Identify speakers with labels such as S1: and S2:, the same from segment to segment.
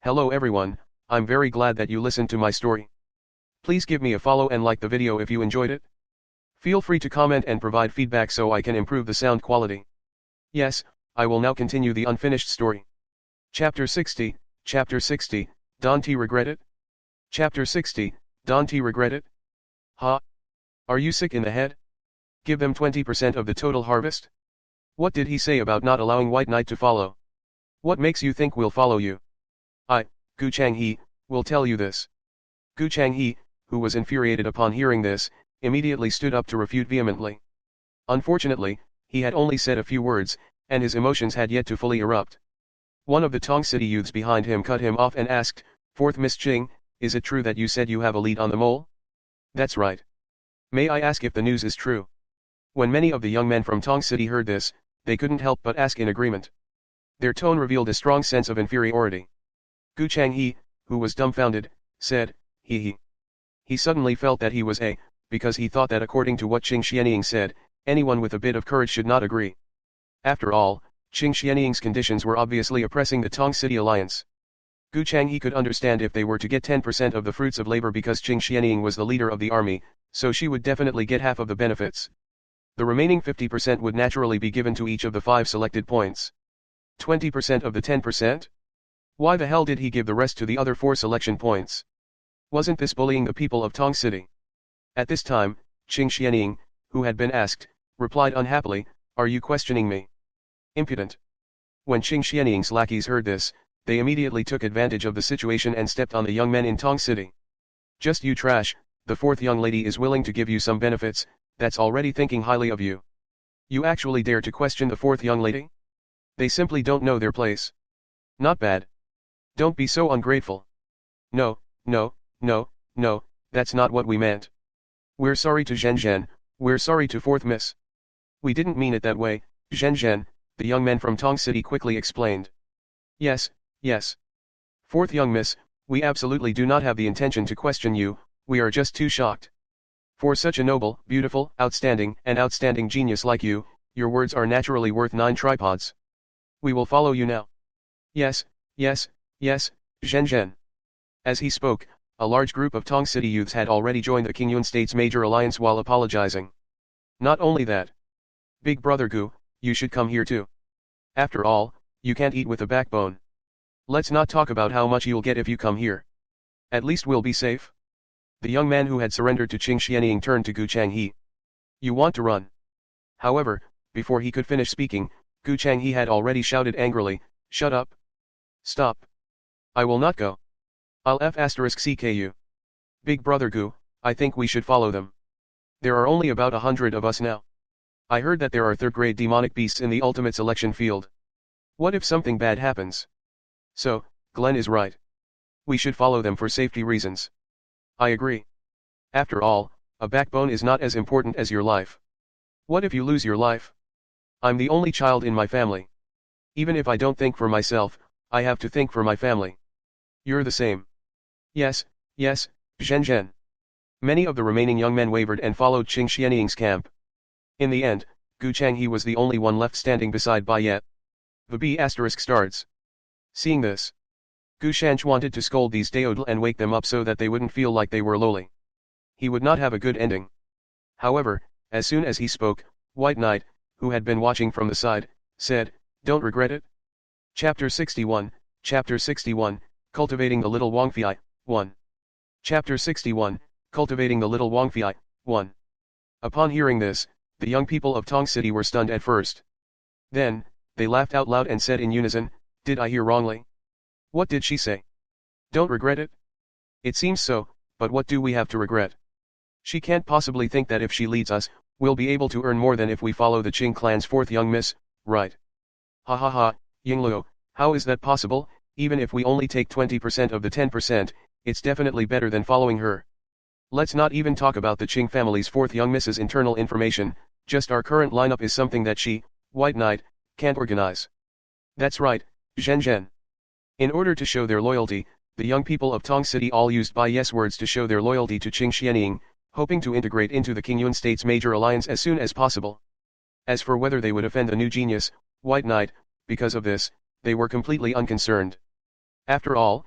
S1: Hello everyone, I'm very glad that you listened to my story. Please give me a follow and like the video if you enjoyed it. Feel free to comment and provide feedback so I can improve the sound quality. Yes, I will now continue the unfinished story. Chapter 60, Don't you regret it? Chapter 60, Don't you regret it? Ha! Are you sick in the head? Give them 20% of the total harvest? What did he say about not allowing White Knight to follow? What makes you think we'll follow you? Gu Changhe, will tell you this. Gu Changhe, who was infuriated upon hearing this, immediately stood up to refute vehemently. Unfortunately, he had only said a few words, and his emotions had yet to fully erupt. One of the Tong City youths behind him cut him off and asked, "Fourth Miss Ching, is it true that you said you have a lead on the mole?" "That's right. May I ask if the news is true?" When many of the young men from Tong City heard this, they couldn't help but ask in agreement. Their tone revealed a strong sense of inferiority. Gu Changhe, who was dumbfounded, said, he. He suddenly felt that he was because he thought that according to what Qing Xianying said, anyone with a bit of courage should not agree. After all, Qing Xianying's conditions were obviously oppressing the Tong City alliance. Gu Changhe could understand if they were to get 10% of the fruits of labor because Qing Xianying was the leader of the army, so she would definitely get half of the benefits. The remaining 50% would naturally be given to each of the 5 selected points. 20% of the 10%? Why the hell did he give the rest to the other 4 selection points? Wasn't this bullying the people of Tong City? At this time, Qing Xianying, who had been asked, replied unhappily, "Are you questioning me?" Impudent. When Qing Xianying's lackeys heard this, they immediately took advantage of the situation and stepped on the young men in Tong City. "Just you trash, the 4th young lady is willing to give you some benefits, that's already thinking highly of you. You actually dare to question the 4th young lady? They simply don't know their place. Not bad. Don't be so ungrateful." No, that's not what we meant. We're sorry to Zhen, we're sorry to 4th Miss. We didn't mean it that way, Zhen, the young men from Tong City quickly explained. Yes. 4th young miss, we absolutely do not have the intention to question you, we are just too shocked. For such a noble, beautiful, outstanding genius like you, your words are naturally worth 9 tripods. We will follow you now. Yes, Zhen. As he spoke, a large group of Tong City youths had already joined the Qingyun State's major alliance while apologizing. Not only that. Big brother Gu, you should come here too. After all, you can't eat with a backbone. Let's not talk about how much you'll get if you come here. At least we'll be safe. The young man who had surrendered to Qing Xianying turned to Gu Changhe. You want to run? However, before he could finish speaking, Gu Changhe had already shouted angrily, "Shut up! Stop! I will not go. I'll *CKU. Big brother Gu, I think we should follow them. There are only about 100 of us now. I heard that there are 3rd-grade demonic beasts in the ultimate selection field. What if something bad happens? So, Glenn is right. We should follow them for safety reasons. I agree. After all, a backbone is not as important as your life. What if you lose your life? I'm the only child in my family. Even if I don't think for myself, I have to think for my family. You're the same." Yes, Zhen. Many of the remaining young men wavered and followed Qing Xianying's camp. In the end, Gu Changhe was the only one left standing beside Bai Yet. The B** starts. Seeing this, Gu Shanch wanted to scold these Daodl and wake them up so that they wouldn't feel like they were lowly. He would not have a good ending. However, as soon as he spoke, White Knight, who had been watching from the side, said, "Don't regret it?" Chapter 61, Cultivating the Little Wangfei, 1. Chapter 61, Cultivating the Little Wangfei, 1. Upon hearing this, the young people of Tong City were stunned at first. Then, they laughed out loud and said in unison, "Did I hear wrongly? What did she say? Don't regret it? It seems so, but what do we have to regret? She can't possibly think that if she leads us, we'll be able to earn more than if we follow the Qing clan's 4th young miss, right? Ha, Yingluo, how is that possible? Even if we only take 20% of the 10%, it's definitely better than following her. Let's not even talk about the Qing family's 4th young miss's internal information, just our current lineup is something that she, White Knight, can't organize." That's right, Zhen. In order to show their loyalty, the young people of Tong City all used Bai Yes words to show their loyalty to Qing Xianying, hoping to integrate into the Qingyun State's major alliance as soon as possible. As for whether they would offend the new genius, White Knight, because of this, they were completely unconcerned. After all,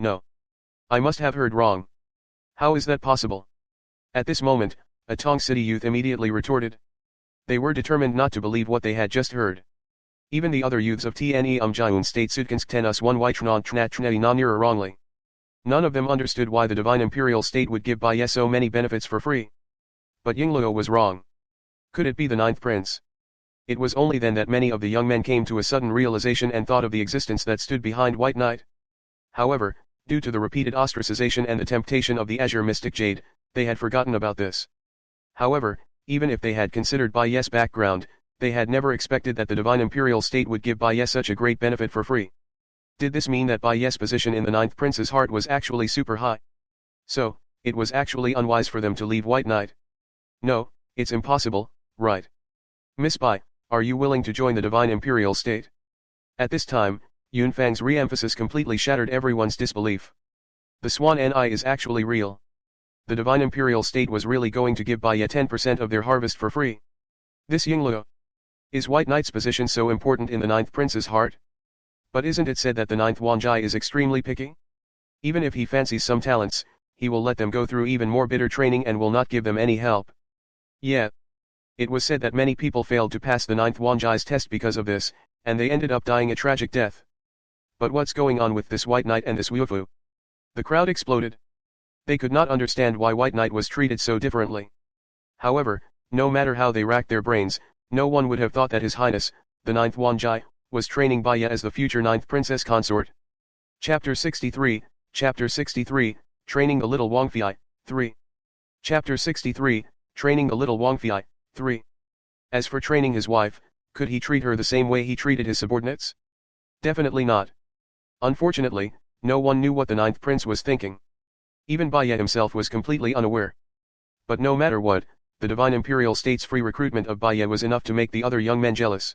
S1: No. I must have heard wrong. How is that possible? At this moment, a Tong City youth immediately retorted. They were determined not to believe what they had just heard. Even the other youths of Tne Jiun State Sudkinsk Tenus 1 Ytran Tnat Tneti Nanira wrongly. None of them understood why the Divine Imperial State would give Baiye so many benefits for free. But Yingluo was wrong. Could it be the ninth prince? It was only then that many of the young men came to a sudden realization and thought of the existence that stood behind White Knight. However, due to the repeated ostracization and the temptation of the Azure Mystic Jade, they had forgotten about this. However, even if they had considered Baiye's background, they had never expected that the Divine Imperial State would give Baiye such a great benefit for free. Did this mean that Baiye's position in the ninth prince's heart was actually super high? So, it was actually unwise for them to leave White Knight. No, it's impossible, right? Miss Bai, are you willing to join the Divine Imperial State? At this time, Yunfang's re-emphasis completely shattered everyone's disbelief. The Swan Ni is actually real. The Divine Imperial State was really going to give Baiye 10% of their harvest for free. This Yingluo. Is White Knight's position so important in the ninth prince's heart? But isn't it said that the ninth Wanjai is extremely picky? Even if he fancies some talents, he will let them go through even more bitter training and will not give them any help. Yeah. It was said that many people failed to pass the ninth Wanjai's test because of this, and they ended up dying a tragic death. But what's going on with this White Knight and this Wufu? The crowd exploded. They could not understand why White Knight was treated so differently. However, no matter how they racked their brains, no one would have thought that His Highness, the ninth Wanjai, was training Baiye as the future ninth princess consort. Chapter 63, Training the Little Wangfei, 3. Chapter 63, Training the Little Wangfei, 3. As for training his wife, could he treat her the same way he treated his subordinates? Definitely not. Unfortunately, no one knew what the ninth prince was thinking. Even Baiye himself was completely unaware. But no matter what, the Divine Imperial State's free recruitment of Baiye was enough to make the other young men jealous.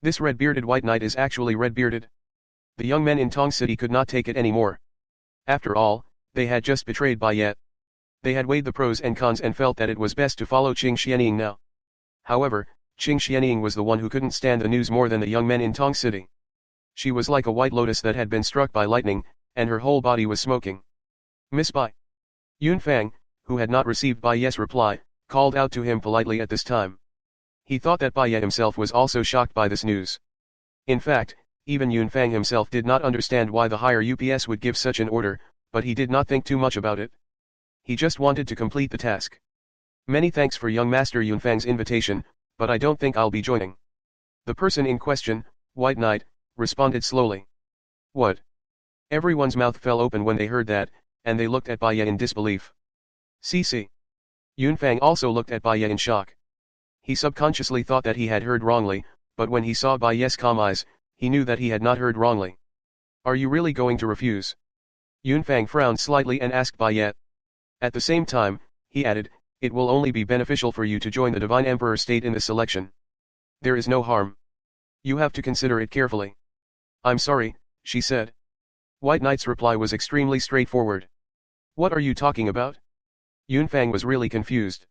S1: This red-bearded White Knight is actually red-bearded. The young men in Tong City could not take it anymore. After all, they had just betrayed Baiye. They had weighed the pros and cons and felt that it was best to follow Qing Xianying now. However, Qing Xianying was the one who couldn't stand the news more than the young men in Tong City. She was like a white lotus that had been struck by lightning, and her whole body was smoking. Miss Bai. Yunfang, who had not received Baiye's reply, called out to him politely at this time. He thought that Baiye himself was also shocked by this news. In fact, even Yunfang himself did not understand why the higher UPS would give such an order, but he did not think too much about it. He just wanted to complete the task. Many thanks for young Master Yunfang's invitation, but I don't think I'll be joining. The person in question, White Knight, responded slowly. What? Everyone's mouth fell open when they heard that, and they looked at Baiye in disbelief. CC. Yunfang also looked at Baiye in shock. He subconsciously thought that he had heard wrongly, but when he saw Baiye's calm eyes, he knew that he had not heard wrongly. Are you really going to refuse? Yunfang frowned slightly and asked Baiye. At the same time, he added, it will only be beneficial for you to join the Divine Emperor State in this selection. There is no harm. You have to consider it carefully. I'm sorry, she said. White Knight's reply was extremely straightforward. What are you talking about? Yunfang was really confused.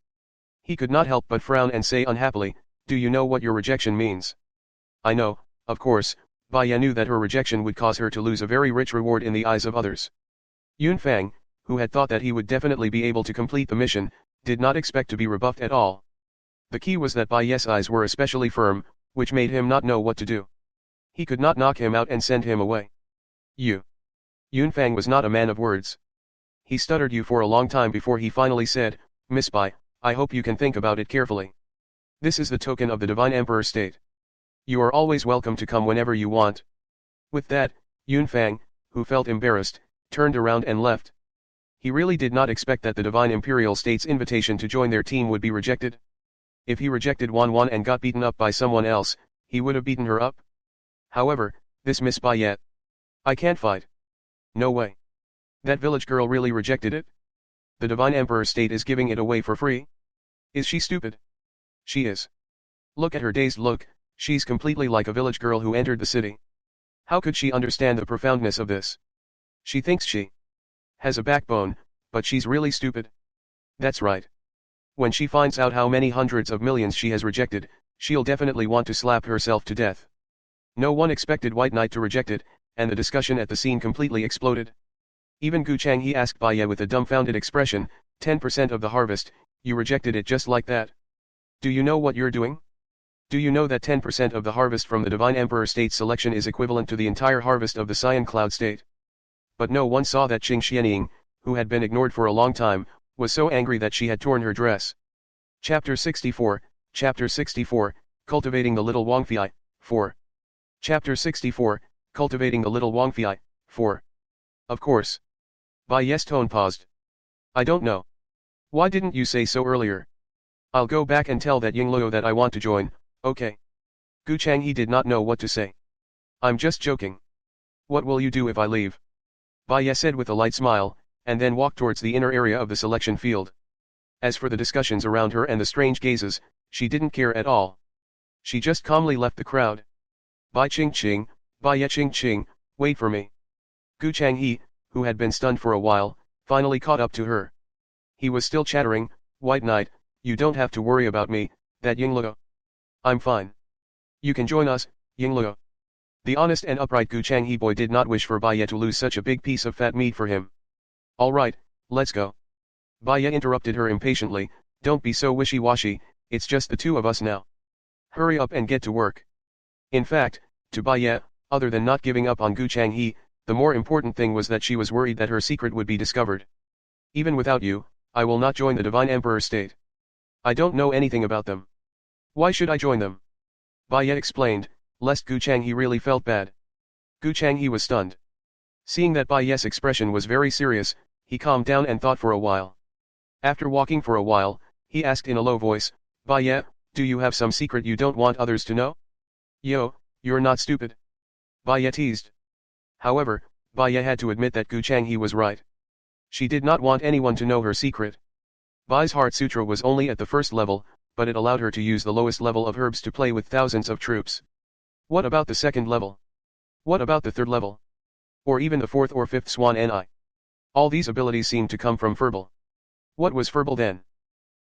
S1: He could not help but frown and say unhappily, do you know what your rejection means? I know, of course. Baiye knew that her rejection would cause her to lose a very rich reward in the eyes of others. Yunfang, who had thought that he would definitely be able to complete the mission, did not expect to be rebuffed at all. The key was that Baiye's eyes were especially firm, which made him not know what to do. He could not knock him out and send him away. You. Yunfang was not a man of words. He stuttered you for a long time before he finally said, Miss Bai, I hope you can think about it carefully. This is the token of the Divine Emperor State. You are always welcome to come whenever you want. With that, Yunfang, who felt embarrassed, turned around and left. He really did not expect that the Divine Imperial State's invitation to join their team would be rejected. If he rejected Wan Wan and got beaten up by someone else, he would have beaten her up. However, this Miss Baiye. I can't fight. No way. That village girl really rejected it? The Divine Emperor State is giving it away for free? Is she stupid? She is. Look at her dazed look, she's completely like a village girl who entered the city. How could she understand the profoundness of this? She thinks she has a backbone, but she's really stupid. That's right. When she finds out how many hundreds of millions she has rejected, she'll definitely want to slap herself to death. No one expected White Knight to reject it, and the discussion at the scene completely exploded. Even Gu Changhe asked Bai Ye with a dumbfounded expression, 10% of the harvest, you rejected it just like that? Do you know what you're doing? Do you know that 10% of the harvest from the Divine Emperor State selection is equivalent to the entire harvest of the Cyan Cloud State? But no one saw that Qing Xianying, who had been ignored for a long time, was so angry that she had torn her dress. Chapter 64, Cultivating the Little Wangfei, 4. Chapter 64, Cultivating the Little Wangfei, 4. Of course. Bai Ye's tone paused. I don't know. Why didn't you say so earlier? I'll go back and tell that Yingluo that I want to join, okay. Gu Changhe did not know what to say. I'm just joking. What will you do if I leave? Bai Ye said with a light smile, and then walked towards the inner area of the selection field. As for the discussions around her and the strange gazes, she didn't care at all. She just calmly left the crowd. Bai Qingqing, Bai Ye Qingqing, wait for me. Gu Changhe, who had been stunned for a while, finally caught up to her. He was still chattering, White Knight, you don't have to worry about me, that Yingluo. I'm fine. You can join us, Yingluo. The honest and upright Gu Changhe boy did not wish for Bai Ye to lose such a big piece of fat meat for him. All right, let's go. Bai Ye interrupted her impatiently, don't be so wishy-washy, it's just the two of us now. Hurry up and get to work. In fact, to Bai Ye, other than not giving up on Gu Changhe, the more important thing was that she was worried that her secret would be discovered. Even without you, I will not join the Divine Emperor State. I don't know anything about them. Why should I join them? Bai Ye explained, lest Gu Changhe really felt bad. Gu Changhe was stunned. Seeing that Bai Ye's expression was very serious, he calmed down and thought for a while. After walking for a while, he asked in a low voice, Bai Ye, do you have some secret you don't want others to know? Yo, you're not stupid. Bai Ye teased. However, Bai Ye had to admit that Gu Changhe was right. She did not want anyone to know her secret. Bai's Heart Sutra was only at the first level, but it allowed her to use the lowest level of herbs to play with thousands of troops. What about the second level? What about the third level? Or even the fourth or fifth Swan Ni? All these abilities seemed to come from Verbal. What was Verbal then?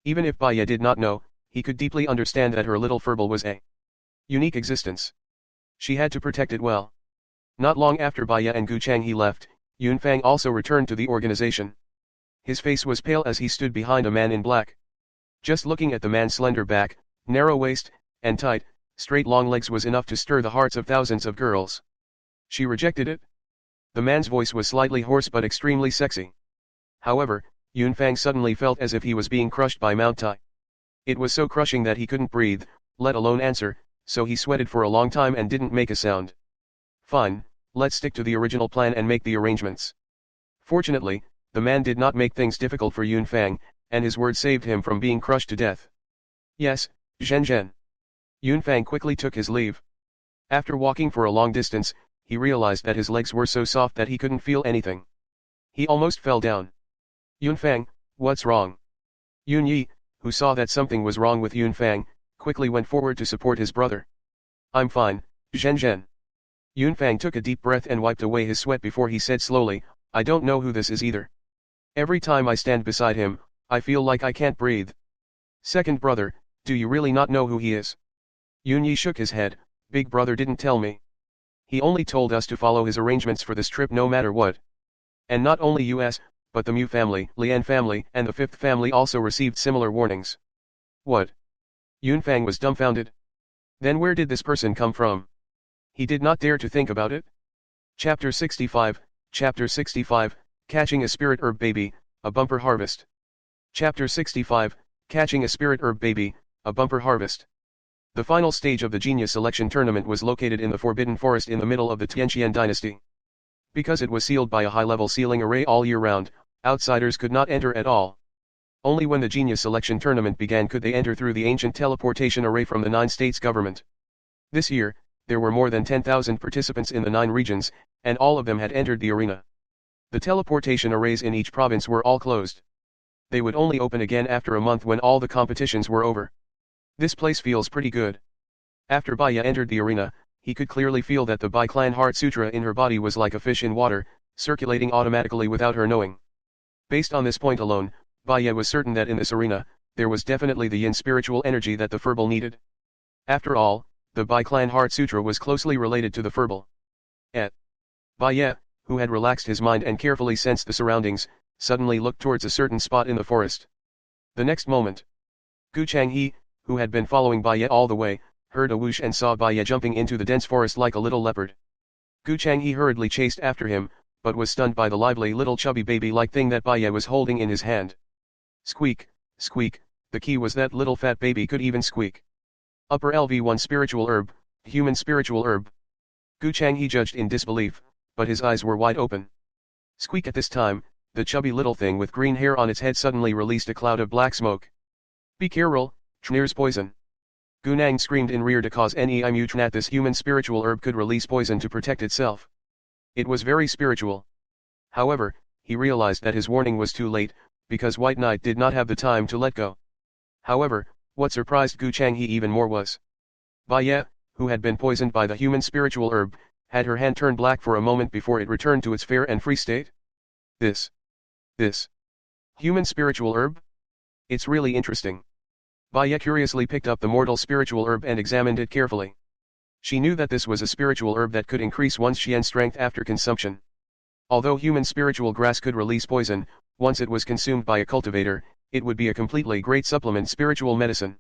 S1: Even if Bai Ye did not know, he could deeply understand that her little Verbal was a unique existence. She had to protect it well. Not long after Bai Ye and Gu Changhe left, Yunfang also returned to the organization. His face was pale as he stood behind a man in black. Just looking at the man's slender back, narrow waist, and tight, straight long legs was enough to stir the hearts of thousands of girls. She rejected it? The man's voice was slightly hoarse but extremely sexy. However, Yunfang suddenly felt as if he was being crushed by Mount Tai. It was so crushing that he couldn't breathe, let alone answer, so he sweated for a long time and didn't make a sound. Fine, let's stick to the original plan and make the arrangements. Fortunately, the man did not make things difficult for Yunfang, and his words saved him from being crushed to death. Yes, Zhen Zhen. Yunfang quickly took his leave. After walking for a long distance, he realized that his legs were so soft that he couldn't feel anything. He almost fell down. Yunfang, what's wrong? Yun Yi, who saw that something was wrong with Yunfang, quickly went forward to support his brother. I'm fine, Zhen Zhen. Yunfang took a deep breath and wiped away his sweat before he said slowly, I don't know who this is either. Every time I stand beside him, I feel like I can't breathe. Second brother, do you really not know who he is? Yun Yi shook his head, big brother didn't tell me. He only told us to follow his arrangements for this trip no matter what. And not only us, but the Mu family, Lian family, and the fifth family also received similar warnings. What? Yunfang was dumbfounded. Then where did this person come from? He did not dare to think about it. Chapter 65, Catching a Spirit Herb Baby, a Bumper Harvest. Chapter 65, Catching a Spirit Herb Baby, a Bumper Harvest. The final stage of the Genius Selection Tournament was located in the Forbidden Forest in the middle of the Tianqian dynasty. Because it was sealed by a high-level sealing array all year round, outsiders could not enter at all. Only when the Genius Selection Tournament began could they enter through the ancient teleportation array from the 9 states government. This year, there were more than 10,000 participants in the 9 regions, and all of them had entered the arena. The teleportation arrays in each province were all closed. They would only open again after a month when all the competitions were over. This place feels pretty good. After Bai Ye entered the arena, he could clearly feel that the Bai Clan Heart Sutra in her body was like a fish in water, circulating automatically without her knowing. Based on this point alone, Bai Ye was certain that in this arena, there was definitely the yin spiritual energy that the Furbal needed. After all, the Bai Clan Heart Sutra was closely related to the Furbal. Bai Ye, who had relaxed his mind and carefully sensed the surroundings, suddenly looked towards a certain spot in the forest. The next moment, Gu Changhe, who had been following Bai Ye all the way, heard a whoosh and saw Bai Ye jumping into the dense forest like a little leopard. Gu Changhe hurriedly chased after him, but was stunned by the lively little chubby baby-like thing that Bai Ye was holding in his hand. Squeak, squeak, the key was that little fat baby could even squeak. Upper LV1 spiritual herb, human spiritual herb. Gu Changhe judged in disbelief, but his eyes were wide open. Squeak at this time, the chubby little thing with green hair on its head suddenly released a cloud of black smoke. Be careful, Tnir's poison. Gu Nang screamed in rear to cause any that this human spiritual herb could release poison to protect itself. It was very spiritual. However, he realized that his warning was too late, because White Knight did not have the time to let go. However, what surprised Gu Changhe even more was Bai Ye, who had been poisoned by the human spiritual herb, had her hand turned black for a moment before it returned to its fair and free state. This human spiritual herb? It's really interesting. Bai Ye curiously picked up the mortal spiritual herb and examined it carefully. She knew that this was a spiritual herb that could increase one's Xian strength after consumption. Although human spiritual grass could release poison, once it was consumed by a cultivator, it would be a completely great supplement spiritual medicine.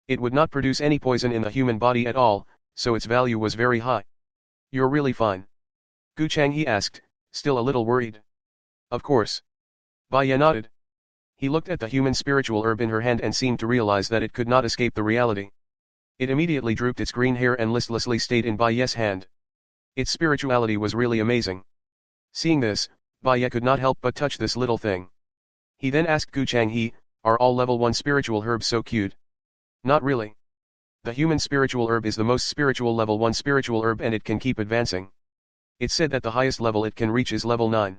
S1: It would not produce any poison in the human body at all, so its value was very high. You're really fine. Gu Changhe asked, still a little worried. Of course. Bai Ye nodded. He looked at the human spiritual herb in her hand and seemed to realize that it could not escape the reality. It immediately drooped its green hair and listlessly stayed in Bai Ye's hand. Its spirituality was really amazing. Seeing this, Bai Ye could not help but touch this little thing. He then asked Gu Changhe, are all level 1 spiritual herbs so cute? Not really. The human spiritual herb is the most spiritual level 1 spiritual herb and it can keep advancing. It's said that the highest level it can reach is level 9.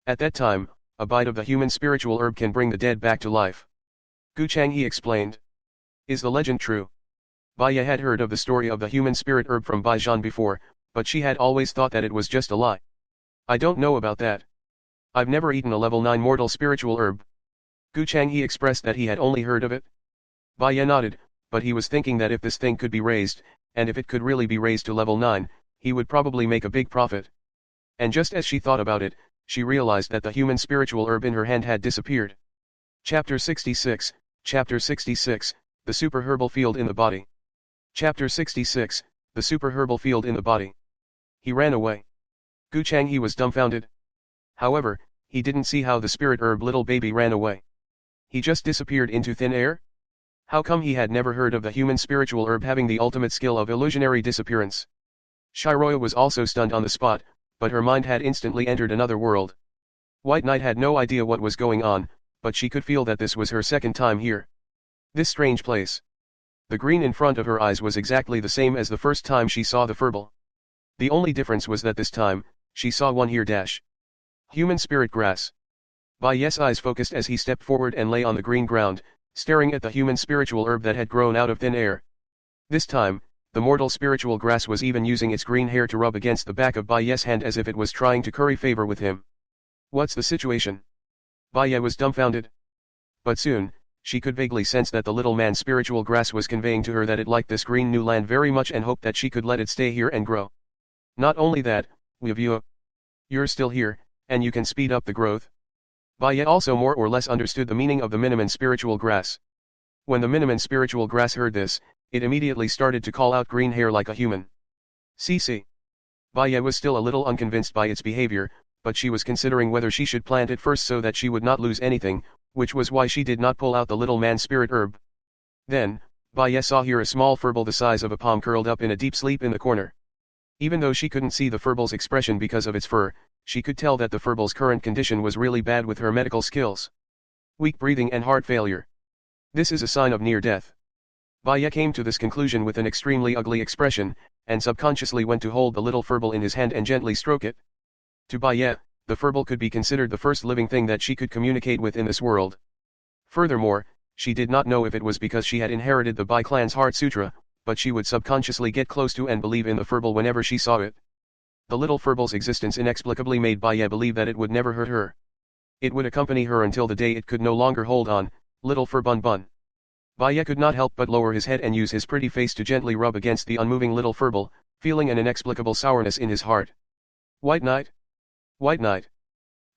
S1: At that time, a bite of the human spiritual herb can bring the dead back to life. Gu Changhe explained. Is the legend true? Bai Ye had heard of the story of the human spirit herb from Bai Zhan before, but she had always thought that it was just a lie. I don't know about that. I've never eaten a level 9 mortal spiritual herb. Gu Changhe expressed that he had only heard of it. Bai Ye nodded, but he was thinking that if this thing could be raised, and if it could really be raised to level 9, he would probably make a big profit. And just as she thought about it, she realized that the human spiritual herb in her hand had disappeared. Chapter 66, Chapter 66, The Super Herbal Field in the Body. Chapter 66, The Super Herbal Field in the Body. He ran away. Gu Changhe was dumbfounded. However, he didn't see how the spirit herb little baby ran away. He just disappeared into thin air? How come he had never heard of the human spiritual herb having the ultimate skill of illusionary disappearance? Shiroya was also stunned on the spot, but her mind had instantly entered another world. White Knight had no idea what was going on, but she could feel that this was her second time here. This strange place. The green in front of her eyes was exactly the same as the first time she saw the furball. The only difference was that this time, she saw one here dash. Human spirit grass. Bai Ye's eyes focused as he stepped forward and lay on the green ground, staring at the human spiritual herb that had grown out of thin air. This time, the mortal spiritual grass was even using its green hair to rub against the back of Bai Ye's hand as if it was trying to curry favor with him. What's the situation? Bai Ye was dumbfounded. But soon, she could vaguely sense that the little man's spiritual grass was conveying to her that it liked this green new land very much and hoped that she could let it stay here and grow. Not only that, you're still here, and you can speed up the growth. Bai Ye also more or less understood the meaning of the Miniman spiritual grass. When the Miniman spiritual grass heard this, it immediately started to call out green hair like a human. CC. Bai Ye was still a little unconvinced by its behavior, but she was considering whether she should plant it first so that she would not lose anything, which was why she did not pull out the little man's spirit herb. Then, Bai Ye saw here a small furball the size of a palm curled up in a deep sleep in the corner. Even though she couldn't see the furball's expression because of its fur, she could tell that the furball's current condition was really bad with her medical skills. Weak breathing and heart failure. This is a sign of near death. Bai Ye came to this conclusion with an extremely ugly expression, and subconsciously went to hold the little furball in his hand and gently stroke it. To Bai Ye, the furball could be considered the first living thing that she could communicate with in this world. Furthermore, she did not know if it was because she had inherited the Bai clan's Heart Sutra, but she would subconsciously get close to and believe in the furball whenever she saw it. The little furball's existence inexplicably made Bai Ye believe that it would never hurt her. It would accompany her until the day it could no longer hold on, little fur bun bun. Bai Ye could not help but lower his head and use his pretty face to gently rub against the unmoving little furball, feeling an inexplicable sourness in his heart. White Knight? White Knight.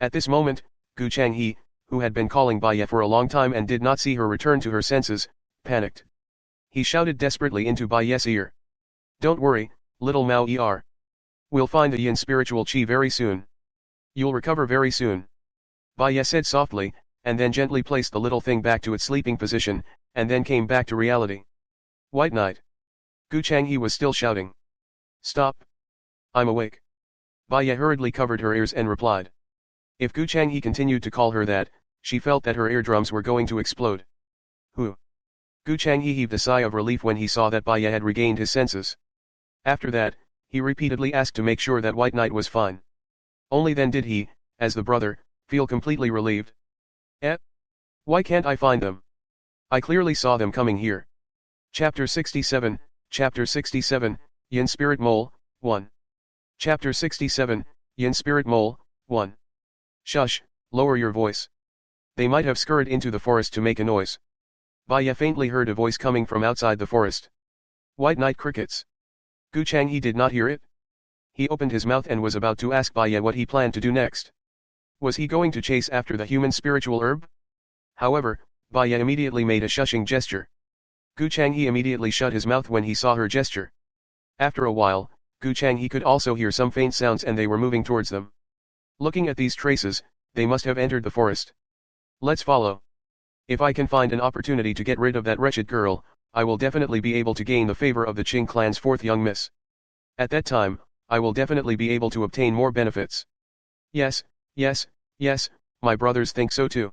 S1: At this moment, Gu Changhe, who had been calling Baya for a long time and did not see her return to her senses, panicked. He shouted desperately into Baya's ear. Don't worry, little Mao Er. We'll find the yin spiritual chi very soon. You'll recover very soon. Baya said softly, and then gently placed the little thing back to its sleeping position, and then came back to reality. White Knight. Gu Changhe was still shouting. Stop. I'm awake. Baya hurriedly covered her ears and replied. If Gu Changhe continued to call her that, she felt that her eardrums were going to explode. Who? Gu Changhe heaved a sigh of relief when he saw that Baya had regained his senses. After that, he repeatedly asked to make sure that White Knight was fine. Only then did he, as the brother, feel completely relieved. Eh? Why can't I find them? I clearly saw them coming here. Chapter 67, Chapter 67, Yin Spirit Mole, 1. Chapter 67, Yin Spirit Mole, 1. Shush, lower your voice. They might have scurried into the forest to make a noise. Baya faintly heard a voice coming from outside the forest. White Knight crickets. Gu Changhe did not hear it. He opened his mouth and was about to ask Baya what he planned to do next. Was he going to chase after the human spiritual herb? However, Baya immediately made a shushing gesture. Gu Changhe immediately shut his mouth when he saw her gesture. After a while, Gu Changhe could also hear some faint sounds and they were moving towards them. Looking at these traces, they must have entered the forest. Let's follow. If I can find an opportunity to get rid of that wretched girl, I will definitely be able to gain the favor of the Qing clan's fourth young miss. At that time, I will definitely be able to obtain more benefits. Yes, yes, yes, my brothers think so too.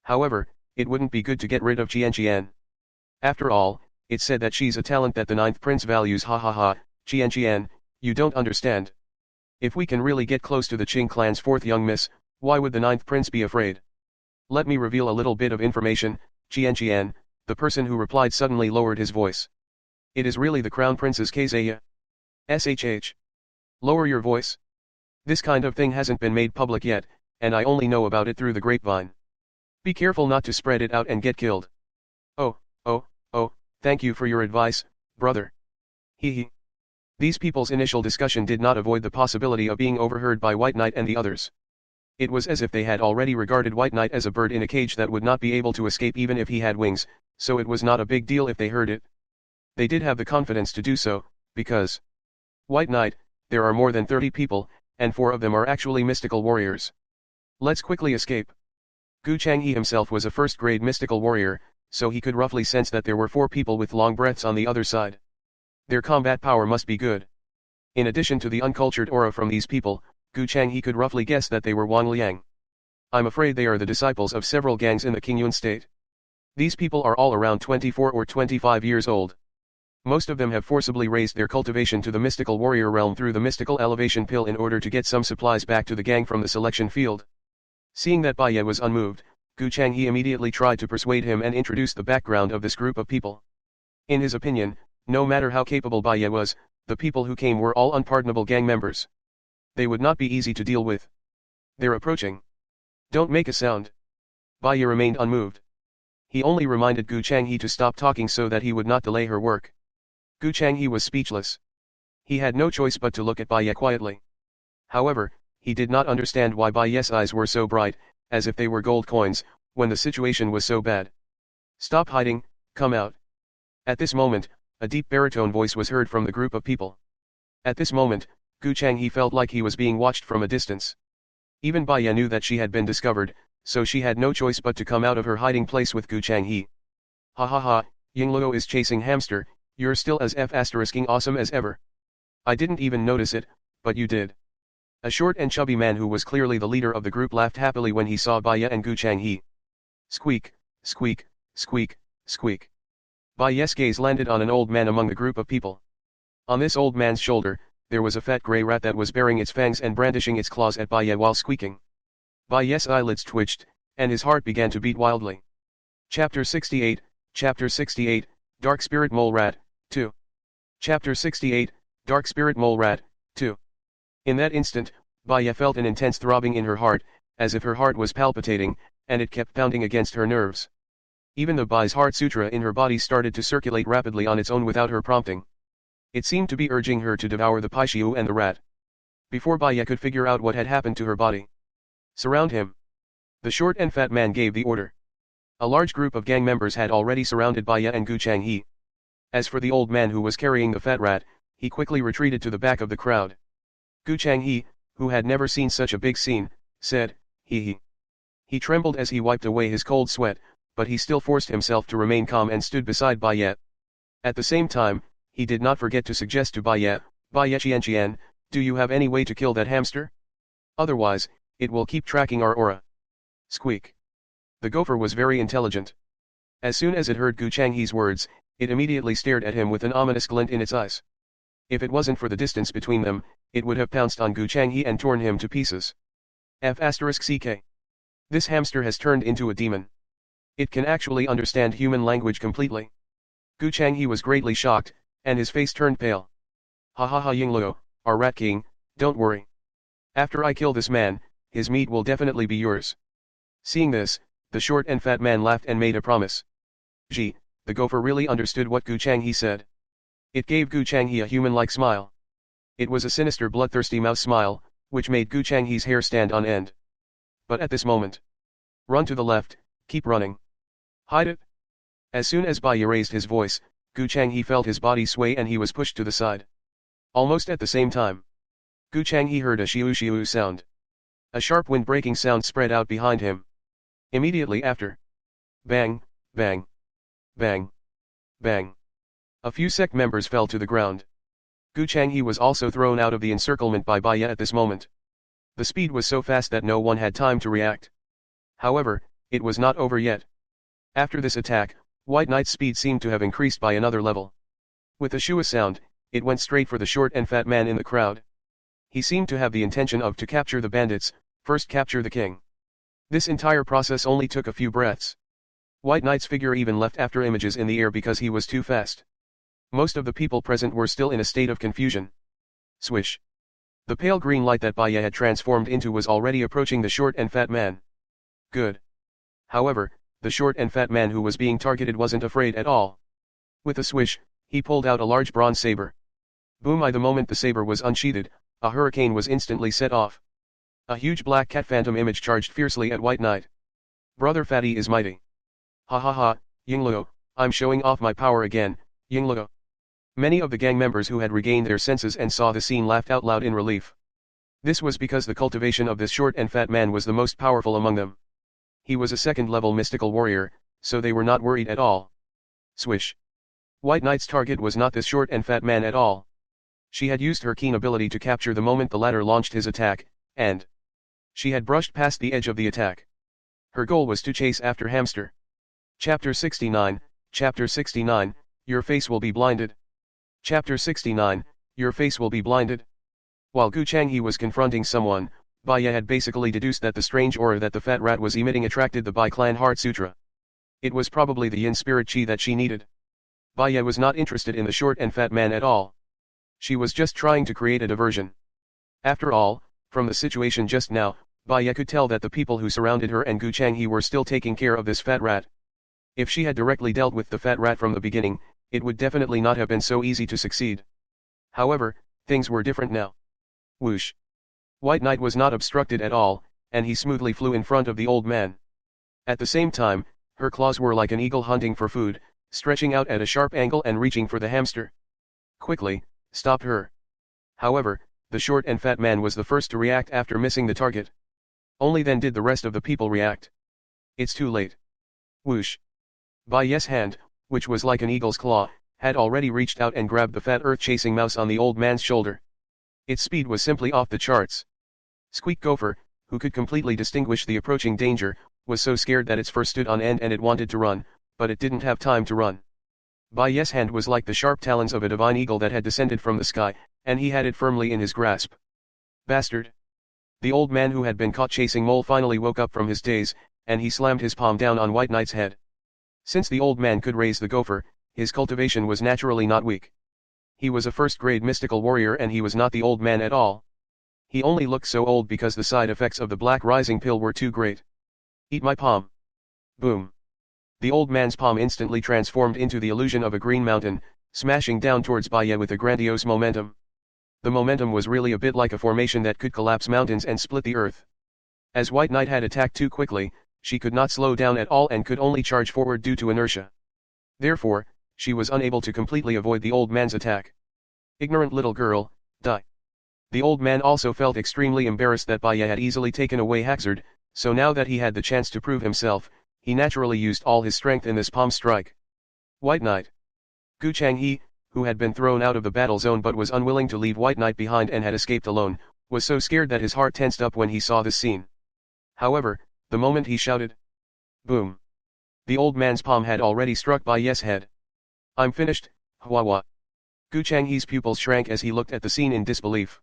S1: However, it wouldn't be good to get rid of Qian. After all, it's said that she's a talent that the ninth prince values. Ha ha ha, Qian, you don't understand. If we can really get close to the Qing clan's fourth young miss, why would the ninth prince be afraid? Let me reveal a little bit of information. Qian, the person who replied suddenly lowered his voice. It is really the crown princess Kezaya. SHH. Lower your voice. This kind of thing hasn't been made public yet, and I only know about it through the grapevine. Be careful not to spread it out and get killed. Oh, thank you for your advice, brother. Hee. These people's initial discussion did not avoid the possibility of being overheard by White Knight and the others. It was as if they had already regarded White Knight as a bird in a cage that would not be able to escape even if he had wings, so it was not a big deal if they heard it. They did have the confidence to do so, because White Knight, there are more than 30 people, and 4 of them are actually mystical warriors. Let's quickly escape. Gu Changhe himself was a first-grade mystical warrior, so he could roughly sense that there were 4 people with long breaths on the other side. Their combat power must be good. In addition to the uncultured aura from these people, Gu Changhe could roughly guess that they were Wang Liang. I'm afraid they are the disciples of several gangs in the Qingyun state. These people are all around 24 or 25 years old. Most of them have forcibly raised their cultivation to the mystical warrior realm through the mystical elevation pill in order to get some supplies back to the gang from the selection field. Seeing that Baya was unmoved, Gu Changhe immediately tried to persuade him and introduce the background of this group of people. In his opinion, no matter how capable Baya was, the people who came were all unpardonable gang members. They would not be easy to deal with. They're approaching. Don't make a sound. Baya remained unmoved. He only reminded Gu Changhe to stop talking so that he would not delay her work. Gu Changhe was speechless. He had no choice but to look at Baya quietly. However, he did not understand why Baya's eyes were so bright, as if they were gold coins, when the situation was so bad. Stop hiding, come out. At this moment, a deep baritone voice was heard from the group of people. At this moment, Gu Changhe felt like he was being watched from a distance. Even Baya knew that she had been discovered, so she had no choice but to come out of her hiding place with Gu Changhe. Ha ha ha, Yingluo is chasing hamster, you're still as F***ing awesome as ever. I didn't even notice it, but you did. A short and chubby man who was clearly the leader of the group laughed happily when he saw Baya and Gu Changhe. Squeak, squeak, squeak, squeak. Baya's gaze landed on an old man among the group of people. On this old man's shoulder, there was a fat grey rat that was baring its fangs and brandishing its claws at Baya while squeaking. Baya's eyelids twitched, and his heart began to beat wildly. Chapter 68, Chapter 68, Dark Spirit Mole Rat, 2. Chapter 68, Dark Spirit Mole Rat, 2. In that instant, Baya felt an intense throbbing in her heart, as if her heart was palpitating, and it kept pounding against her nerves. Even the Bai's heart sutra in her body started to circulate rapidly on its own without her prompting. It seemed to be urging her to devour the Paishiu and the rat. Before Baya could figure out what had happened to her body. Surround him. The short and fat man gave the order. A large group of gang members had already surrounded Baya and Gu Changhe. As for the old man who was carrying the fat rat, he quickly retreated to the back of the crowd. Gu Changhe, who had never seen such a big scene, said, hee hee. He trembled as he wiped away his cold sweat, but he still forced himself to remain calm and stood beside Baya. At the same time, he did not forget to suggest to Baya, Baya Qian, do you have any way to kill that hamster? Otherwise, it will keep tracking our aura. Squeak. The gopher was very intelligent. As soon as it heard Gu Changhe's words, it immediately stared at him with an ominous glint in its eyes. If it wasn't for the distance between them, it would have pounced on Gu Changhe and torn him to pieces. F***ck. This hamster has turned into a demon. It can actually understand human language completely. Gu Changhe was greatly shocked, and his face turned pale. Ha ha ha Yingluo, our rat king, don't worry. After I kill this man, his meat will definitely be yours. Seeing this, the short and fat man laughed and made a promise. Gee, the gopher really understood what Gu Changhe said. It gave Gu Changhe a human-like smile. It was a sinister bloodthirsty mouse smile, which made Gu Changhe's hair stand on end. But at this moment, run to the left, keep running. Hide it. As soon as Baya raised his voice, Gu Changhe felt his body sway and he was pushed to the side. Almost at the same time, Gu Changhe heard a shiu-shiu sound. A sharp wind-breaking sound spread out behind him. Immediately after, bang, bang, bang, bang. A few sect members fell to the ground. Gu Changhe was also thrown out of the encirclement by Baya at this moment. The speed was so fast that no one had time to react. However, it was not over yet. After this attack, White Knight's speed seemed to have increased by another level. With a shua sound, it went straight for the short and fat man in the crowd. He seemed to have the intention of to capture the bandits, first capture the king. This entire process only took a few breaths. White Knight's figure even left after images in the air because he was too fast. Most of the people present were still in a state of confusion. Swish. The pale green light that Baya had transformed into was already approaching the short and fat man. Good. However, the short and fat man who was being targeted wasn't afraid at all. With a swish, he pulled out a large bronze saber. Boom! The moment the saber was unsheathed, a hurricane was instantly set off. A huge black cat phantom image charged fiercely at White Knight. Brother Fatty is mighty. Ha ha ha, Yingluo, I'm showing off my power again, Yingluo. Many of the gang members who had regained their senses and saw the scene laughed out loud in relief. This was because the cultivation of this short and fat man was the most powerful among them. He was a second-level mystical warrior, so they were not worried at all. Swish. White Knight's target was not this short and fat man at all. She had used her keen ability to capture the moment the latter launched his attack, and she had brushed past the edge of the attack. Her goal was to chase after hamster. Chapter 69, Chapter 69, Your face will be blinded. Chapter 69, Your face will be blinded. While Gu Changhe was confronting someone, Baya had basically deduced that the strange aura that the fat rat was emitting attracted the Bai clan Heart Sutra. It was probably the yin spirit chi that she needed. Baya was not interested in the short and fat man at all. She was just trying to create a diversion. After all, from the situation just now, Baya could tell that the people who surrounded her and Gu Changhe were still taking care of this fat rat. If she had directly dealt with the fat rat from the beginning, it would definitely not have been so easy to succeed. However, things were different now. Whoosh. White Knight was not obstructed at all, and he smoothly flew in front of the old man. At the same time, her claws were like an eagle hunting for food, stretching out at a sharp angle and reaching for the hamster. Quickly, stop her. However, the short and fat man was the first to react after missing the target. Only then did the rest of the people react. It's too late. Whoosh. Baya's hand, which was like an eagle's claw, had already reached out and grabbed the fat earth-chasing mouse on the old man's shoulder. Its speed was simply off the charts. Squeak Gopher, who could completely distinguish the approaching danger, was so scared that its fur stood on end and it wanted to run, but it didn't have time to run. Baya's hand was like the sharp talons of a divine eagle that had descended from the sky, and he had it firmly in his grasp. Bastard! The old man who had been caught chasing Mole finally woke up from his daze, and he slammed his palm down on White Knight's head. Since the old man could raise the gopher, his cultivation was naturally not weak. He was a first-grade mystical warrior and he was not the old man at all. He only looked so old because the side effects of the black rising pill were too great. Eat my palm. Boom. The old man's palm instantly transformed into the illusion of a green mountain, smashing down towards Baya with a grandiose momentum. The momentum was really a bit like a formation that could collapse mountains and split the earth. As White Knight had attacked too quickly, she could not slow down at all and could only charge forward due to inertia. Therefore, she was unable to completely avoid the old man's attack. Ignorant little girl, die. The old man also felt extremely embarrassed that Baya had easily taken away Haxord, so now that he had the chance to prove himself, he naturally used all his strength in this palm strike. White Knight. Gu Changhe, who had been thrown out of the battle zone but was unwilling to leave White Knight behind and had escaped alone, was so scared that his heart tensed up when he saw this scene. However, the moment he shouted, boom! The old man's palm had already struck Baya's head. I'm finished, Hua. Gu Changhe's pupils shrank as he looked at the scene in disbelief.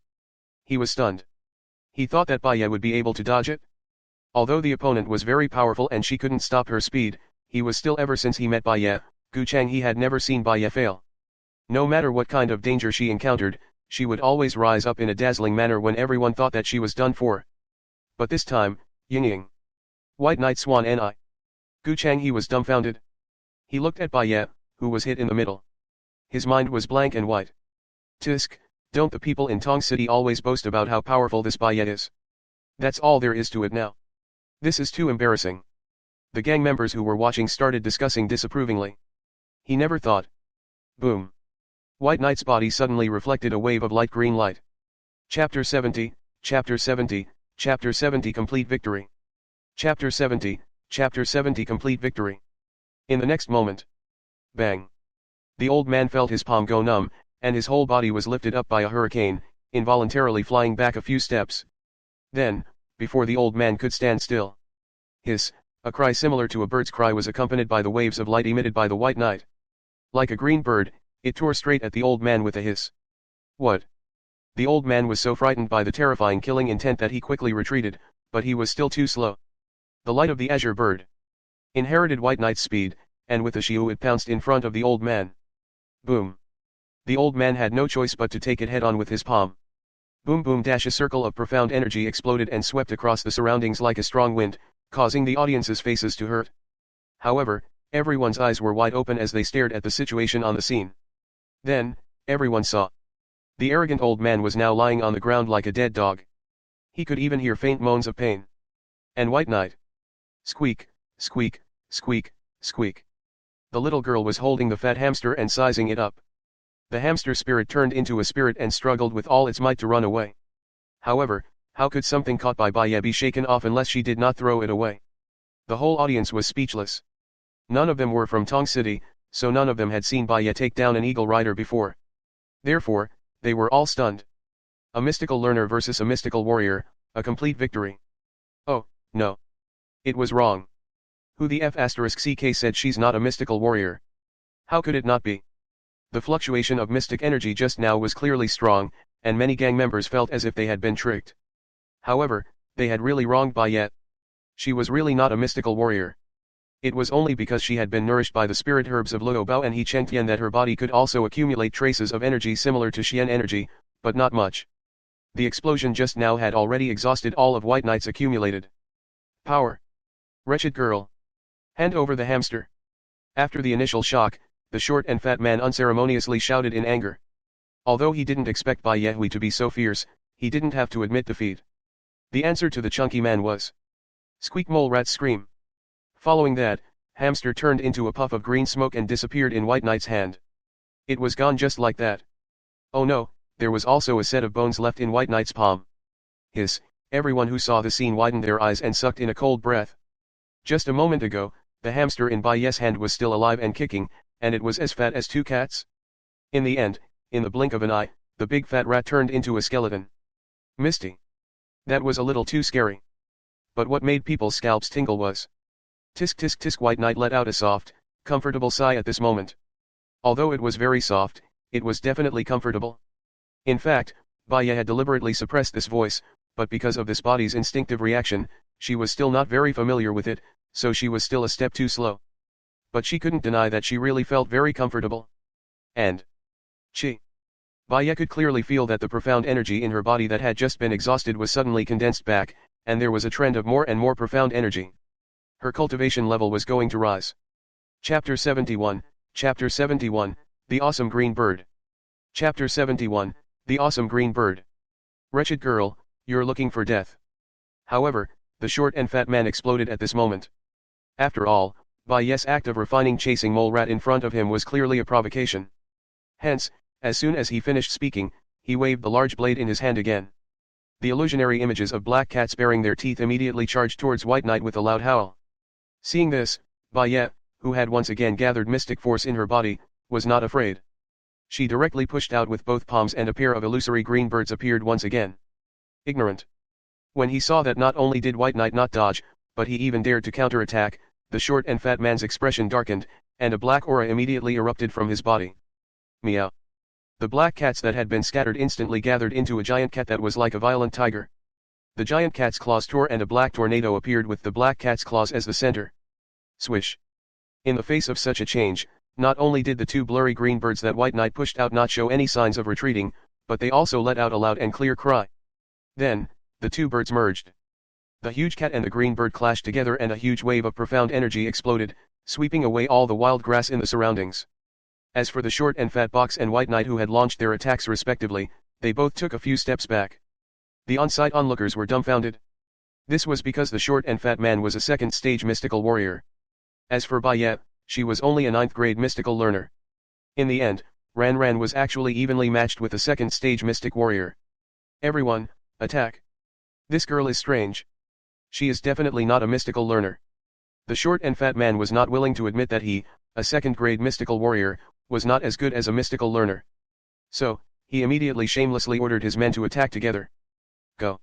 S1: He was stunned. He thought that Baya would be able to dodge it. Although the opponent was very powerful and she couldn't stop her speed, he was still ever since he met Baya, Gu Changhe had never seen Baya fail. No matter what kind of danger she encountered, she would always rise up in a dazzling manner when everyone thought that she was done for. But this time, Ying. White Knight Swan Ni. Gu Changhe was dumbfounded. He looked at Baya, who was hit in the middle. His mind was blank and white. Tisk, don't the people in Tong City always boast about how powerful this Baya is? That's all there is to it now. This is too embarrassing. The gang members who were watching started discussing disapprovingly. He never thought. Boom. White Knight's body suddenly reflected a wave of light green light. Chapter 70, Chapter 70, Chapter 70 Complete Victory. Chapter 70, Chapter 70 Complete Victory. In the next moment. Bang. The old man felt his palm go numb, and his whole body was lifted up by a hurricane, involuntarily flying back a few steps. Then, before the old man could stand still. Hiss, a cry similar to a bird's cry was accompanied by the waves of light emitted by the White Knight. Like a green bird, it tore straight at the old man with a hiss. What? The old man was so frightened by the terrifying killing intent that he quickly retreated, but he was still too slow. The light of the azure bird inherited White Knight's speed, and with a shiu it pounced in front of the old man. Boom. The old man had no choice but to take it head-on with his palm. Boom boom dash a circle of profound energy exploded and swept across the surroundings like a strong wind, causing the audience's faces to hurt. However, everyone's eyes were wide open as they stared at the situation on the scene. Then, everyone saw. The arrogant old man was now lying on the ground like a dead dog. He could even hear faint moans of pain. And White Knight. Squeak, squeak, squeak, squeak. The little girl was holding the fat hamster and sizing it up. The hamster spirit turned into a spirit and struggled with all its might to run away. However, how could something caught by Baya be shaken off unless she did not throw it away? The whole audience was speechless. None of them were from Tong City, so none of them had seen Baya take down an eagle rider before. Therefore, they were all stunned. A mystical learner versus a mystical warrior, a complete victory. Oh, no. It was wrong. Who the F***ck said she's not a mystical warrior? How could it not be? The fluctuation of mystic energy just now was clearly strong, and many gang members felt as if they had been tricked. However, they had really wronged Baya. She was really not a mystical warrior. It was only because she had been nourished by the spirit herbs of Luo Bao and He Cheng Tian that her body could also accumulate traces of energy similar to Xian energy, but not much. The explosion just now had already exhausted all of White Knight's accumulated power. Wretched girl. Hand over the hamster. After the initial shock, the short and fat man unceremoniously shouted in anger. Although he didn't expect Bai Yehui to be so fierce, he didn't have to admit defeat. The answer to the chunky man was squeak mole rat's scream. Following that, hamster turned into a puff of green smoke and disappeared in White Knight's hand. It was gone just like that. Oh no, there was also a set of bones left in White Knight's palm. Hiss, everyone who saw the scene widened their eyes and sucked in a cold breath. Just a moment ago, the hamster in Bai Ye's hand was still alive and kicking, and it was as fat as two cats. In the end, in the blink of an eye, the big fat rat turned into a skeleton. Misty. That was a little too scary. But what made people's scalps tingle was tisk tisk tisk. White Knight let out a soft, comfortable sigh at this moment. Although it was very soft, it was definitely comfortable. In fact, Baya had deliberately suppressed this voice, but because of this body's instinctive reaction, she was still not very familiar with it, so she was still a step too slow. But she couldn't deny that she really felt very comfortable. And Baya could clearly feel that the profound energy in her body that had just been exhausted was suddenly condensed back, and there was a trend of more and more profound energy. Her cultivation level was going to rise. Chapter 71, Chapter 71, The Awesome Green Bird. Chapter 71, The awesome green bird. Wretched girl, you're looking for death. However, the short and fat man exploded at this moment. After all, Bayes' act of refining chasing mole rat in front of him was clearly a provocation. Hence, as soon as he finished speaking, he waved the large blade in his hand again. The illusionary images of black cats baring their teeth immediately charged towards White Knight with a loud howl. Seeing this, Bayet, who had once again gathered mystic force in her body, was not afraid. She directly pushed out with both palms and a pair of illusory green birds appeared once again. Ignorant. When he saw that not only did White Knight not dodge, but he even dared to counterattack, the short and fat man's expression darkened, and a black aura immediately erupted from his body. Meow. The black cats that had been scattered instantly gathered into a giant cat that was like a violent tiger. The giant cat's claws tore and a black tornado appeared with the black cat's claws as the center. Swish. In the face of such a change, not only did the two blurry green birds that White Knight pushed out not show any signs of retreating, but they also let out a loud and clear cry. Then, the two birds merged. The huge cat and the green bird clashed together and a huge wave of profound energy exploded, sweeping away all the wild grass in the surroundings. As for the short and fat box and White Knight who had launched their attacks respectively, they both took a few steps back. The on-site onlookers were dumbfounded. This was because the short and fat man was a second-stage mystical warrior. As for Bayet, she was only a 9th grade mystical learner. In the end, Ran was actually evenly matched with a second-stage mystic warrior. Everyone, attack. This girl is strange. She is definitely not a mystical learner. The short and fat man was not willing to admit that he, a second-grade mystical warrior, was not as good as a mystical learner. So, he immediately shamelessly ordered his men to attack together. Go.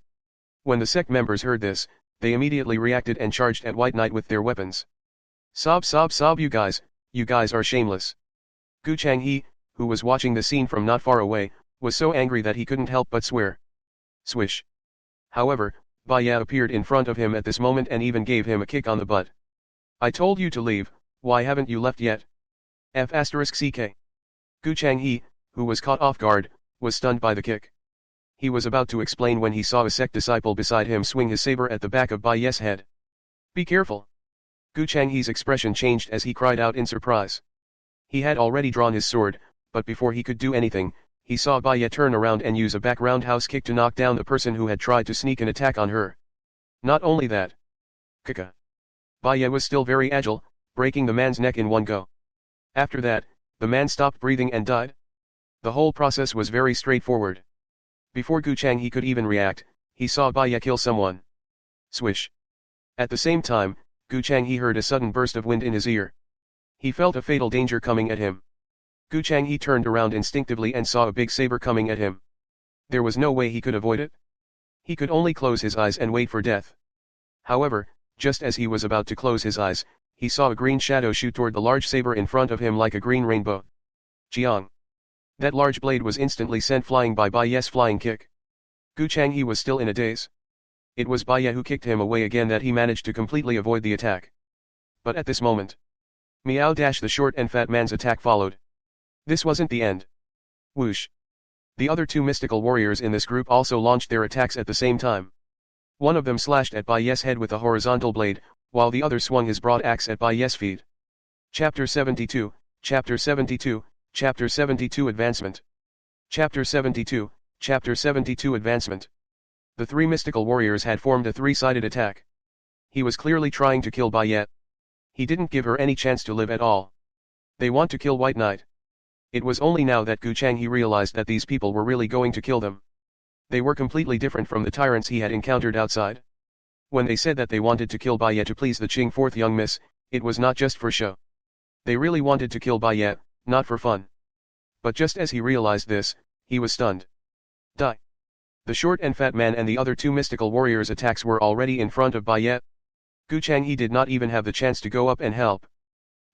S1: When the sect members heard this, they immediately reacted and charged at White Knight with their weapons. Sob, you guys are shameless. Gu Changhe, who was watching the scene from not far away, was so angry that he couldn't help but swear. Swish. However, Baya appeared in front of him at this moment and even gave him a kick on the butt. I told you to leave, why haven't you left yet? F***ck. Gu Changhe, who was caught off guard, was stunned by the kick. He was about to explain when he saw a sect disciple beside him swing his saber at the back of Baye's head. Be careful. Gu Changhe's expression changed as he cried out in surprise. He had already drawn his sword, but before he could do anything, he saw Baye turn around and use a back roundhouse kick to knock down the person who had tried to sneak an attack on her. Not only that. Kaka. Baye was still very agile, breaking the man's neck in one go. After that, the man stopped breathing and died. The whole process was very straightforward. Before Gu Changhe could even react, he saw Baye kill someone. Swish. At the same time, Gu Changhe heard a sudden burst of wind in his ear. He felt a fatal danger coming at him. Gu Changhe turned around instinctively and saw a big saber coming at him. There was no way he could avoid it. He could only close his eyes and wait for death. However, just as he was about to close his eyes, he saw a green shadow shoot toward the large saber in front of him like a green rainbow. Jiang. That large blade was instantly sent flying by Baye's flying kick. Gu Changhe was still in a daze. It was Baye who kicked him away again that he managed to completely avoid the attack. But at this moment, meow dash the short and fat man's attack followed. This wasn't the end. Whoosh. The other two mystical warriors in this group also launched their attacks at the same time. One of them slashed at Baye's head with a horizontal blade, while the other swung his broad axe at Baye's feet. Chapter 72, Chapter 72, Chapter 72 Advancement. Chapter 72, Chapter 72 Advancement. The three mystical warriors had formed a three-sided attack. He was clearly trying to kill Bayet. He didn't give her any chance to live at all. They want to kill White Knight. It was only now that Gu Changhe realized that these people were really going to kill them. They were completely different from the tyrants he had encountered outside. When they said that they wanted to kill Bayet to please the Qing fourth young miss, it was not just for show. They really wanted to kill Bayet, not for fun. But just as he realized this, he was stunned. Die. The short and fat man and the other two mystical warriors' attacks were already in front of Bayet. Gu Changhe did not even have the chance to go up and help.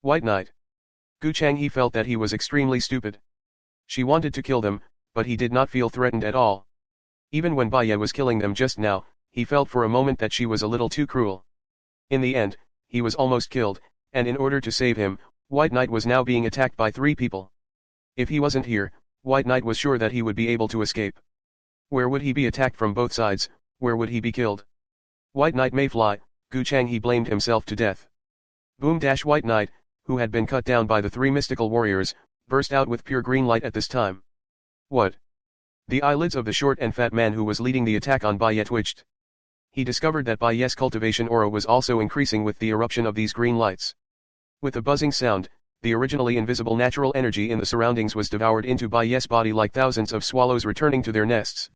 S1: White Knight. Gu Changhe felt that he was extremely stupid. She wanted to kill them, but he did not feel threatened at all. Even when Baye was killing them just now, he felt for a moment that she was a little too cruel. In the end, he was almost killed, and in order to save him, White Knight was now being attacked by three people. If he wasn't here, White Knight was sure that he would be able to escape. Where would he be attacked from both sides, where would he be killed? White Knight may fly, Gu Changhe blamed himself to death. Boom dash White Knight, who had been cut down by the three mystical warriors, burst out with pure green light at this time. What? The eyelids of the short and fat man who was leading the attack on Baya twitched. He discovered that Baya's cultivation aura was also increasing with the eruption of these green lights. With a buzzing sound, the originally invisible natural energy in the surroundings was devoured into Baya's body like thousands of swallows returning to their nests.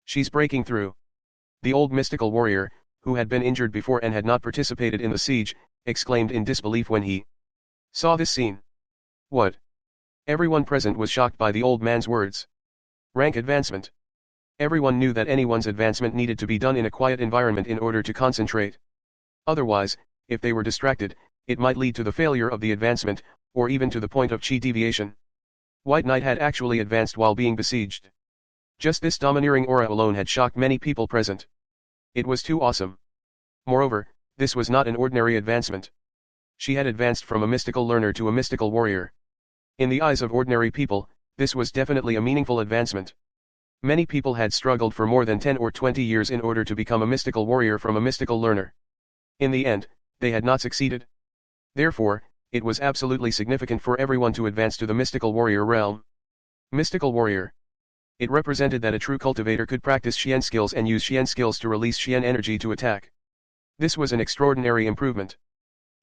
S1: She's breaking through. The old mystical warrior, who had been injured before and had not participated in the siege, exclaimed in disbelief when he saw this scene. What? Everyone present was shocked by the old man's words. Rank advancement. Everyone knew that anyone's advancement needed to be done in a quiet environment in order to concentrate. Otherwise, if they were distracted, it might lead to the failure of the advancement, or even to the point of chi deviation. White Knight had actually advanced while being besieged. Just this domineering aura alone had shocked many people present. It was too awesome. Moreover, this was not an ordinary advancement. She had advanced from a mystical learner to a mystical warrior. In the eyes of ordinary people, this was definitely a meaningful advancement. Many people had struggled for more than 10 or 20 years in order to become a mystical warrior from a mystical learner. In the end, they had not succeeded. Therefore, it was absolutely significant for everyone to advance to the mystical warrior realm. Mystical warrior. It represented that a true cultivator could practice Xian skills and use Xian skills to release Xian energy to attack. This was an extraordinary improvement.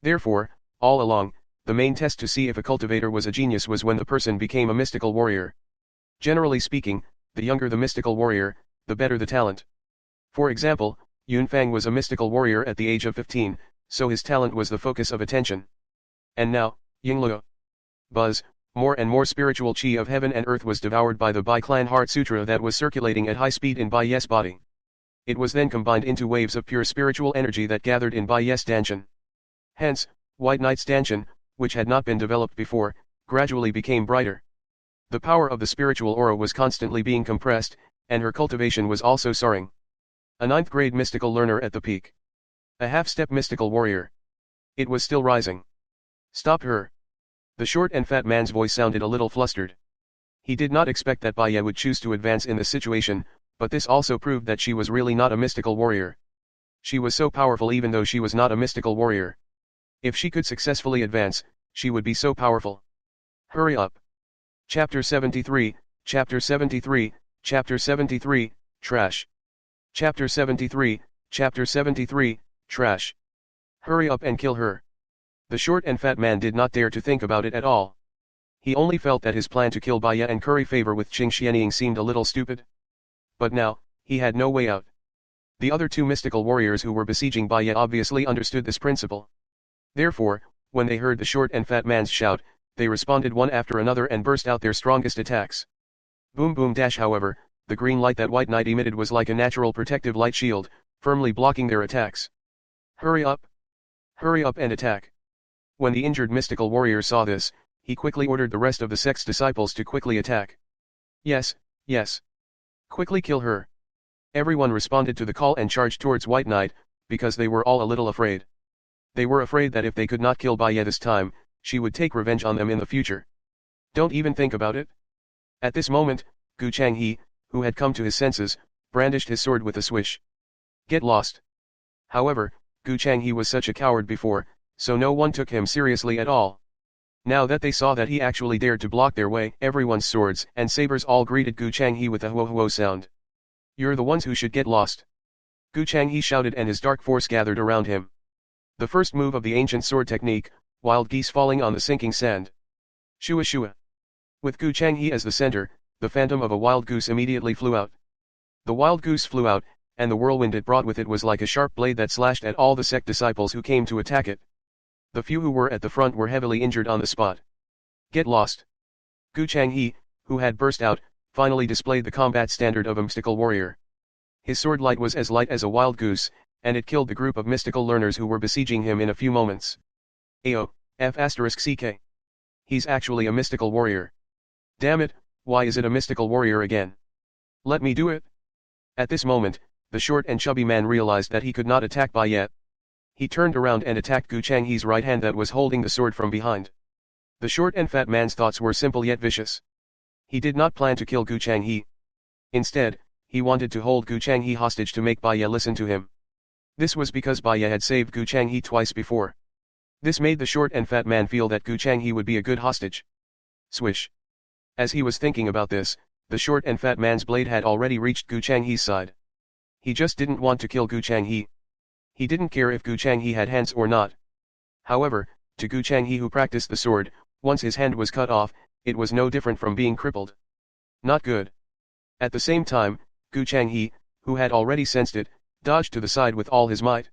S1: Therefore, all along, the main test to see if a cultivator was a genius was when the person became a mystical warrior. Generally speaking, the younger the mystical warrior, the better the talent. For example, Yunfang was a mystical warrior at the age of 15, so his talent was the focus of attention. And now, Yingluo. Buzz, more and more spiritual chi of heaven and earth was devoured by the Bai Clan Heart Sutra that was circulating at high speed in Bai Yes body. It was then combined into waves of pure spiritual energy that gathered in Bai Yes Danshan. Hence, White Knight's Danshan, which had not been developed before, gradually became brighter. The power of the spiritual aura was constantly being compressed, and her cultivation was also soaring. A 9th grade mystical learner at the peak. A half-step mystical warrior. It was still rising. Stop her. The short and fat man's voice sounded a little flustered. He did not expect that Baya would choose to advance in this situation, but this also proved that she was really not a mystical warrior. She was so powerful even though she was not a mystical warrior. If she could successfully advance, she would be so powerful. Hurry up. Chapter 73, Chapter 73, Chapter 73, Trash. Chapter 73, Chapter 73, Trash. Hurry up and kill her. The short and fat man did not dare to think about it at all. He only felt that his plan to kill Baya and curry favor with Qing Xianying seemed a little stupid. But now, he had no way out. The other two mystical warriors who were besieging Baya obviously understood this principle. Therefore, when they heard the short and fat man's shout, they responded one after another and burst out their strongest attacks. Boom boom dash. However, the green light that White Knight emitted was like a natural protective light shield, firmly blocking their attacks. Hurry up! Hurry up and attack! When the injured mystical warrior saw this, he quickly ordered the rest of the sect's disciples to quickly attack. Yes, yes. Quickly kill her. Everyone responded to the call and charged towards White Knight, because they were all a little afraid. They were afraid that if they could not kill Baya this time, she would take revenge on them in the future. Don't even think about it. At this moment, Gu Changhe, who had come to his senses, brandished his sword with a swish. Get lost. However, Gu Changhe was such a coward before, so no one took him seriously at all. Now that they saw that he actually dared to block their way, everyone's swords and sabers all greeted Gu Changhe with a huo-huo sound. You're the ones who should get lost. Gu Changhe shouted and his dark force gathered around him. The first move of the ancient sword technique, wild geese falling on the sinking sand. Shua shua. With Gu Changhe as the center, the phantom of a wild goose immediately flew out. The wild goose flew out, and the whirlwind it brought with it was like a sharp blade that slashed at all the sect disciples who came to attack it. The few who were at the front were heavily injured on the spot. Get lost. Gu Changhe, who had burst out, finally displayed the combat standard of a mystical warrior. His sword light was as light as a wild goose, and it killed the group of mystical learners who were besieging him in a few moments. Ayo, F***ck. He's actually a mystical warrior. Damn it, why is it a mystical warrior again? Let me do it. At this moment, the short and chubby man realized that he could not attack Baya. He turned around and attacked Gu Changhe's right hand that was holding the sword from behind. The short and fat man's thoughts were simple yet vicious. He did not plan to kill Gu Changhe. Instead, he wanted to hold Gu Changhe hostage to make Baya listen to him. This was because Baya had saved Gu Changhe twice before. This made the short and fat man feel that Gu Changhe would be a good hostage. Swish. As he was thinking about this, The short and fat man's blade had already reached Gu Changhe's side. He just didn't want to kill Gu Changhe. He didn't care if Gu Changhe had hands or not. However, to Gu Changhe who practiced the sword, once his hand was cut off, it was no different from being crippled. Not good. At the same time, Gu Changhe, who had already sensed it, dodged to the side with all his might.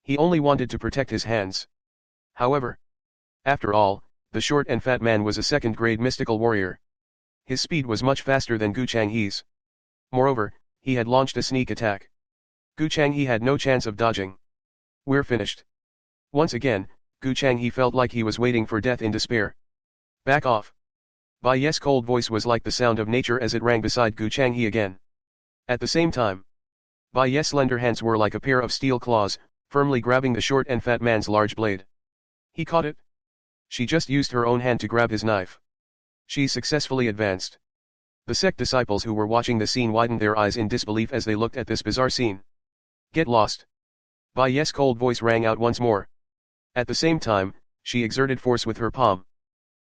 S1: He only wanted to protect his hands. However, after all, the short and fat man was a second-grade mystical warrior. His speed was much faster than Gu Changhe's. Moreover, he had launched a sneak attack. Gu Changhe had no chance of dodging. We're finished. Once again, Gu Changhe felt like he was waiting for death in despair. Back off. Bai Ye's cold voice was like the sound of nature as it rang beside Gu Changhe again. At the same time, Bai Ye's slender hands were like a pair of steel claws, firmly grabbing the short and fat man's large blade. He caught it. She just used her own hand to grab his knife. She successfully advanced. The sect disciples who were watching the scene widened their eyes in disbelief as they looked at this bizarre scene. Get lost. Bai Ye's cold voice rang out once more. At the same time, she exerted force with her palm.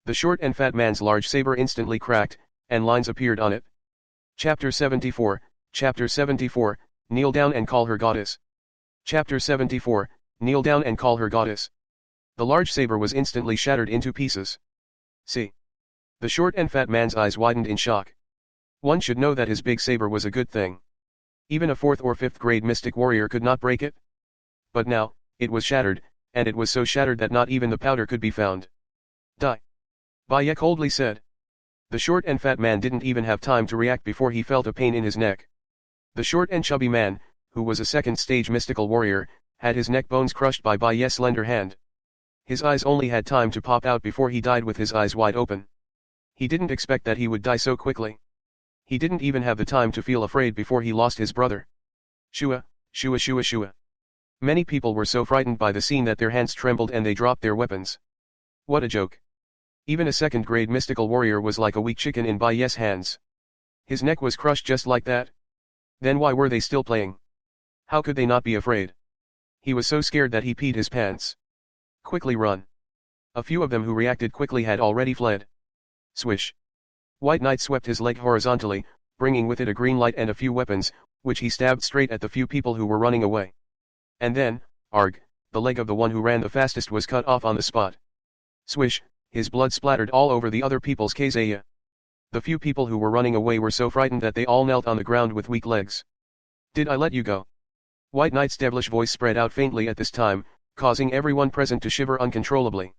S1: The short and fat man's large saber instantly cracked, and lines appeared on it. Chapter 74, Chapter 74, Kneel down and call her goddess. Chapter 74, Kneel down and call her goddess. The large saber was instantly shattered into pieces. See. The short and fat man's eyes widened in shock. One should know that his big saber was a good thing. Even a 4th or 5th grade mystic warrior could not break it. But now, it was shattered, and it was so shattered that not even the powder could be found. Die. Bai Ye coldly said. The short and fat man didn't even have time to react before he felt a pain in his neck. The short and chubby man, who was a second-stage mystical warrior, had his neck bones crushed by Bai Ye's slender hand. His eyes only had time to pop out before he died with his eyes wide open. He didn't expect that he would die so quickly. He didn't even have the time to feel afraid before he lost his brother. Shua, shua shua shua. Many people were so frightened by the scene that their hands trembled and they dropped their weapons. What a joke. Even a second-grade mystical warrior was like a weak chicken in Bai Ye's hands. His neck was crushed just like that. Then why were they still playing? How could they not be afraid? He was so scared that he peed his pants. Quickly run. A few of them who reacted quickly had already fled. Swish. White Knight swept his leg horizontally, bringing with it a green light and a few weapons, which he stabbed straight at the few people who were running away. And then, arg, the leg of the one who ran the fastest was cut off on the spot. Swish, his blood splattered all over the other people's kazaya. The few people who were running away were so frightened that they all knelt on the ground with weak legs. Did I let you go? White Knight's devilish voice spread out faintly at this time, causing everyone present to shiver uncontrollably.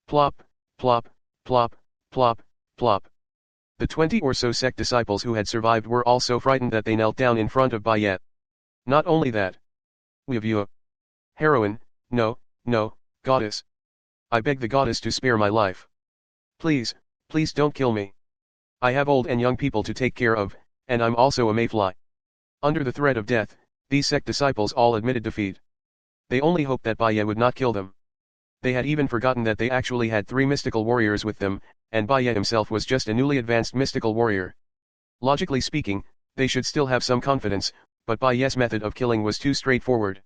S1: Plop, plop, plop, plop, plop. The 20 or so sect disciples who had survived were all so frightened that they knelt down in front of Bai Ye. Not only that. We have you. Heroine, no, no, goddess. I beg the goddess to spare my life. Please, please don't kill me. I have old and young people to take care of, and I'm also a mayfly. Under the threat of death, these sect disciples all admitted defeat. They only hoped that Bai Ye would not kill them. They had even forgotten that they actually had 3 mystical warriors with them, and Bai Ye himself was just a newly advanced mystical warrior. Logically speaking, they should still have some confidence, but Bai Ye's method of killing was too straightforward.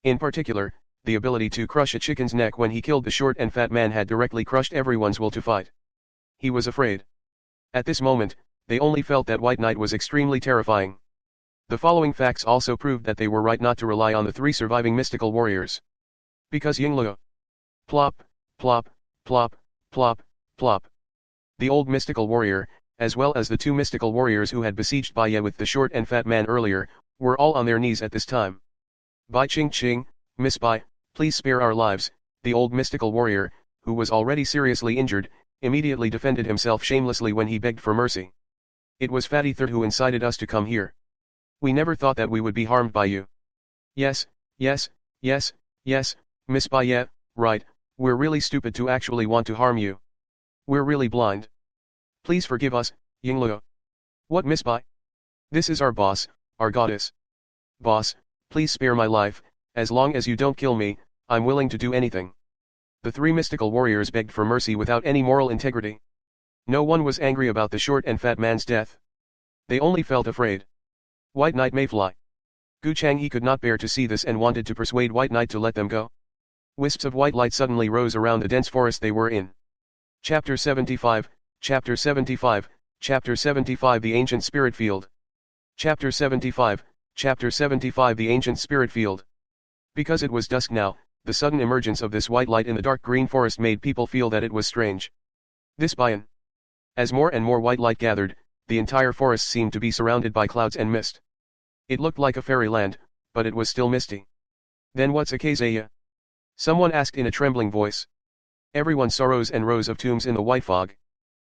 S1: In particular, the ability to crush a chicken's neck when he killed the short and fat man had directly crushed everyone's will to fight. He was afraid. At this moment, they only felt that White Knight was extremely terrifying. The following facts also proved that they were right not to rely on the 3 surviving mystical warriors. Because Yingluo. Plop, plop, plop, plop, plop. The old mystical warrior, as well as the 2 mystical warriors who had besieged Bai Ye with the short and fat man earlier, were all on their knees at this time. Bai Ching Ching, Miss Bai, please spare our lives. The old mystical warrior, who was already seriously injured, immediately defended himself shamelessly when he begged for mercy. It was Fatty Third who incited us to come here. We never thought that we would be harmed by you. Yes, yes, yes, yes, Miss Bai Ye, right, we're really stupid to actually want to harm you. We're really blind. Please forgive us, Yingluo. What Miss Bai? This is our boss, our goddess. Boss, please spare my life, as long as you don't kill me, I'm willing to do anything. The 3 mystical warriors begged for mercy without any moral integrity. No one was angry about the short and fat man's death. They only felt afraid. White Knight may fly. Gu Changhe could not bear to see this and wanted to persuade White Knight to let them go. Wisps of white light suddenly rose around the dense forest they were in. Chapter 75, Chapter 75, Chapter 75 The Ancient Spirit Field. Chapter 75, Chapter 75 The Ancient Spirit Field. Because it was dusk now, the sudden emergence of this white light in the dark green forest made people feel that it was strange. This Bayan. As more and more white light gathered, the entire forest seemed to be surrounded by clouds and mist. It looked like a fairyland, but it was still misty. Then what's a Kazaya? Someone asked in a trembling voice. Everyone saw rows and rows of tombs in the white fog.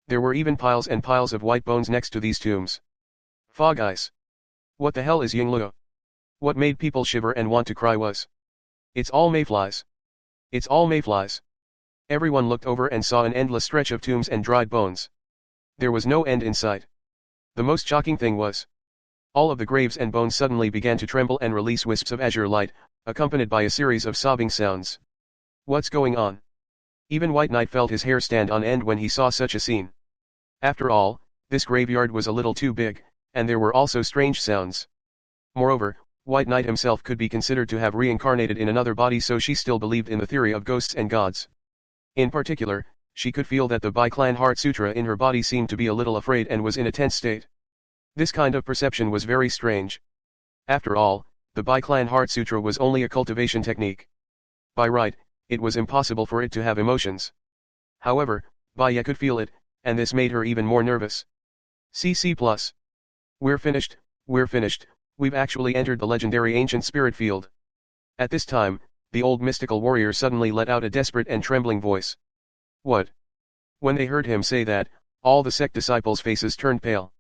S1: There were even piles and piles of white bones next to these tombs. Fog ice. What the hell is Yingluo? What made people shiver and want to cry was. It's all mayflies. It's all mayflies. Everyone looked over and saw an endless stretch of tombs and dried bones. There was no end in sight. The most shocking thing was. All of the graves and bones suddenly began to tremble and release wisps of azure light, accompanied by a series of sobbing sounds. What's going on? Even White Knight felt his hair stand on end when he saw such a scene. After all, this graveyard was a little too big, and there were also strange sounds. Moreover, White Knight himself could be considered to have reincarnated in another body, so she still believed in the theory of ghosts and gods. In particular, she could feel that the Bi-Clan Heart Sutra in her body seemed to be a little afraid and was in a tense state. This kind of perception was very strange. After all, the Bi-Clan Heart Sutra was only a cultivation technique. By right, it was impossible for it to have emotions. However, Baya could feel it, and this made her even more nervous. CC+. We're finished, we've actually entered the legendary ancient spirit field. At this time, the old mystical warrior suddenly let out a desperate and trembling voice. What? When they heard him say that, all the sect disciples' faces turned pale.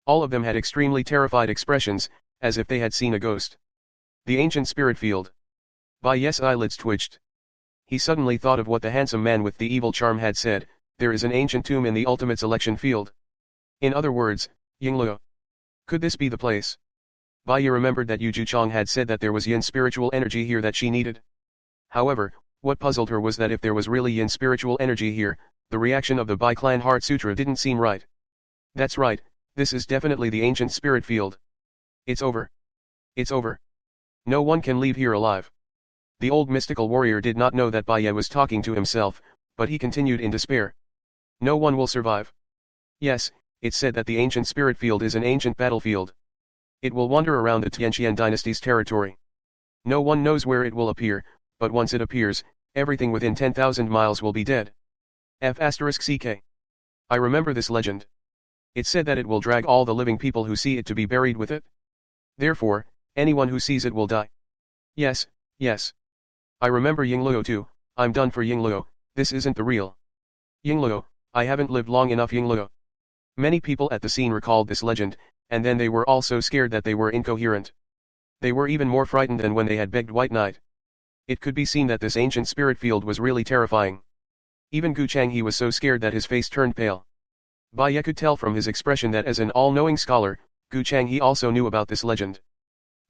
S1: All of them had extremely terrified expressions, as if they had seen a ghost. The ancient spirit field. Baya's eyelids twitched. He suddenly thought of what the handsome man with the evil charm had said. There is an ancient tomb in the ultimate selection field. In other words, Yingluo. Could this be the place? Baya remembered that Yu Juchong had said that there was yin spiritual energy here that she needed. However, what puzzled her was that if there was really yin spiritual energy here, the reaction of the Bi-Clan Heart Sutra didn't seem right. That's right, this is definitely the ancient spirit field. It's over. It's over. No one can leave here alive. The old mystical warrior did not know that Baya was talking to himself, but he continued in despair. No one will survive. Yes, it's said that the ancient spirit field is an ancient battlefield. It will wander around the Tianqian dynasty's territory. No one knows where it will appear, but once it appears, everything within 10,000 miles will be dead. F***ck. I remember this legend. It said that it will drag all the living people who see it to be buried with it. Therefore, anyone who sees it will die. Yes, yes. I remember Yingluo too. I'm done for Yingluo, this isn't the real Yingluo, I haven't lived long enough Yingluo. Many people at the scene recalled this legend, and then they were all so scared that they were incoherent. They were even more frightened than when they had begged White Knight. It could be seen that this ancient spirit field was really terrifying. Even Gu Changhe was so scared that his face turned pale. Baya could tell from his expression that as an all-knowing scholar, Gu Changhe also knew about this legend.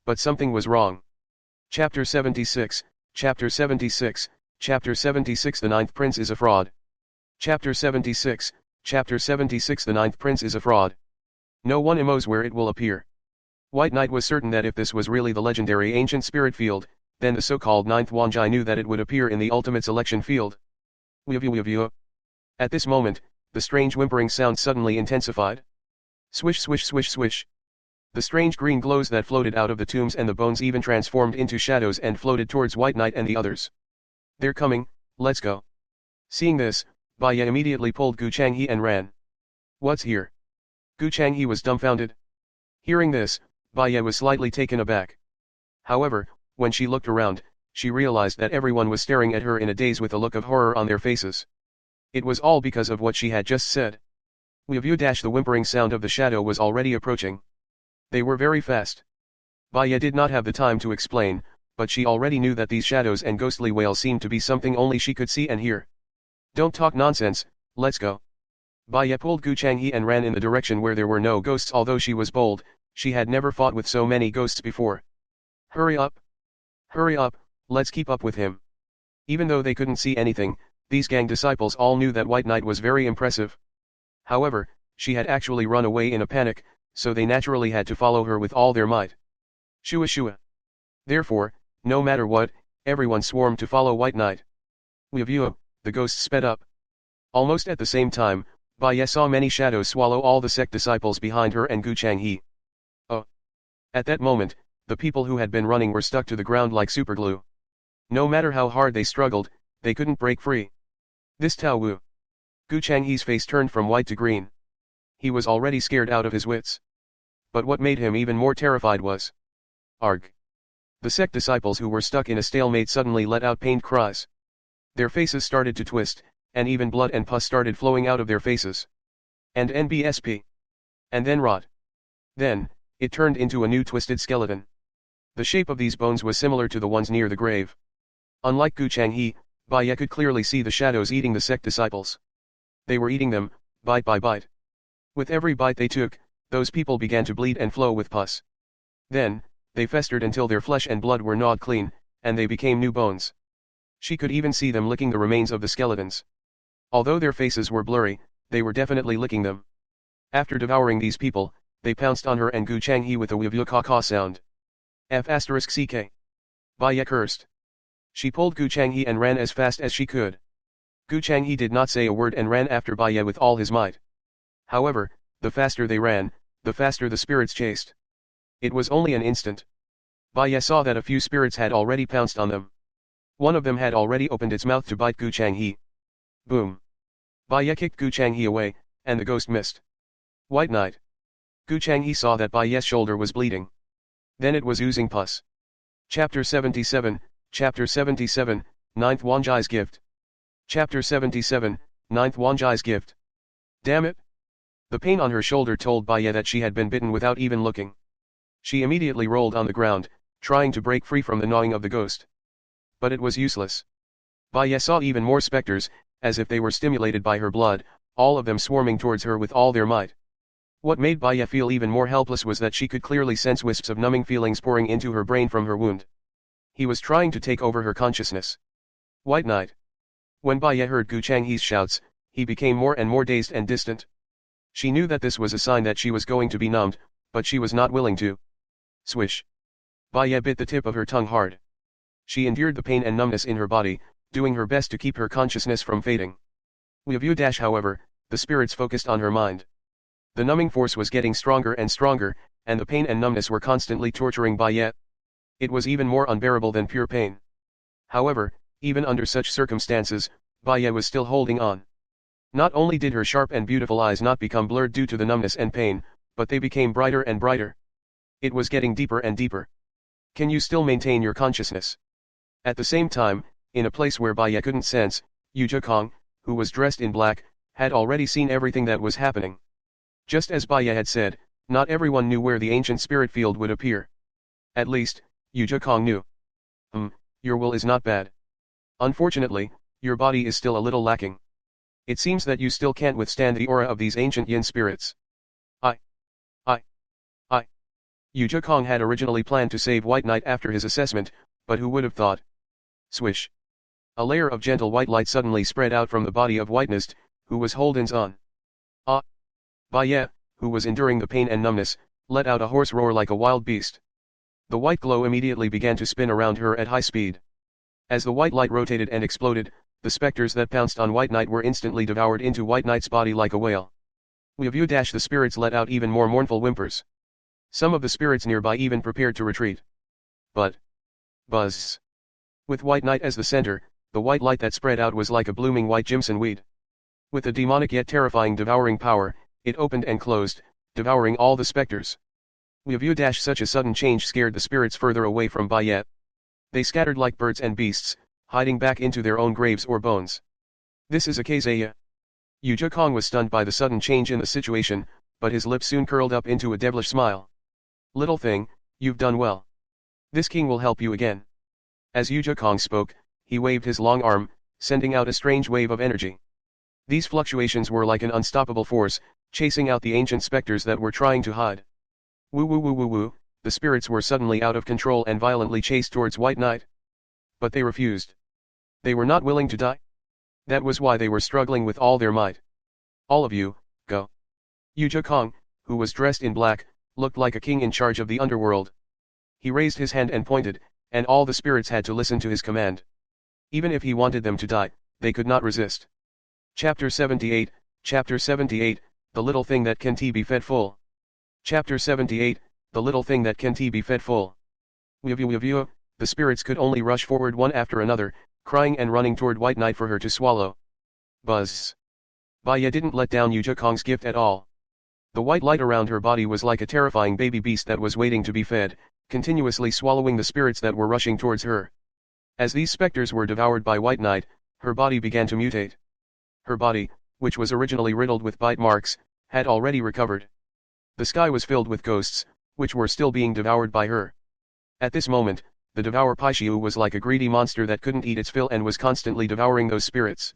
S1: But something was wrong. Chapter 76, Chapter 76, Chapter 76 The Ninth Prince is a fraud. Chapter 76, Chapter 76 The Ninth Prince is a fraud. No one knows where it will appear. White Knight was certain that if this was really the legendary ancient spirit field, then the so-called Ninth Wanjai knew that it would appear in the ultimate selection field. At this moment, the strange whimpering sound suddenly intensified. Swish swish swish swish. The strange green glows that floated out of the tombs and the bones even transformed into shadows and floated towards White Knight and the others. They're coming, let's go. Seeing this, Baya immediately pulled Gu Changhe and ran. What's here? Gu Changhe was dumbfounded. Hearing this, Baya was slightly taken aback. However, when she looked around, she realized that everyone was staring at her in a daze with a look of horror on their faces. It was all because of what she had just said. The whimpering sound of the shadow was already approaching. They were very fast. Baya did not have the time to explain, but she already knew that these shadows and ghostly wails seemed to be something only she could see and hear. Don't talk nonsense, let's go. Baya pulled Gu Changhe and ran in the direction where there were no ghosts. Although she was bold, she had never fought with so many ghosts before. Hurry up! Hurry up, let's keep up with him. Even though they couldn't see anything, these gang disciples all knew that White Knight was very impressive. However, she had actually run away in a panic, so they naturally had to follow her with all their might. Shua shua. Therefore, no matter what, everyone swarmed to follow White Knight. The ghosts sped up. Almost at the same time, Bai Ye saw many shadows swallow all the sect disciples behind her and Gu Changhe. Oh! At that moment, the people who had been running were stuck to the ground like superglue. No matter how hard they struggled, they couldn't break free. This Tao Wu. Gu Changhe's face turned from white to green. He was already scared out of his wits. But what made him even more terrified was... Arg! The sect disciples who were stuck in a stalemate suddenly let out pained cries. Their faces started to twist, and even blood and pus started flowing out of their faces. And NBSP. And then rot. Then, it turned into a new twisted skeleton. The shape of these bones was similar to the ones near the grave. Unlike Gu Changhe, Bai Ye could clearly see the shadows eating the sect disciples. They were eating them, bite by bite. With every bite they took, those people began to bleed and flow with pus. Then, they festered until their flesh and blood were gnawed clean, and they became new bones. She could even see them licking the remains of the skeletons. Although their faces were blurry, they were definitely licking them. After devouring these people, they pounced on her and Gu Changhe with a wivyu-ka-ka sound. F***ck. Bai Ye cursed. She pulled Gu Changhe and ran as fast as she could. Gu Changhe did not say a word and ran after Bai Ye with all his might. However, the faster they ran, the faster the spirits chased. It was only an instant. Bai Ye saw that a few spirits had already pounced on them. One of them had already opened its mouth to bite Gu Changhe. Boom! Bai Ye kicked Gu Changhe away, and the ghost missed. White Knight. Gu Changhe saw that Bai Ye's shoulder was bleeding. Then it was oozing pus. Chapter 77, Chapter 77, 9th Wanjai's Gift. Chapter 77, 9th Wanjai's Gift. Damn it! The pain on her shoulder told Bai Ye that she had been bitten without even looking. She immediately rolled on the ground, trying to break free from the gnawing of the ghost. But it was useless. Bai Ye saw even more specters, as if they were stimulated by her blood, all of them swarming towards her with all their might. What made Bai Ye feel even more helpless was that she could clearly sense wisps of numbing feelings pouring into her brain from her wound. He was trying to take over her consciousness. White Knight. When Bai Ye heard Gu Changhe's shouts, he became more and more dazed and distant. She knew that this was a sign that she was going to be numbed, but she was not willing to. Swish. Bai Ye bit the tip of her tongue hard. She endured the pain and numbness in her body, doing her best to keep her consciousness from fading. However, the spirits focused on her mind. The numbing force was getting stronger and stronger, and the pain and numbness were constantly torturing Bai Ye. It was even more unbearable than pure pain. However, even under such circumstances, Bai Ye was still holding on. Not only did her sharp and beautiful eyes not become blurred due to the numbness and pain, but they became brighter and brighter. It was getting deeper and deeper. Can you still maintain your consciousness? At the same time, in a place where Bai Ye couldn't sense, Yu Zhekong, who was dressed in black, had already seen everything that was happening. Just as Bai Ye had said, not everyone knew where the ancient spirit field would appear. At least, Yu Zhekong knew. Your will is not bad. Unfortunately, your body is still a little lacking. It seems that you still can't withstand the aura of these ancient yin spirits. Yu Zhekong had originally planned to save White Knight after his assessment, but who would have thought? Swish. A layer of gentle white light suddenly spread out from the body of Whitenist, who was Holden's on. Bai Ye, who was enduring the pain and numbness, let out a hoarse roar like a wild beast. The white glow immediately began to spin around her at high speed. As the white light rotated and exploded, the specters that pounced on White Knight were instantly devoured into White Knight's body like a whale. The spirits let out even more mournful whimpers. Some of the spirits nearby even prepared to retreat. But... buzz. With White Knight as the center, the white light that spread out was like a blooming white Jimson weed. With a demonic yet terrifying devouring power, it opened and closed, devouring all the specters. Such a sudden change scared the spirits further away from Bai Ye. They scattered like birds and beasts, hiding back into their own graves or bones. This is a Kazaya. Yu Zhekong was stunned by the sudden change in the situation, but his lips soon curled up into a devilish smile. Little thing, you've done well. This king will help you again. As Yu Zhekong spoke, he waved his long arm, sending out a strange wave of energy. These fluctuations were like an unstoppable force, chasing out the ancient specters that were trying to hide. Woo woo woo woo woo, the spirits were suddenly out of control and violently chased towards White Knight. But they refused. They were not willing to die. That was why they were struggling with all their might. All of you, go. Yu Zhekong, who was dressed in black, looked like a king in charge of the underworld. He raised his hand and pointed, and all the spirits had to listen to his command. Even if he wanted them to die, they could not resist. Chapter 78, Chapter 78, The Little Thing That Can Be Fed Full. Chapter 78, The Little Thing That Can Be Fed Full. The spirits could only rush forward one after another, crying and running toward White Knight for her to swallow. Buzz. Baya didn't let down Yuzhakong's gift at all. The white light around her body was like a terrifying baby beast that was waiting to be fed, continuously swallowing the spirits that were rushing towards her. As these specters were devoured by White Knight, her body began to mutate. Her body, which was originally riddled with bite marks, had already recovered. The sky was filled with ghosts, which were still being devoured by her. At this moment, the Devour Paishiu was like a greedy monster that couldn't eat its fill and was constantly devouring those spirits.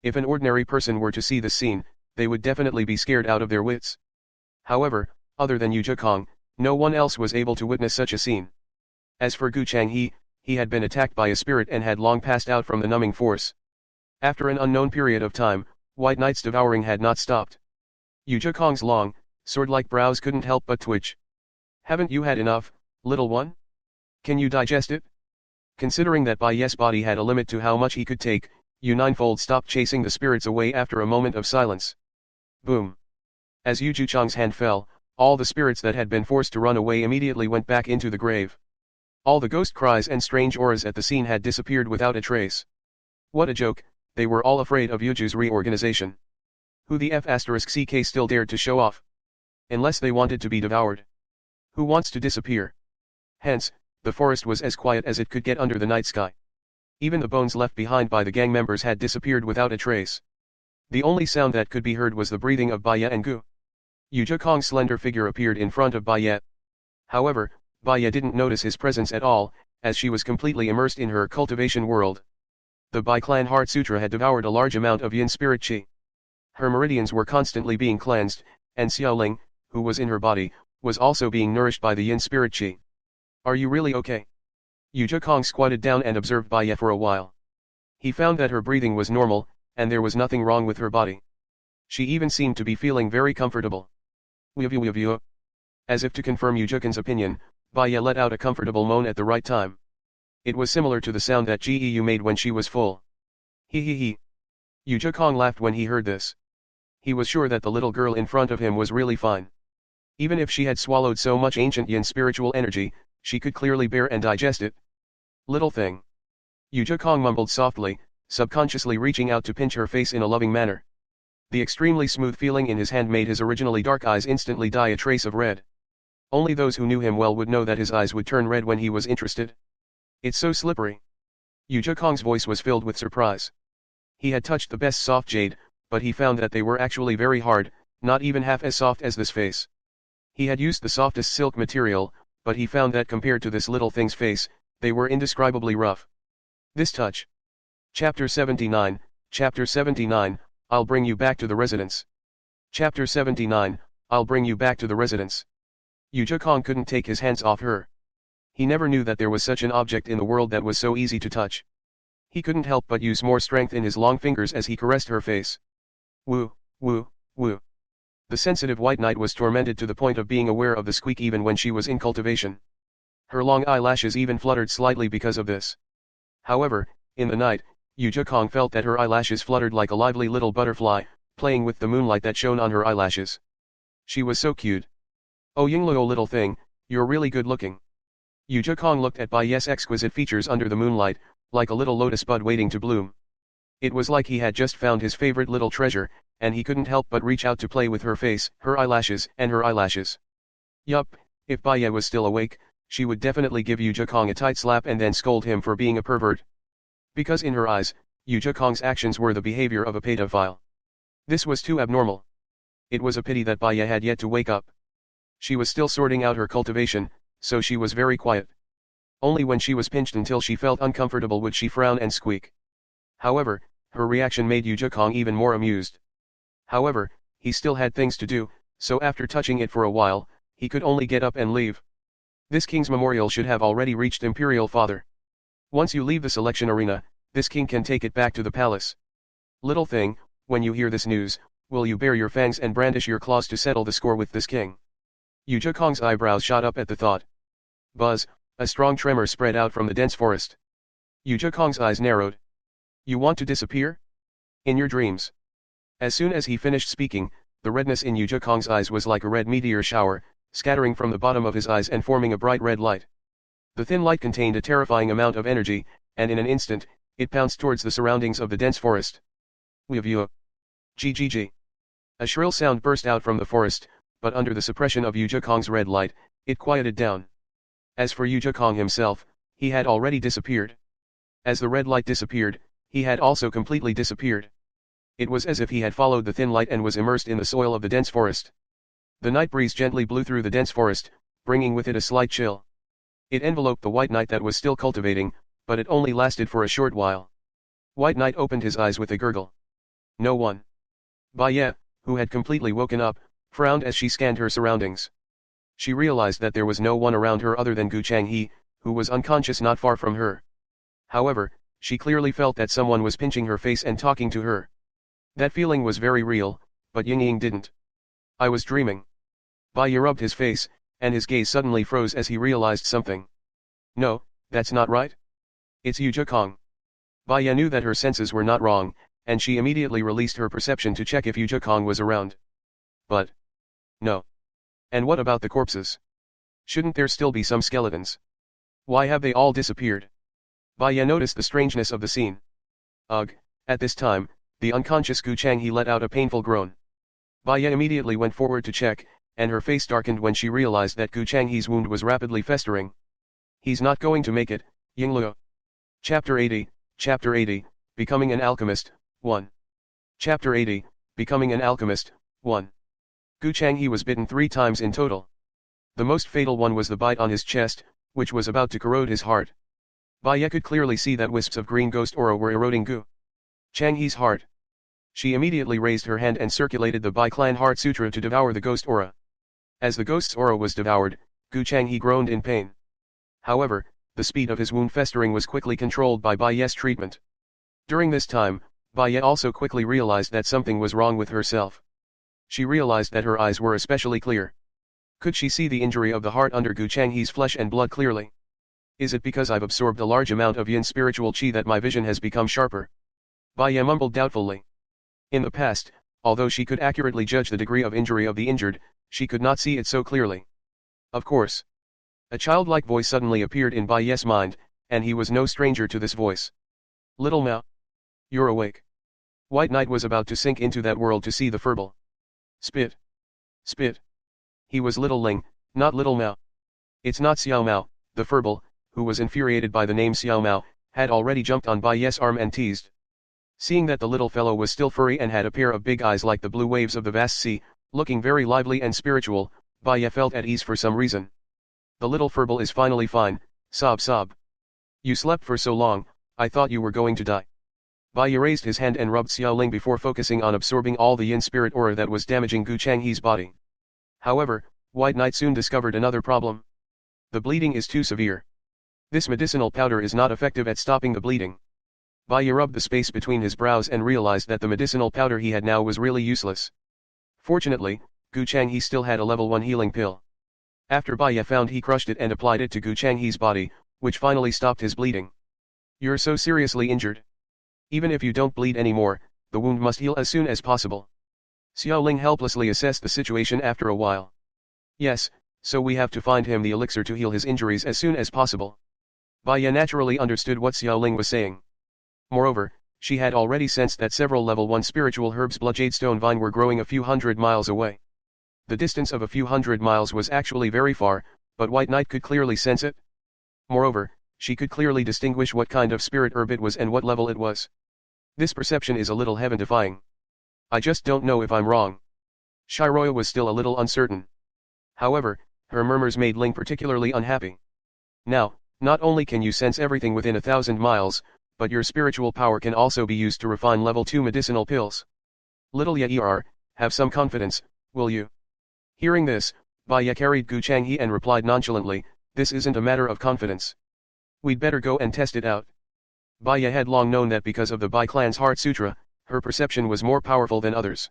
S1: If an ordinary person were to see this scene, they would definitely be scared out of their wits. However, other than Yuzhakong, no one else was able to witness such a scene. As for Gu Changhe, he had been attacked by a spirit and had long passed out from the numbing force. After an unknown period of time, White Knight's devouring had not stopped. Yuzhakong's long, sword-like brows couldn't help but twitch. Haven't you had enough, little one? Can you digest it? Considering that Baye's body had a limit to how much he could take, Yu Ninefold stopped chasing the spirits away after a moment of silence. Boom. As Yu Zhuchang's hand fell, all the spirits that had been forced to run away immediately went back into the grave. All the ghost cries and strange auras at the scene had disappeared without a trace. What a joke, they were all afraid of Yuju's reorganization. Who the F***ck still dared to show off? Unless they wanted to be devoured. Who wants to disappear? Hence, the forest was as quiet as it could get under the night sky. Even the bones left behind by the gang members had disappeared without a trace. The only sound that could be heard was the breathing of Baya and Gu. Yuzhakong's slender figure appeared in front of Baya. However, Baya didn't notice his presence at all, as she was completely immersed in her cultivation world. The Bai Clan Heart Sutra had devoured a large amount of yin spirit qi. Her meridians were constantly being cleansed, and Xiaoling, who was in her body, was also being nourished by the yin spirit qi. Are you really okay? Yuzhakong squatted down and observed Baya for a while. He found that her breathing was normal, and there was nothing wrong with her body. She even seemed to be feeling very comfortable. As if to confirm Yuzhakong's opinion, Baya let out a comfortable moan at the right time. It was similar to the sound that Geu made when she was full. He. Yuzhakong laughed when he heard this. He was sure that the little girl in front of him was really fine. Even if she had swallowed so much ancient yin spiritual energy, she could clearly bear and digest it. Little thing. Yuzhakong mumbled softly, subconsciously reaching out to pinch her face in a loving manner. The extremely smooth feeling in his hand made his originally dark eyes instantly dye a trace of red. Only those who knew him well would know that his eyes would turn red when he was interested. It's so slippery. Yuzhakong's voice was filled with surprise. He had touched the best soft jade, but he found that they were actually very hard, not even half as soft as this face. He had used the softest silk material, but he found that compared to this little thing's face, they were indescribably rough. This touch. Chapter 79, Chapter 79, I'll bring you back to the residence. Chapter 79, I'll bring you back to the residence. Yuzhakong couldn't take his hands off her. He never knew that there was such an object in the world that was so easy to touch. He couldn't help but use more strength in his long fingers as he caressed her face. Woo, woo, woo. The sensitive White Knight was tormented to the point of being aware of the squeak even when she was in cultivation. Her long eyelashes even fluttered slightly because of this. However, in the night, Yuzhakong felt that her eyelashes fluttered like a lively little butterfly, playing with the moonlight that shone on her eyelashes. She was so cute. Oh Yingluo little thing, you're really good looking. Yuzhakong looked at Bai's exquisite features under the moonlight, like a little lotus bud waiting to bloom. It was like he had just found his favorite little treasure, and he couldn't help but reach out to play with her face, her eyelashes, and her eyelashes. Yup, if Bai was still awake, she would definitely give Yuzhakong a tight slap and then scold him for being a pervert. Because in her eyes, Yuzhakong's actions were the behavior of a pedophile. This was too abnormal. It was a pity that Bai had yet to wake up. She was still sorting out her cultivation, so she was very quiet. Only when she was pinched until she felt uncomfortable would she frown and squeak. However, her reaction made Yuzhakong even more amused. However, he still had things to do, so after touching it for a while, he could only get up and leave. This king's memorial should have already reached Imperial Father. Once you leave the selection arena, this king can take it back to the palace. Little thing, when you hear this news, will you bare your fangs and brandish your claws to settle the score with this king? Yuzhakong's eyebrows shot up at the thought. Buzz, a strong tremor spread out from the dense forest. Yuzhakong's eyes narrowed. You want to disappear? In your dreams. As soon as he finished speaking, the redness in Yu Zhekong's eyes was like a red meteor shower, scattering from the bottom of his eyes and forming a bright red light. The thin light contained a terrifying amount of energy, and in an instant, it pounced towards the surroundings of the dense forest. We have you. GGG. A shrill sound burst out from the forest, but under the suppression of Yu Zhekong's red light, it quieted down. As for Yu Zhekong himself, he had already disappeared. As the red light disappeared, he had also completely disappeared. It was as if he had followed the thin light and was immersed in the soil of the dense forest. The night breeze gently blew through the dense forest, bringing with it a slight chill. It enveloped the white knight that was still cultivating, but it only lasted for a short while. White Knight opened his eyes with a gurgle. No one. Bai Ye, who had completely woken up, frowned as she scanned her surroundings. She realized that there was no one around her other than Gu Changhe, who was unconscious not far from her. However, she clearly felt that someone was pinching her face and talking to her. That feeling was very real, but Ying didn't. I was dreaming. Bai Ye rubbed his face, and his gaze suddenly froze as he realized something. No, that's not right. It's Yu Zhekong. Bai Ye knew that her senses were not wrong, and she immediately released her perception to check if Yu Zhekong was around. But no. And what about the corpses? Shouldn't there still be some skeletons? Why have they all disappeared? Bai Ye noticed the strangeness of the scene. Ugh, at this time, the unconscious Gu Changhe let out a painful groan. Bai Ye immediately went forward to check, and her face darkened when she realized that Gu Changhe's wound was rapidly festering. He's not going to make it, Yingluo. Chapter 80, Becoming an Alchemist, 1. Chapter 80, Becoming an Alchemist, 1. Gu Changhe was bitten 3 times in total. The most fatal one was the bite on his chest, which was about to corrode his heart. Bai Ye could clearly see that wisps of green ghost aura were eroding Gu Changhe's heart. She immediately raised her hand and circulated the Bai Clan Heart Sutra to devour the ghost aura. As the ghost's aura was devoured, Gu Changhe groaned in pain. However, the speed of his wound festering was quickly controlled by Bai Ye's treatment. During this time, Bai Ye also quickly realized that something was wrong with herself. She realized that her eyes were especially clear. Could she see the injury of the heart under Gu Changhe's flesh and blood clearly? Is it because I've absorbed a large amount of yin spiritual qi that my vision has become sharper? Bai Ye mumbled doubtfully. In the past, although she could accurately judge the degree of injury of the injured, she could not see it so clearly. Of course. A childlike voice suddenly appeared in Bai Ye's mind, and he was no stranger to this voice. Little Mao. You're awake. White Knight was about to sink into that world to see the furball. Spit. Spit. He was Little Ling, not Little Mao. It's not Xiao Mao, the furball, who was infuriated by the name Xiao Mao, had already jumped on Bai Ye's arm and teased. Seeing that the little fellow was still furry and had a pair of big eyes like the blue waves of the vast sea, looking very lively and spiritual, Bai Ye felt at ease for some reason. The little furball is finally fine, sob sob. You slept for so long, I thought you were going to die. Bai Ye raised his hand and rubbed Xiao Ling before focusing on absorbing all the yin spirit aura that was damaging Gu Changhe's body. However, White Knight soon discovered another problem. The bleeding is too severe. This medicinal powder is not effective at stopping the bleeding. Bai Ye rubbed the space between his brows and realized that the medicinal powder he had now was really useless. Fortunately, Gu Changhe still had a level 1 healing pill. After Bai Ye found, he crushed it and applied it to Gu Changhe's body, which finally stopped his bleeding. You're so seriously injured. Even if you don't bleed anymore, the wound must heal as soon as possible. Xiao Ling helplessly assessed the situation after a while. Yes, so we have to find him the elixir to heal his injuries as soon as possible. Bai Ye naturally understood what Xiao Ling was saying. Moreover, she had already sensed that several level 1 spiritual herbs bloodjade stone vine were growing a few hundred miles away. The distance of a few hundred miles was actually very far, but White Knight could clearly sense it. Moreover, she could clearly distinguish what kind of spirit herb it was and what level it was. This perception is a little heaven-defying. I just don't know if I'm wrong. Shiroya was still a little uncertain. However, her murmurs made Ling particularly unhappy. Now, not only can you sense everything within 1,000 miles, but your spiritual power can also be used to refine level 2 medicinal pills. Little Ye have some confidence, will you? Hearing this, Bai Ye carried Gu Changhe and replied nonchalantly, this isn't a matter of confidence. We'd better go and test it out. Bai Ye had long known that because of the Bai Clan's Heart Sutra, her perception was more powerful than others.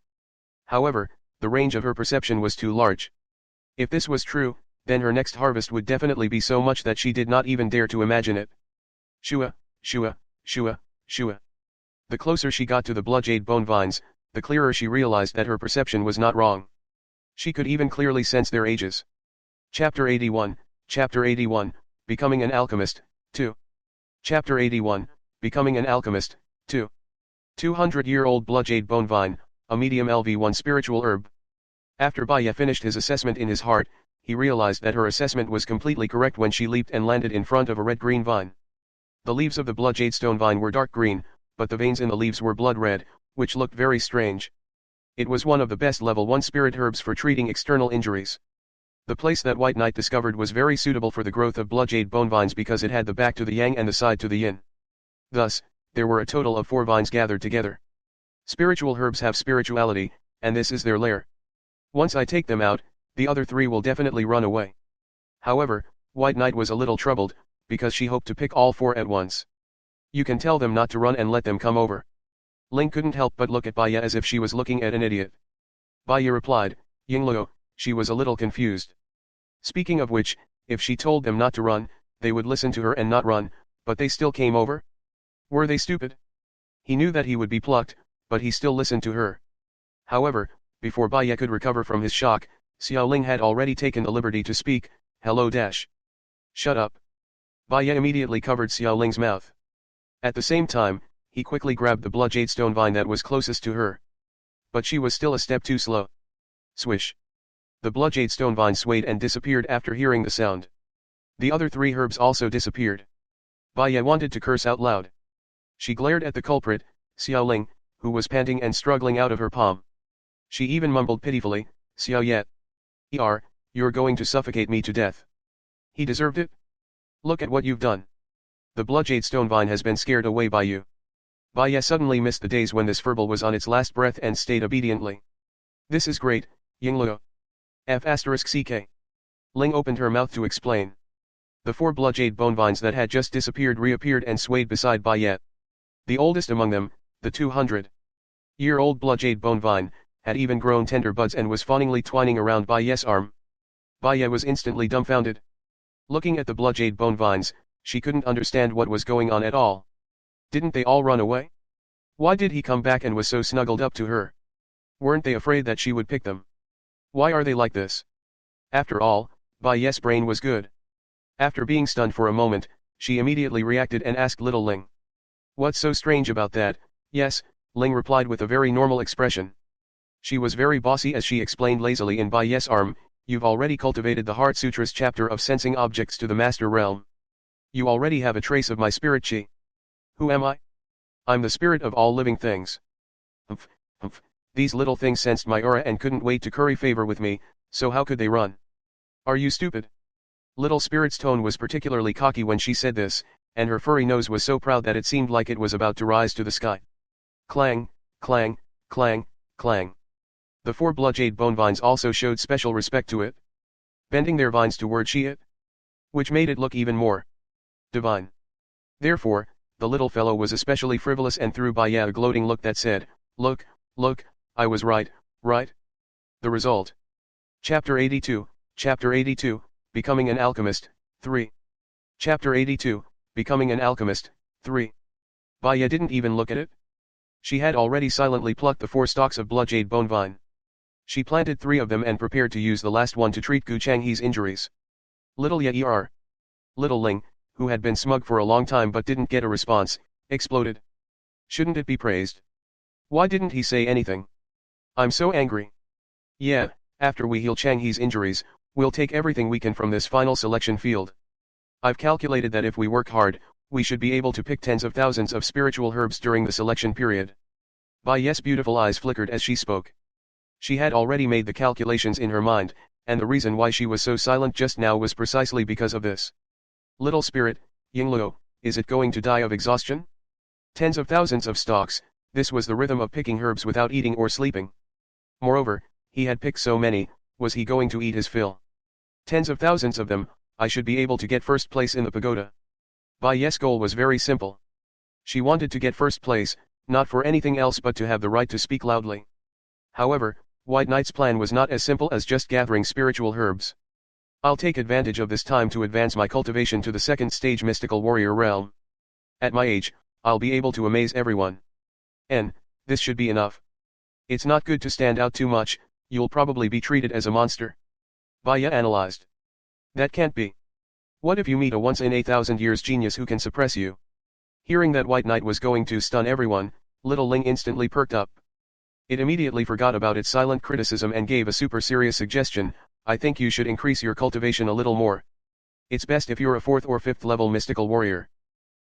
S1: However, the range of her perception was too large. If this was true, then her next harvest would definitely be so much that she did not even dare to imagine it. Shua, shua, shua, shua. The closer she got to the bloodjade bone vines, the clearer she realized that her perception was not wrong. She could even clearly sense their ages. Chapter 81, Chapter 81, Becoming an Alchemist, 2. Chapter 81, Becoming an Alchemist, 2. 200-year-old bloodjade bone vine, a medium LV1 spiritual herb. After Baya finished his assessment in his heart, he realized that her assessment was completely correct when she leaped and landed in front of a red-green vine. The leaves of the bloodjade stone vine were dark green, but the veins in the leaves were blood red, which looked very strange. It was one of the best level 1 spirit herbs for treating external injuries. The place that White Knight discovered was very suitable for the growth of bloodjade bone vines because it had the back to the yang and the side to the yin. Thus, there were a total of 4 vines gathered together. Spiritual herbs have spirituality, and this is their lair. Once I take them out, the other 3 will definitely run away. However, White Knight was a little troubled, because she hoped to pick all 4 at once. You can tell them not to run and let them come over. Ling couldn't help but look at Baya as if she was looking at an idiot. Baya replied, Yingluo, she was a little confused. Speaking of which, if she told them not to run, they would listen to her and not run, but they still came over? Were they stupid? He knew that he would be plucked, but he still listened to her. However, before Baya could recover from his shock, Xiao Ling had already taken the liberty to speak, hello dash. Shut up. Baya immediately covered Xiao Ling's mouth. At the same time, he quickly grabbed the bloodjade stone vine that was closest to her. But she was still a step too slow. Swish. The bloodjade stone vine swayed and disappeared after hearing the sound. The other 3 herbs also disappeared. Baya wanted to curse out loud. She glared at the culprit, Xiao Ling, who was panting and struggling out of her palm. She even mumbled pitifully, Xiao Yet. You're going to suffocate me to death. He deserved it? Look at what you've done. The bloodjade stone vine has been scared away by you. Baya suddenly missed the days when this furball was on its last breath and stayed obediently. This is great, Yingluo. F***ck. Ling opened her mouth to explain. The 4 bloodjade bone vines that had just disappeared reappeared and swayed beside Baya. The oldest among them, the 200-year-old bloodjade bone vine, had even grown tender buds and was fawningly twining around Baya's arm. Baya was instantly dumbfounded. Looking at the bloodjade bone vines, she couldn't understand what was going on at all. Didn't they all run away? Why did he come back and was so snuggled up to her? Weren't they afraid that she would pick them? Why are they like this? After all, Baya's brain was good. After being stunned for a moment, she immediately reacted and asked little Ling. What's so strange about that? Yes, Ling replied with a very normal expression. She was very bossy as she explained lazily in Baya's arm, you've already cultivated the Heart Sutra's chapter of sensing objects to the master realm. You already have a trace of my spirit chi. Who am I? I'm the spirit of all living things. Humph, humph. These little things sensed my aura and couldn't wait to curry favor with me, so how could they run? Are you stupid? Little Spirit's tone was particularly cocky when she said this, and her furry nose was so proud that it seemed like it was about to rise to the sky. Clang, clang, clang, clang. The 4 bloodjade bone vines also showed special respect to it, bending their vines toward it, which made it look even more divine. Therefore, the little fellow was especially frivolous and threw Baya a gloating look that said, look, look, I was right, right? The result. Chapter 82, Chapter 82, Becoming an Alchemist, 3. Chapter 82, Becoming an Alchemist, 3. Baya didn't even look at it. She had already silently plucked the 4 stalks of bloodjade bone vine. She planted 3 of them and prepared to use the last one to treat Gu Changhe's injuries. Little Yaer. Little Ling, who had been smug for a long time but didn't get a response, exploded. Shouldn't it be praised? Why didn't he say anything? I'm so angry. Yeah, after we heal Changhe's injuries, we'll take everything we can from this final selection field. I've calculated that if we work hard, we should be able to pick tens of thousands of spiritual herbs during the selection period. Baya's beautiful eyes flickered as she spoke. She had already made the calculations in her mind, and the reason why she was so silent just now was precisely because of this. Little Spirit, Yingluo, is it going to die of exhaustion? Tens of thousands of stalks, this was the rhythm of picking herbs without eating or sleeping. Moreover, he had picked so many, was he going to eat his fill? Tens of thousands of them, I should be able to get first place in the pagoda. Baya's goal was very simple. She wanted to get first place, not for anything else but to have the right to speak loudly. However, White Knight's plan was not as simple as just gathering spiritual herbs. I'll take advantage of this time to advance my cultivation to the 2nd stage mystical warrior realm. At my age, I'll be able to amaze everyone. This should be enough. It's not good to stand out too much, you'll probably be treated as a monster. Baya analyzed. That can't be. What if you meet a once-in-a-thousand-years genius who can suppress you? Hearing that White Knight was going to stun everyone, Little Ling instantly perked up. It immediately forgot about its silent criticism and gave a super serious suggestion. I think you should increase your cultivation a little more. It's best if you're a 4th or 5th level mystical warrior.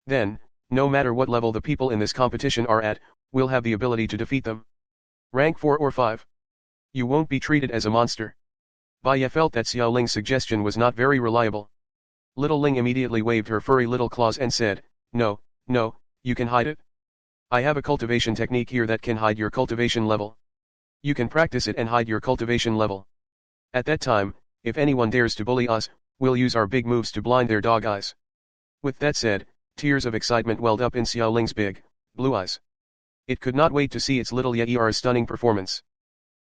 S1: Then, no matter what level the people in this competition are at, we'll have the ability to defeat them. Rank 4 or 5. You won't be treated as a monster. Baya felt that Xiao Ling's suggestion was not very reliable. Little Ling immediately waved her furry little claws and said, No, you can hide it. I have a cultivation technique here that can hide your cultivation level. You can practice it and hide your cultivation level. At that time, if anyone dares to bully us, we'll use our big moves to blind their dog eyes. With that said, tears of excitement welled up in Xiao Ling's big, blue eyes. It could not wait to see its little Yeer's stunning performance.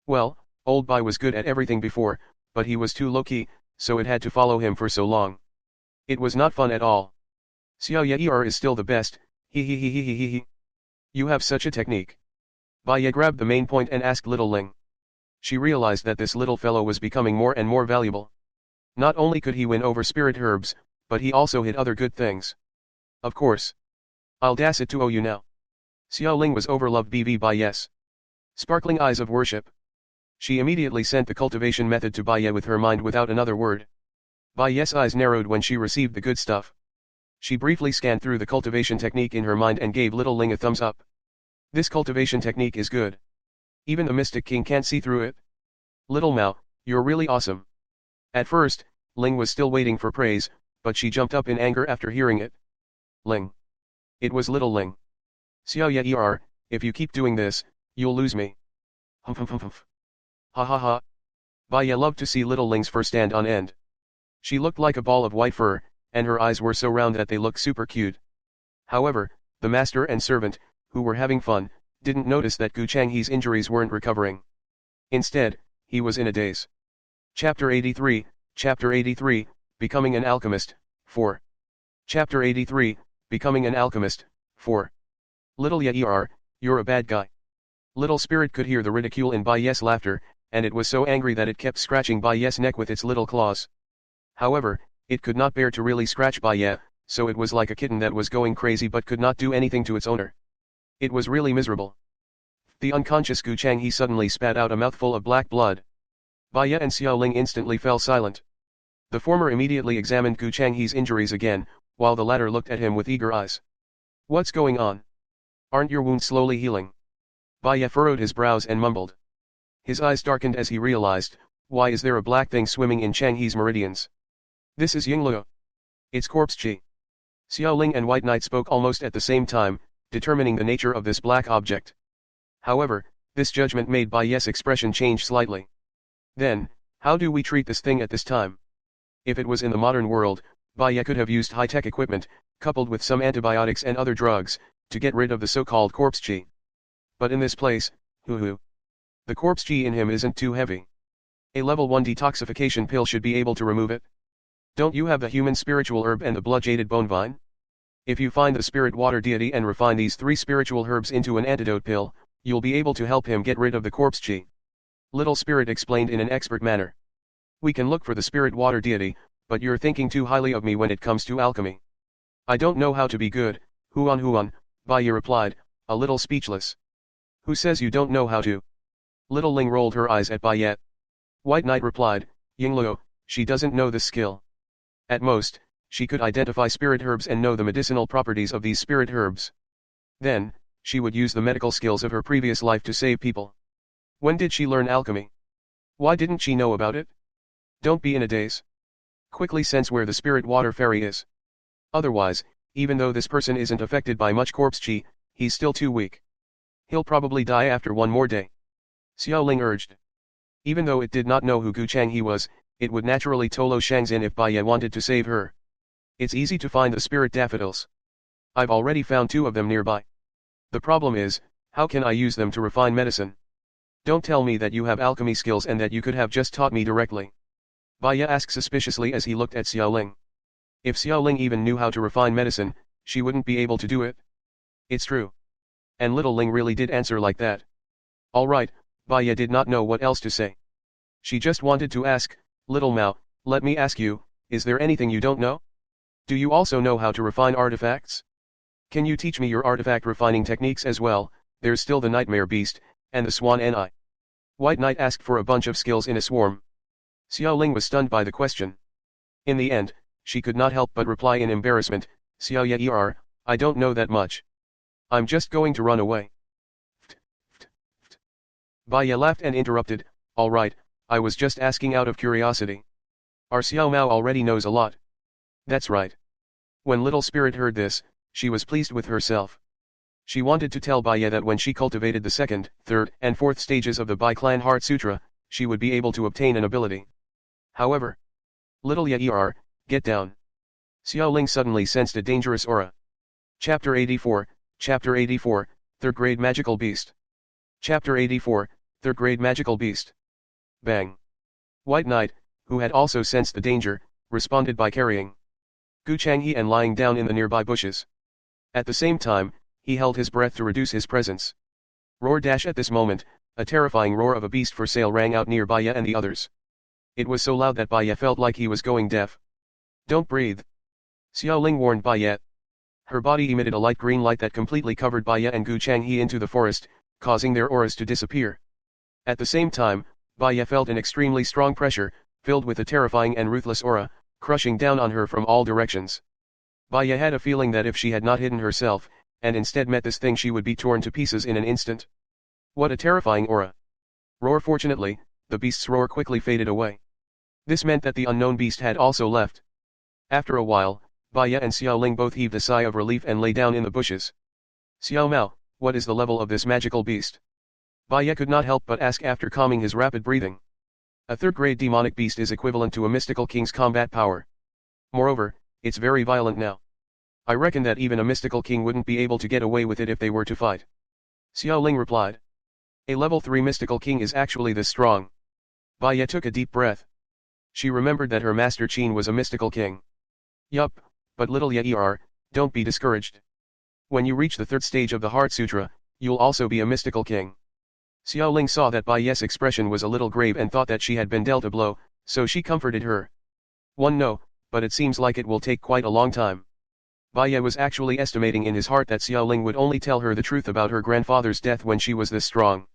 S1: Well, old Bai was good at everything before, but he was too low-key, so it had to follow him for so long. It was not fun at all. Xiao Yeer is still the best, he. You have such a technique. Baya grabbed the main point and asked Little Ling. She realized that this little fellow was becoming more and more valuable. Not only could he win over spirit herbs, but he also hid other good things. Of course. I'll dash it to you now. Xiao Ling was overloved BV by yes. Sparkling eyes of worship. She immediately sent the cultivation method to Baya with her mind without another word. Baya's eyes narrowed when she received the good stuff. She briefly scanned through the cultivation technique in her mind and gave Little Ling a thumbs up. This cultivation technique is good. Even the Mystic King can't see through it. Little Mao, you're really awesome. At first, Ling was still waiting for praise, but she jumped up in anger after hearing it. Ling. It was Little Ling. Xiao Yeer, if you keep doing this, you'll lose me. Humph. Ha ha ha. Baya loved to see Little Ling's fur stand on end. She looked like a ball of white fur, and her eyes were so round that they looked super cute. However, the master and servant, who were having fun, didn't notice that Gu Changhe's injuries weren't recovering. Instead, he was in a daze. Chapter 83, Becoming an Alchemist, 4. Chapter 83, Becoming an Alchemist, 4. Little Yeer, you're a bad guy. Little Spirit could hear the ridicule in Baya's laughter, and it was so angry that it kept scratching Baya's neck with its little claws. However, it could not bear to really scratch Baya, so it was like a kitten that was going crazy but could not do anything to its owner. It was really miserable. The unconscious Gu Changhe suddenly spat out a mouthful of black blood. Baya and Xiao Ling instantly fell silent. The former immediately examined Gu Changhe's injuries again, while the latter looked at him with eager eyes. What's going on? Aren't your wounds slowly healing? Baya furrowed his brows and mumbled. His eyes darkened as he realized, why is there a black thing swimming in Changhe's meridians? This is Yingluo. It's corpse chi. Xiao Ling and White Knight spoke almost at the same time, determining the nature of this black object. However, this judgment made Baya's expression change slightly. Then, how do we treat this thing at this time? If it was in the modern world, Baya could have used high-tech equipment, coupled with some antibiotics and other drugs, to get rid of the so-called corpse chi. But in this place, the corpse chi in him isn't too heavy. A level 1 detoxification pill should be able to remove it. Don't you have the human spiritual herb and the blood-jaded bone vine? If you find the spirit water deity and refine these 3 spiritual herbs into an antidote pill, you'll be able to help him get rid of the corpse chi. Little Spirit explained in an expert manner. We can look for the spirit water deity, but you're thinking too highly of me when it comes to alchemy. I don't know how to be good, Huan, Baya replied, a little speechless. Who says you don't know how to? Little Ling rolled her eyes at Baya. White Knight replied, Yingluo, she doesn't know this skill. At most, she could identify spirit herbs and know the medicinal properties of these spirit herbs. Then, she would use the medical skills of her previous life to save people. When did she learn alchemy? Why didn't she know about it? Don't be in a daze. Quickly sense where the spirit water fairy is. Otherwise, even though this person isn't affected by much corpse chi, he's still too weak. He'll probably die after one more day. Xiao Ling urged. Even though it did not know who Gu Changhe was, it would naturally Tolo Shangzin if Baya wanted to save her. It's easy to find the spirit daffodils. I've already found 2 of them nearby. The problem is, how can I use them to refine medicine? Don't tell me that you have alchemy skills and that you could have just taught me directly. Baya asked suspiciously as he looked at Xiao Ling. If Xiao Ling even knew how to refine medicine, she wouldn't be able to do it. It's true. And Little Ling really did answer like that. Alright, Baya did not know what else to say. She just wanted to ask, "Little Mao, let me ask you, is there anything you don't know? Do you also know how to refine artifacts? Can you teach me your artifact refining techniques as well? There's still the Nightmare Beast, and the Swan and White Knight asked for a bunch of skills in a swarm. Xiao Ling was stunned by the question. In the end, she could not help but reply in embarrassment, "Xiao Ye, I don't know that much. I'm just going to run away." Baya laughed and interrupted, "All right, I was just asking out of curiosity. Our Xiao Mao already knows a lot." That's right. When Little Spirit heard this, she was pleased with herself. She wanted to tell Baya that when she cultivated the second, third, and fourth stages of the Bai Clan Heart Sutra, she would be able to obtain an ability. However, "Little Ye, get down." Xiao Ling suddenly sensed a dangerous aura. Chapter 84, Chapter 84, Third Grade Magical Beast. Chapter 84, Third Grade Magical Beast. Bang. White Knight, who had also sensed the danger, responded by carrying Gu Changhe and lying down in the nearby bushes. At the same time, he held his breath to reduce his presence. Roar dash at this moment, a terrifying roar of a beast for sale rang out near Baya and the others. It was so loud that Baya felt like he was going deaf. "Don't breathe." Xiao Ling warned Baya. Her body emitted a light green light that completely covered Baya and Gu Changhe into the forest, causing their auras to disappear. At the same time, Baya felt an extremely strong pressure, filled with a terrifying and ruthless aura, crushing down on her from all directions. Baya had a feeling that if she had not hidden herself, and instead met this thing, she would be torn to pieces in an instant. What a terrifying aura. Roar. Fortunately, the beast's roar quickly faded away. This meant that the unknown beast had also left. After a while, Baya and Xiao Ling both heaved a sigh of relief and lay down in the bushes. "Xiao Mao, what is the level of this magical beast?" Baya could not help but ask after calming his rapid breathing. A third-grade demonic beast is equivalent to a mystical king's combat power. Moreover, it's very violent now. I reckon that even a mystical king wouldn't be able to get away with it if they were to fight. Xiao Ling replied. A level 3 mystical king is actually this strong. Baya took a deep breath. She remembered that her master Qin was a mystical king. Yup, but Little Ye, don't be discouraged. When you reach the third stage of the Heart Sutra, you'll also be a mystical king. Xiao Ling saw that Baya's expression was a little grave and thought that she had been dealt a blow, so she comforted her. No, but it seems like it will take quite a long time. Baya was actually estimating in his heart that Xiao Ling would only tell her the truth about her grandfather's death when she was this strong.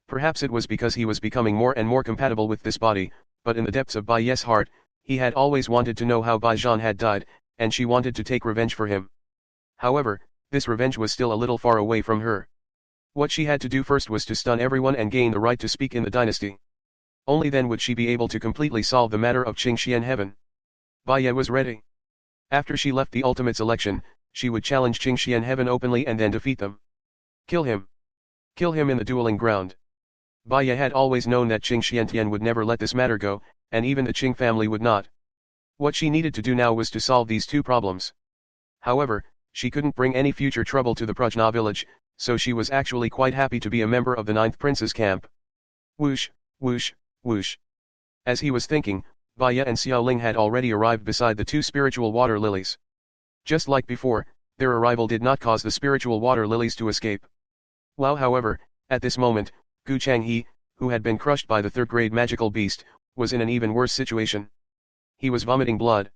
S1: Perhaps it was because he was becoming more and more compatible with this body, but in the depths of Baya's heart, he had always wanted to know how Bai Zhan had died, and she wanted to take revenge for him. However, this revenge was still a little far away from her. What she had to do first was to stun everyone and gain the right to speak in the dynasty. Only then would she be able to completely solve the matter of Qingxian heaven. Baya was ready. After she left the ultimate selection, she would challenge Qingxian heaven openly and then defeat them. Kill him. Kill him in the dueling ground. Baya had always known that Qingxian Tian would never let this matter go, and even the Qing family would not. What she needed to do now was to solve these two problems. However, she couldn't bring any future trouble to the Prajna village, so she was actually quite happy to be a member of the 9th Prince's camp. Whoosh, whoosh, whoosh. As he was thinking, Baya and Xiao Ling had already arrived beside the two spiritual water lilies. Just like before, their arrival did not cause the spiritual water lilies to escape. Wow. However, at this moment, Gu Changhe, who had been crushed by the third-grade magical beast, was in an even worse situation. He was vomiting blood.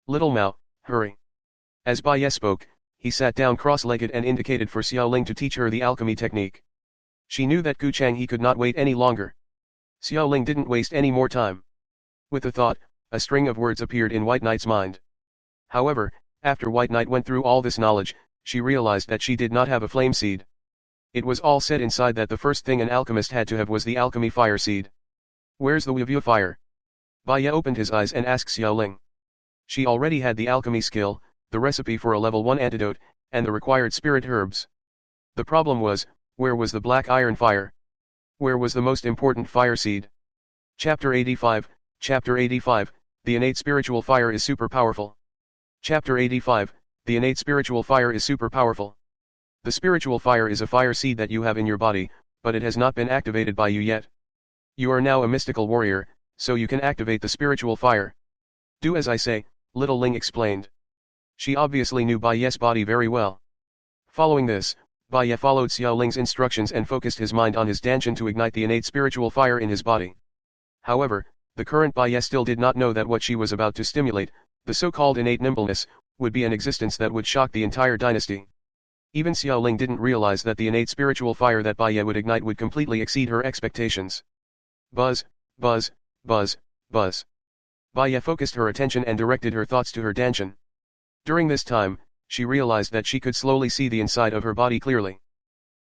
S1: "Little Mao, hurry." As Baya spoke, he sat down cross-legged and indicated for Xiao Ling to teach her the alchemy technique. She knew that Gu Changhe could not wait any longer. Xiao Ling didn't waste any more time. With the thought, a string of words appeared in White Knight's mind. However, after White Knight went through all this knowledge, she realized that she did not have a flame seed. It was all said inside that the first thing an alchemist had to have was the alchemy fire seed. Where's the Weevil fire? Baya opened his eyes and asked Xiao Ling. She already had the alchemy skill, the recipe for a level 1 antidote, and the required spirit herbs. The problem was, where was the black iron fire? Where was the most important fire seed? Chapter 85, Chapter 85, The innate spiritual fire is super powerful. Chapter 85, The innate spiritual fire is super powerful. The spiritual fire is a fire seed that you have in your body, but it has not been activated by you yet. You are now a mystical warrior, so you can activate the spiritual fire. Do as I say, Little Ling explained. She obviously knew Baya's body very well. Following this, Ye followed Xiao Ling's instructions and focused his mind on his danshan to ignite the innate spiritual fire in his body. However, the current Ye still did not know that what she was about to stimulate, the so-called innate nimbleness, would be an existence that would shock the entire dynasty. Even Xiao Ling didn't realize that the innate spiritual fire that Ye would ignite would completely exceed her expectations. Buzz, buzz, buzz, buzz. Ye focused her attention and directed her thoughts to her danshan. During this time, she realized that she could slowly see the inside of her body clearly.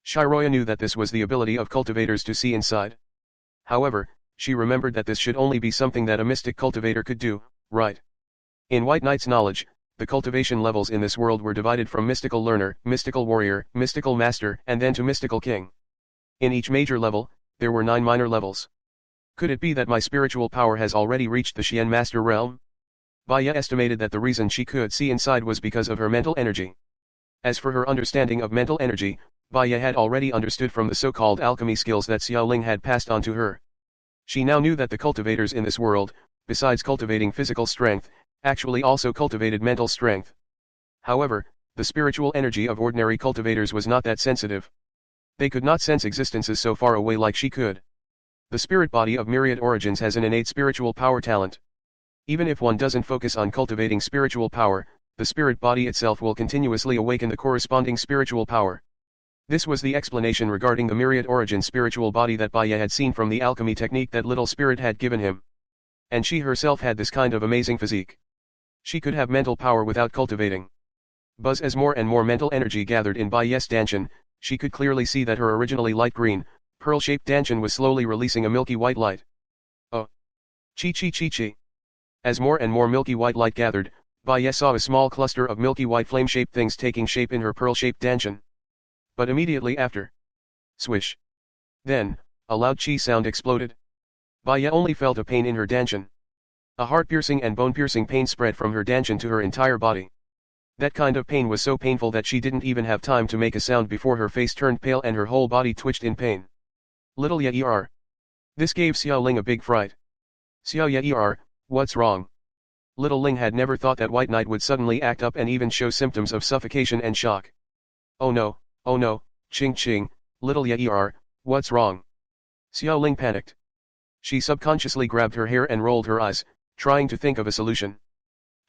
S1: Shiroya knew that this was the ability of cultivators to see inside. However, she remembered that this should only be something that a mystic cultivator could do, right? In White Knight's knowledge, the cultivation levels in this world were divided from mystical learner, mystical warrior, mystical master, and then to mystical king. In each major level, there were 9 minor levels. Could it be that my spiritual power has already reached the Xian master realm? Ye estimated that the reason she could see inside was because of her mental energy. As for her understanding of mental energy, Ye had already understood from the so-called alchemy skills that Xiao Ling had passed on to her. She now knew that the cultivators in this world, besides cultivating physical strength, actually also cultivated mental strength. However, the spiritual energy of ordinary cultivators was not that sensitive. They could not sense existences so far away like she could. The spirit body of myriad origins has an innate spiritual power talent. Even if one doesn't focus on cultivating spiritual power, the spirit body itself will continuously awaken the corresponding spiritual power. This was the explanation regarding the myriad origin spiritual body that Ye had seen from the alchemy technique that little spirit had given him. And she herself had this kind of amazing physique. She could have mental power without cultivating. Buzz as more and more mental energy gathered in Ye's danshan, she could clearly see that her originally light green, pearl-shaped danshan was slowly releasing a milky white light. Oh! Chi. As more and more milky white light gathered, Ye saw a small cluster of milky white flame-shaped things taking shape in her pearl-shaped danshan. But immediately after, swish. Then, a loud chi sound exploded. Ye only felt a pain in her danshan. A heart-piercing and bone-piercing pain spread from her danshan to her entire body. That kind of pain was so painful that she didn't even have time to make a sound before her face turned pale and her whole body twitched in pain. Little Ye. This gave Xiao Ling a big fright. Xiao Ye, what's wrong? Little Ling had never thought that White Knight would suddenly act up and even show symptoms of suffocation and shock. Oh no, Ching, little Ye, what's wrong? Xiao Ling panicked. She subconsciously grabbed her hair and rolled her eyes, trying to think of a solution.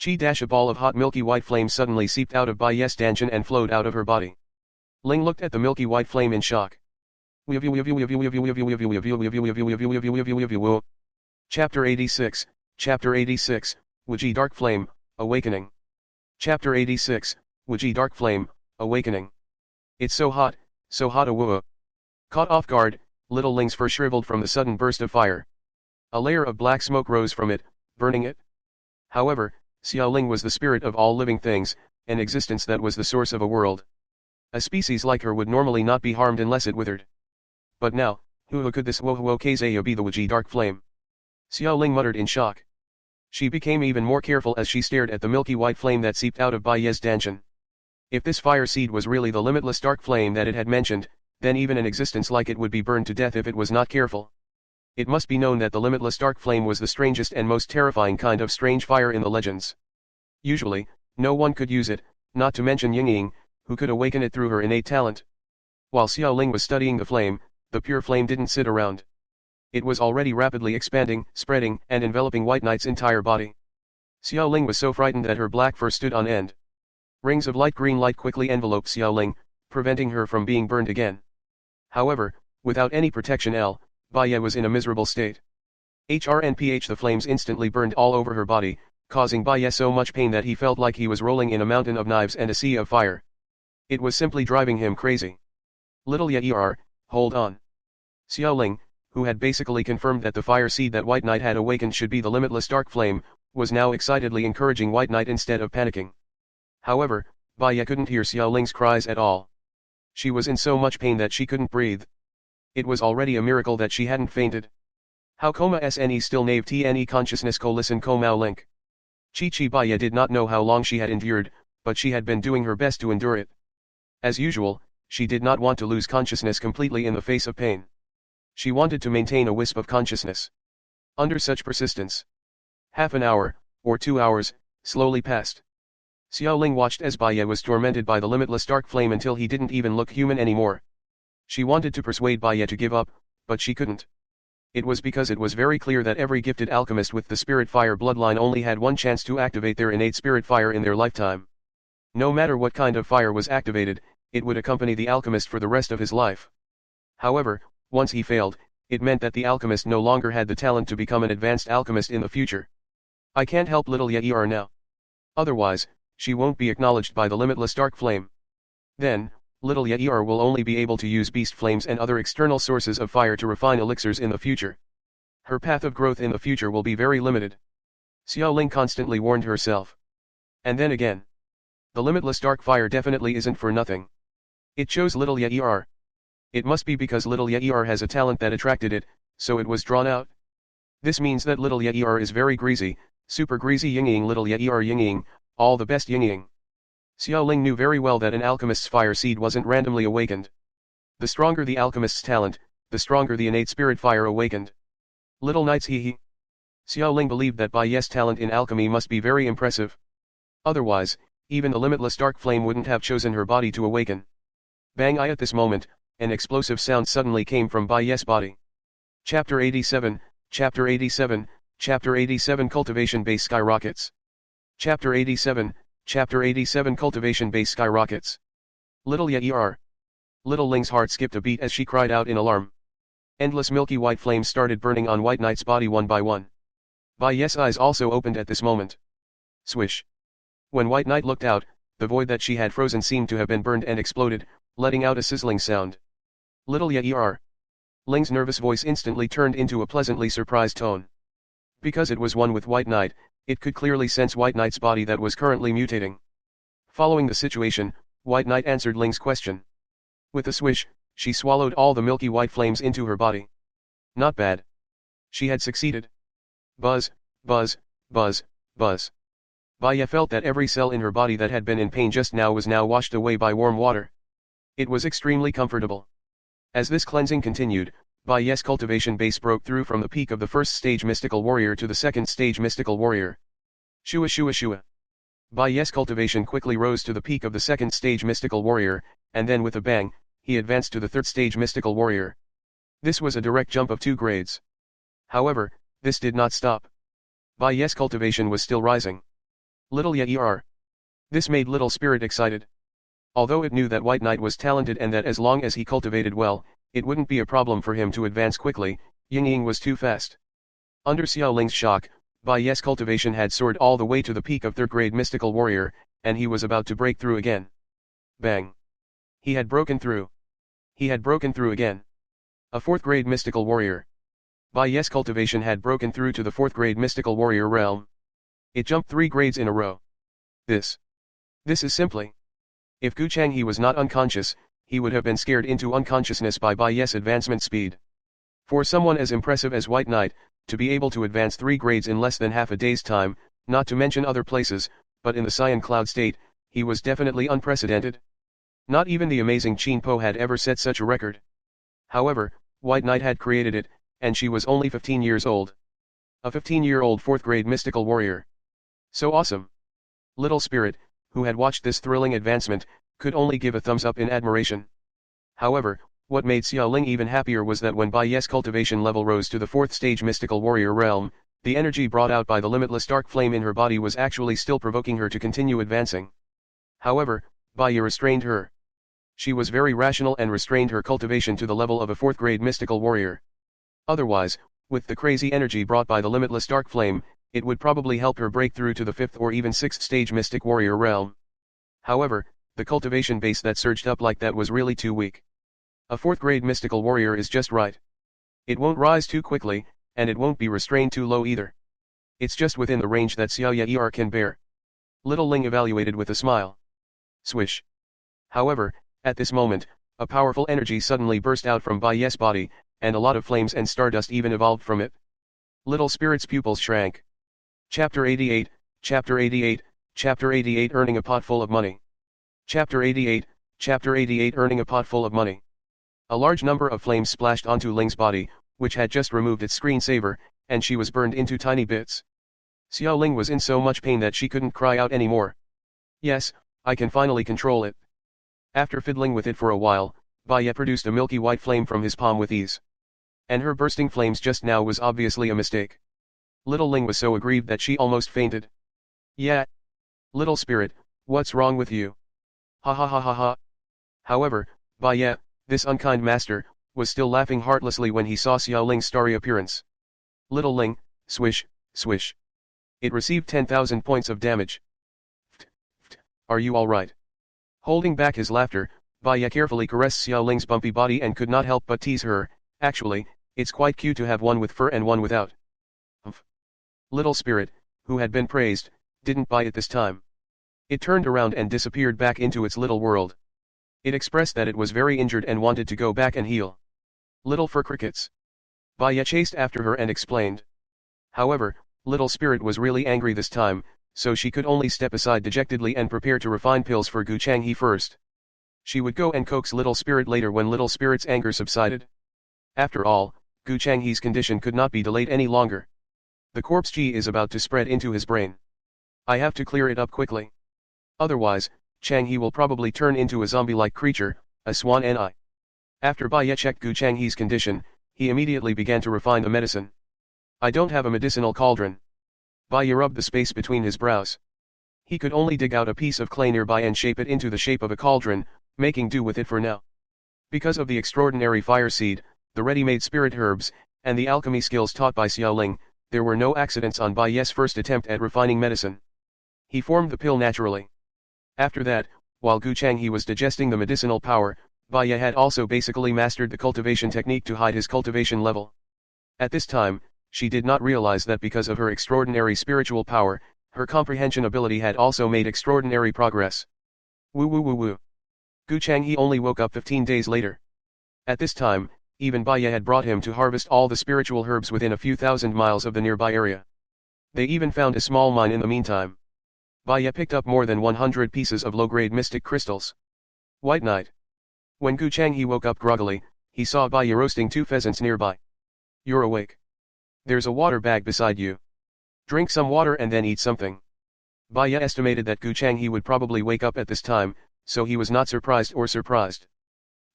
S1: A ball of hot milky white flame suddenly seeped out of Ye's danshan and flowed out of her body. Ling looked at the milky white flame in shock. Chapter 86, Wuji Dark Flame, Awakening. Chapter 86, Wuji Dark Flame, Awakening. It's so hot awoo. Caught off guard, little Ling's fur shriveled from the sudden burst of fire. A layer of black smoke rose from it, burning it. However, Xiao Ling was the spirit of all living things, an existence that was the source of a world. A species like her would normally not be harmed unless it withered. But now, who could this Wohuo Kazaya be the Wuji Dark Flame? Xiao Ling muttered in shock. She became even more careful as she stared at the milky white flame that seeped out of Ye's danshan. If this fire seed was really the limitless dark flame that it had mentioned, then even an existence like it would be burned to death if it was not careful. It must be known that the limitless dark flame was the strangest and most terrifying kind of strange fire in the legends. Usually, no one could use it, not to mention Yingying, who could awaken it through her innate talent. While Xiao Ling was studying the flame, the pure flame didn't sit around. It was already rapidly expanding, spreading, and enveloping White Knight's entire body. Xiao Ling was so frightened that her black fur stood on end. Rings of light green light quickly enveloped Xiao Ling, preventing her from being burned again. However, without any protection Ye was in a miserable state. The flames instantly burned all over her body, causing Ye so much pain that he felt like he was rolling in a mountain of knives and a sea of fire. It was simply driving him crazy. Little Ye, hold on. Xiao Ling, who had basically confirmed that the fire seed that White Knight had awakened should be the limitless dark flame, was now excitedly encouraging White Knight instead of panicking. However, Ye couldn't hear Xiao Ling's cries at all. She was in so much pain that she couldn't breathe. It was already a miracle that she hadn't fainted. How coma sne still nave tne consciousness ko listen ko mao link. Ye did not know how long she had endured, but she had been doing her best to endure it. As usual, she did not want to lose consciousness completely in the face of pain. She wanted to maintain a wisp of consciousness. Under such persistence, half an hour, or 2 hours, slowly passed. Xiao Ling watched as Bai Ye was tormented by the limitless dark flame until he didn't even look human anymore. She wanted to persuade Bai Ye to give up, but she couldn't. It was because it was very clear that every gifted alchemist with the spirit fire bloodline only had one chance to activate their innate spirit fire in their lifetime. No matter what kind of fire was activated, it would accompany the alchemist for the rest of his life. However, once he failed, it meant that the alchemist no longer had the talent to become an advanced alchemist in the future. I can't help little Ye'er now. Otherwise, she won't be acknowledged by the limitless dark flame. Then, little Ye'er will only be able to use beast flames and other external sources of fire to refine elixirs in the future. Her path of growth in the future will be very limited. Xiao Ling constantly warned herself. And then again. The limitless dark fire definitely isn't for nothing. It chose little Ye'er. It must be because little Ye'er has a talent that attracted it, so it was drawn out. This means that little Ye'er is very greasy, super greasy yingying little Ye'er yingying, all the best yingying. Xiao Ling knew very well that an alchemist's fire seed wasn't randomly awakened. The stronger the alchemist's talent, the stronger the innate spirit fire awakened. Little knights hee. Xiao Ling believed that Bai Ye's talent in alchemy must be very impressive. Otherwise, even the limitless dark flame wouldn't have chosen her body to awaken. Bang! At this moment, an explosive sound suddenly came from Bai Ye's body. Chapter 87, Chapter 87, Chapter 87 Cultivation Base Skyrockets. Chapter 87, Chapter 87 Cultivation Base Skyrockets. Little Ye'er. Little Ling's heart skipped a beat as she cried out in alarm. Endless milky white flames started burning on White Knight's body one by one. Bai Ye's eyes also opened at this moment. Swish. When White Knight looked out, the void that she had frozen seemed to have been burned and exploded, letting out a sizzling sound. Little Ye'er. Ling's nervous voice instantly turned into a pleasantly surprised tone. Because it was one with White Knight, it could clearly sense White Knight's body that was currently mutating. Following the situation, White Knight answered Ling's question. With a swish, she swallowed all the milky white flames into her body. Not bad. She had succeeded. Buzz, buzz, buzz, buzz. Bai Ye felt that every cell in her body that had been in pain just now was now washed away by warm water. It was extremely comfortable. As this cleansing continued, Bai Ye's cultivation base broke through from the peak of the first stage mystical warrior to the second stage mystical warrior. Shua shua shua. Bai Ye's cultivation quickly rose to the peak of the second stage mystical warrior, and then with a bang, he advanced to the third stage mystical warrior. This was a direct jump of 2 grades. However, this did not stop. Bai Ye's cultivation was still rising. Little Ye'er. This made Little Spirit excited. Although it knew that White Knight was talented and that as long as he cultivated well, it wouldn't be a problem for him to advance quickly, Yingying was too fast. Under Xiao Ling's shock, Bai Ye's cultivation had soared all the way to the peak of 3rd grade mystical warrior, and he was about to break through again. Bang! He had broken through. He had broken through again. A 4th grade mystical warrior. Bai Ye's cultivation had broken through to the 4th grade mystical warrior realm. It jumped 3 grades in a row. This is simply. If Gu Changhe was not unconscious, he would have been scared into unconsciousness by Bai Ye's advancement speed. For someone as impressive as White Knight, to be able to advance 3 grades in less than half a day's time, not to mention other places, but in the Cyan Cloud state, he was definitely unprecedented. Not even the amazing Qin Po had ever set such a record. However, White Knight had created it, and she was only 15 years old. A 15-year-old 4th grade mystical warrior. So awesome. Little Spirit, who had watched this thrilling advancement, could only give a thumbs up in admiration. However, what made Xiao Ling even happier was that when Bai Ye's cultivation level rose to the 4th stage mystical warrior realm, the energy brought out by the limitless dark flame in her body was actually still provoking her to continue advancing. However, Bai Ye restrained her. She was very rational and restrained her cultivation to the level of a 4th grade mystical warrior. Otherwise, with the crazy energy brought by the limitless dark flame, it would probably help her break through to the 5th or even 6th stage mystic warrior realm. However, the cultivation base that surged up like that was really too weak. A 4th grade mystical warrior is just right. It won't rise too quickly, and it won't be restrained too low either. It's just within the range that Xiao Ye'er can bear. Little Ling evaluated with a smile. Swish. However, at this moment, a powerful energy suddenly burst out from Bai Ye's body, and a lot of flames and stardust even evolved from it. Little Spirit's pupils shrank. Chapter 88, Chapter 88, Chapter 88 Earning a Pot Full of Money. Chapter 88, Chapter 88 Earning a Pot Full of Money. A large number of flames splashed onto Ling's body, which had just removed its screensaver, and she was burned into tiny bits. Xiao Ling was in so much pain that she couldn't cry out anymore. Yes, I can finally control it. After fiddling with it for a while, Baya produced a milky white flame from his palm with ease. And her bursting flames just now was obviously a mistake. Little Ling was so aggrieved that she almost fainted. Yeah. Little spirit, what's wrong with you? Ha ha ha ha ha. However, Baya, this unkind master, was still laughing heartlessly when he saw Xiao Ling's starry appearance. Little Ling, swish, swish. It received 10,000 points of damage. Are you alright? Holding back his laughter, Baya carefully caressed Xiao Ling's bumpy body and could not help but tease her. Actually, it's quite cute to have one with fur and one without. Little spirit, who had been praised, didn't buy it this time. It turned around and disappeared back into its little world. It expressed that it was very injured and wanted to go back and heal. Little fur crickets. Baya chased after her and explained. However, Little Spirit was really angry this time, so she could only step aside dejectedly and prepare to refine pills for Gu Changhe first. She would go and coax Little Spirit later when Little Spirit's anger subsided. After all, Gu Changhe's condition could not be delayed any longer. The corpse Qi is about to spread into his brain. I have to clear it up quickly. Otherwise, Changhe will probably turn into a zombie-like creature, a swan Ni. After Baya checked Gu Changhe's condition, he immediately began to refine the medicine. I don't have a medicinal cauldron. Baya rubbed the space between his brows. He could only dig out a piece of clay nearby and shape it into the shape of a cauldron, making do with it for now. Because of the extraordinary fire seed, the ready-made spirit herbs, and the alchemy skills taught by Xiao Ling, there were no accidents on Baya's first attempt at refining medicine. He formed the pill naturally. After that, while Gu Changhe was digesting the medicinal power, Baya had also basically mastered the cultivation technique to hide his cultivation level. At this time, she did not realize that because of her extraordinary spiritual power, her comprehension ability had also made extraordinary progress. Woo woo woo woo. Gu Changhe only woke up 15 days later. At this time, even Baya had brought him to harvest all the spiritual herbs within a few thousand miles of the nearby area. They even found a small mine in the meantime. Baya picked up more than 100 pieces of low-grade mystic crystals. White night. When Gu Changhe woke up groggily, he saw Baya roasting 2 pheasants nearby. You're awake. There's a water bag beside you. Drink some water and then eat something. Baya estimated that Gu Changhe would probably wake up at this time, so he was not surprised.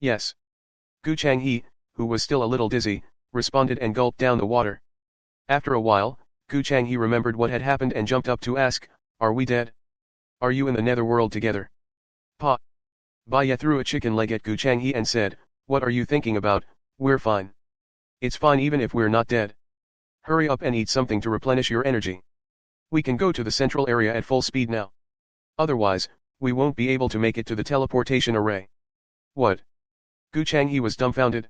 S1: Yes. Gu Changhe, who was still a little dizzy, responded and gulped down the water. After a while, Gu Changhe remembered what had happened and jumped up to ask, are we dead? Are you in the netherworld together? Pa. Baya threw a chicken leg at Gu Changhe and said, what are you thinking about? We're fine. It's fine even if we're not dead. Hurry up and eat something to replenish your energy. We can go to the central area at full speed now. Otherwise, we won't be able to make it to the teleportation array. What? Gu Changhe was dumbfounded.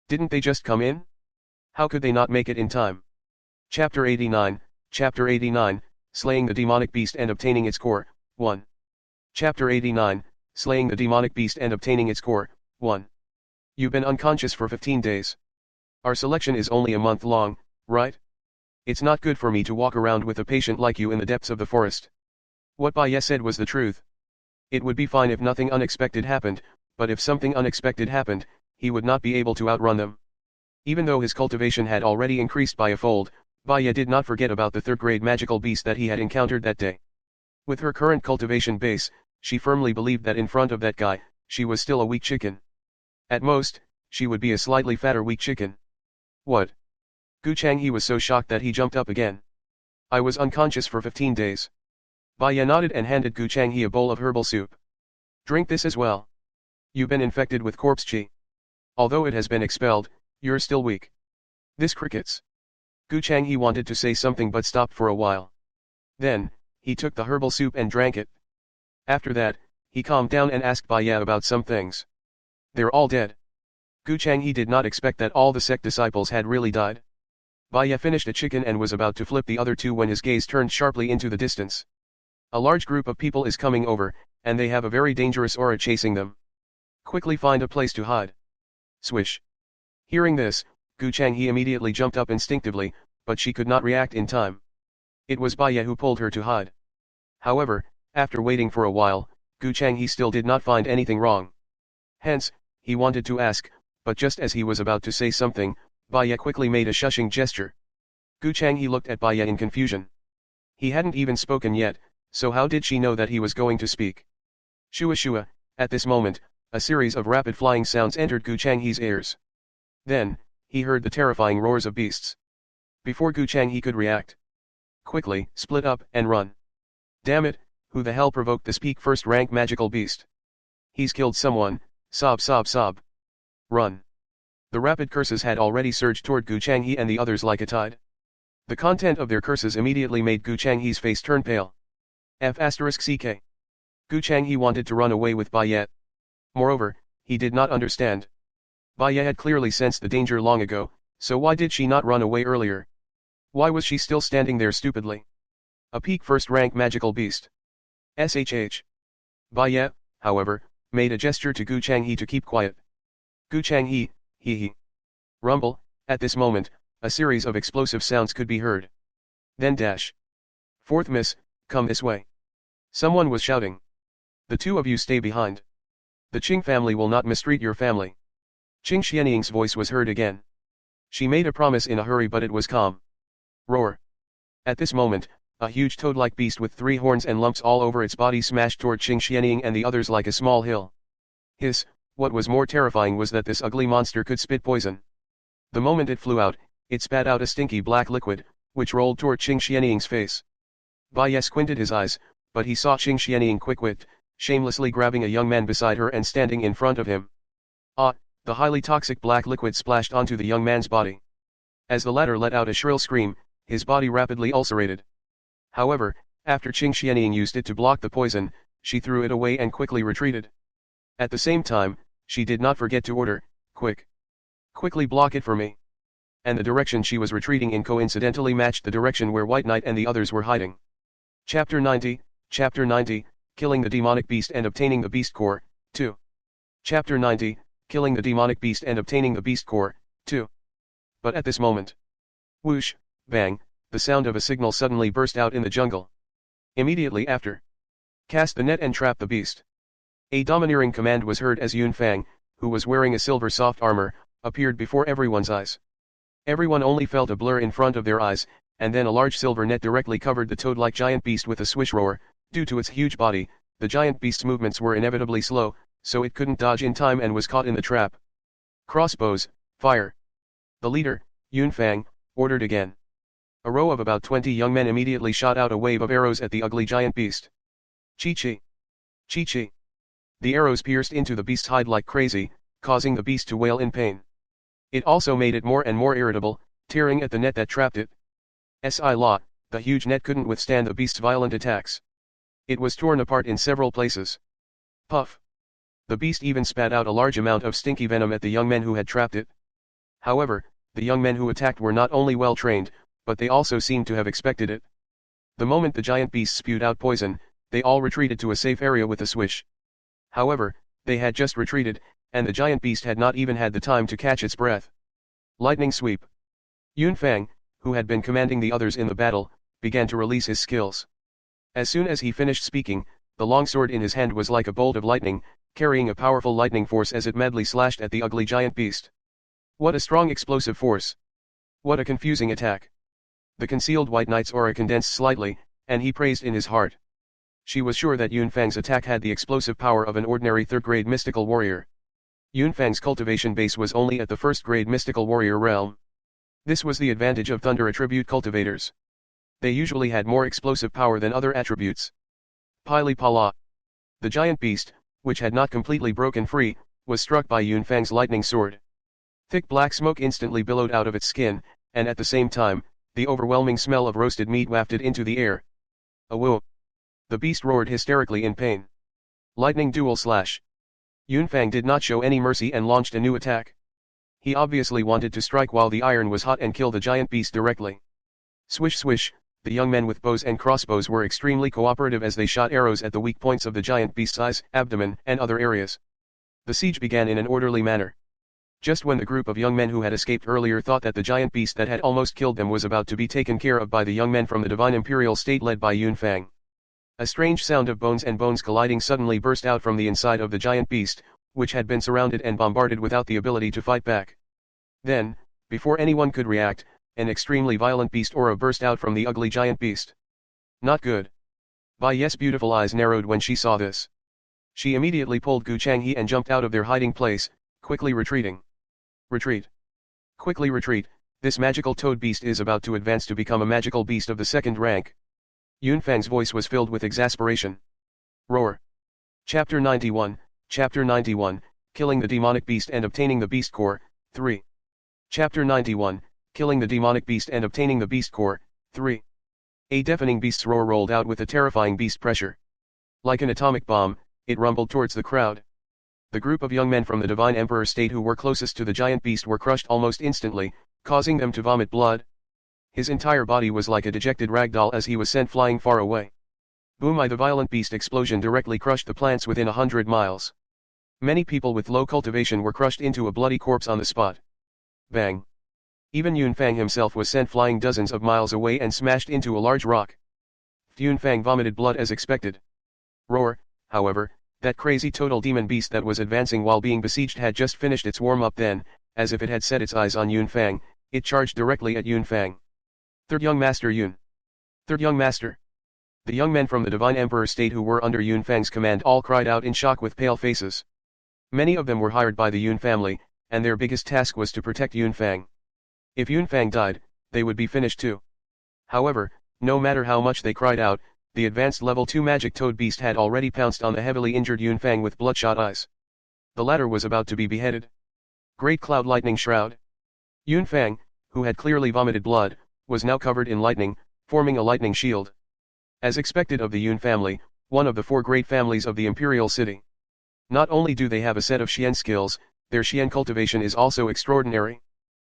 S1: Didn't they just come in? How could they not make it in time? Chapter 89, Slaying the Demonic Beast and Obtaining its Core, 1. Chapter 89, Slaying the Demonic Beast and Obtaining its Core, 1. You've been unconscious for 15 days. Our selection is only a month long, right? It's not good for me to walk around with a patient like you in the depths of the forest. What Baya said was the truth. It would be fine if nothing unexpected happened, but if something unexpected happened, he would not be able to outrun them. Even though his cultivation had already increased by a fold, Baya did not forget about the third-grade magical beast that he had encountered that day. With her current cultivation base, she firmly believed that in front of that guy, she was still a weak chicken. At most, she would be a slightly fatter weak chicken. What? Gu Changhe was so shocked that he jumped up again. I was unconscious for 15 days. Baya nodded and handed Gu Changhe a bowl of herbal soup. Drink this as well. You've been infected with corpse qi. Although it has been expelled, you're still weak. This crickets. Gu Changhe wanted to say something but stopped for a while. Then, he took the herbal soup and drank it. After that, he calmed down and asked Baya about some things. They're all dead. Gu Changhe did not expect that all the sect disciples had really died. Baya finished a chicken and was about to flip the other 2 when his gaze turned sharply into the distance. A large group of people is coming over, and they have a very dangerous aura chasing them. Quickly find a place to hide. Swish. Hearing this, Gu Changhe immediately jumped up instinctively, but she could not react in time. It was Baya who pulled her to hide. However, after waiting for a while, Gu Changhe still did not find anything wrong. Hence, he wanted to ask, but just as he was about to say something, Baya quickly made a shushing gesture. Gu Changhe looked at Baya in confusion. He hadn't even spoken yet, So how did she know that he was going to speak? Shua shua, at this moment, a series of rapid flying sounds entered Gu Changhe's ears. Then, he heard the terrifying roars of beasts. Before Gu Changhe could react, quickly, split up, and run. Damn it, who the hell provoked this peak first rank magical beast? He's killed someone, sob sob sob. Run. The rapid curses had already surged toward Gu Changhe and the others like a tide. The content of their curses immediately made Gu Changhe's face turn pale. F***ck. Gu Changhe wanted to run away with Bai Ye. Moreover, he did not understand. Bai Ye had clearly sensed the danger long ago, so why did she not run away earlier? Why was she still standing there stupidly? A peak first rank magical beast. SHH. Bai Ye, however, made a gesture to Gu Changhe to keep quiet. Gu Changhe, he. Rumble, at this moment, a series of explosive sounds could be heard. Then dash. Fourth miss, come this way. Someone was shouting. The two of you stay behind. The Qing family will not mistreat your family. Qing Xianying's voice was heard again. She made a promise in a hurry but it was calm. Roar. At this moment, a huge toad-like beast with 3 horns and lumps all over its body smashed toward Qing Xianying and the others like a small hill. Hiss, what was more terrifying was that this ugly monster could spit poison. The moment it flew out, it spat out a stinky black liquid, which rolled toward Qing Xianying's face. Bai Ye squinted his eyes, but he saw Qing Xianying quick-witted, shamelessly grabbing a young man beside her and standing in front of him. Ah, the highly toxic black liquid splashed onto the young man's body. As the latter let out a shrill scream, his body rapidly ulcerated. However, after Qing Xianying used it to block the poison, she threw it away and quickly retreated. At the same time, she did not forget to order, quickly block it for me. And the direction she was retreating in coincidentally matched the direction where White Knight and the others were hiding. Chapter 90, Killing the Demonic Beast and Obtaining the Beast Core, 2. Chapter 90, Killing the Demonic Beast and Obtaining the Beast Core, 2. But at this moment, whoosh, bang, the sound of a signal suddenly burst out in the jungle. Immediately after, cast the net and trap the beast. A domineering command was heard as Yun Fang, who was wearing a silver soft armor, appeared before everyone's eyes. Everyone only felt a blur in front of their eyes, and then a large silver net directly covered the toad-like giant beast with a swish roar. Due to its huge body, the giant beast's movements were inevitably slow, so it couldn't dodge in time and was caught in the trap. Crossbows, fire. The leader, Yun Fang, ordered again. A row of about 20 young men immediately shot out a wave of arrows at the ugly giant beast. Chi-chi. Chi-chi. The arrows pierced into the beast's hide like crazy, causing the beast to wail in pain. It also made it more and more irritable, tearing at the net that trapped it. Si-la, the huge net couldn't withstand the beast's violent attacks. It was torn apart in several places. Puff. The beast even spat out a large amount of stinky venom at the young men who had trapped it. However, the young men who attacked were not only well trained, but they also seemed to have expected it. The moment the giant beast spewed out poison, they all retreated to a safe area with a swish. However, they had just retreated, and the giant beast had not even had the time to catch its breath. Lightning sweep. Yun Fang, who had been commanding the others in the battle, began to release his skills. As soon as he finished speaking, the longsword in his hand was like a bolt of lightning, carrying a powerful lightning force as it madly slashed at the ugly giant beast. What a strong explosive force! What a confusing attack! The concealed White Knight's aura condensed slightly, and he praised in his heart. She was sure that Yun Fang's attack had the explosive power of an ordinary third-grade mystical warrior. Yun Fang's cultivation base was only at the first-grade mystical warrior realm. This was the advantage of Thunder attribute cultivators. They usually had more explosive power than other attributes. Pili Pala. The giant beast, which had not completely broken free, was struck by Yun Fang's lightning sword. Thick black smoke instantly billowed out of its skin, and at the same time, the overwhelming smell of roasted meat wafted into the air. Awoo! The beast roared hysterically in pain. Lightning dual slash. Yun Fang did not show any mercy and launched a new attack. He obviously wanted to strike while the iron was hot and kill the giant beast directly. Swish swish, the young men with bows and crossbows were extremely cooperative as they shot arrows at the weak points of the giant beast's eyes, abdomen, and other areas. The siege began in an orderly manner. Just when the group of young men who had escaped earlier thought that the giant beast that had almost killed them was about to be taken care of by the young men from the Divine Imperial State led by Yun Fang. A strange sound of bones and bones colliding suddenly burst out from the inside of the giant beast, which had been surrounded and bombarded without the ability to fight back. Then, before anyone could react, an extremely violent beast aura burst out from the ugly giant beast. Not good. Bai Ye's beautiful eyes narrowed when she saw this. She immediately pulled Gu Changhe and jumped out of their hiding place, quickly retreating. Retreat. Quickly retreat, this magical toad beast is about to advance to become a magical beast of the second rank. Yunfang's voice was filled with exasperation. Roar. Chapter 91, Chapter 91, Killing the Demonic Beast and Obtaining the Beast Core, 3. Chapter 91, Killing the Demonic Beast and Obtaining the Beast Core, 3. A deafening beast's roar rolled out with a terrifying beast pressure. Like an atomic bomb, it rumbled towards the crowd. The group of young men from the Divine Emperor state who were closest to the giant beast were crushed almost instantly, causing them to vomit blood. His entire body was like a dejected ragdoll as he was sent flying far away. Boom! The violent beast explosion directly crushed the plants within 100 miles. Many people with low cultivation were crushed into a bloody corpse on the spot. Bang! Even Yunfang himself was sent flying dozens of miles away and smashed into a large rock. Yunfang vomited blood as expected. Roar, however, that crazy total demon beast that was advancing while being besieged had just finished its warm-up then, as if it had set its eyes on Yunfang, it charged directly at Yunfang. Third Young Master Yun. Third Young Master. The young men from the Divine Emperor state who were under Yunfang's command all cried out in shock with pale faces. Many of them were hired by the Yun family, and their biggest task was to protect Yunfang. If Yunfang died, they would be finished too. However, no matter how much they cried out, the advanced level 2 magic toad beast had already pounced on the heavily injured Yunfang with bloodshot eyes. The latter was about to be beheaded. Great Cloud Lightning Shroud. Yunfang, who had clearly vomited blood, was now covered in lightning, forming a lightning shield. As expected of the Yun family, one of the 4 great families of the imperial city. Not only do they have a set of Xian skills, their Xian cultivation is also extraordinary.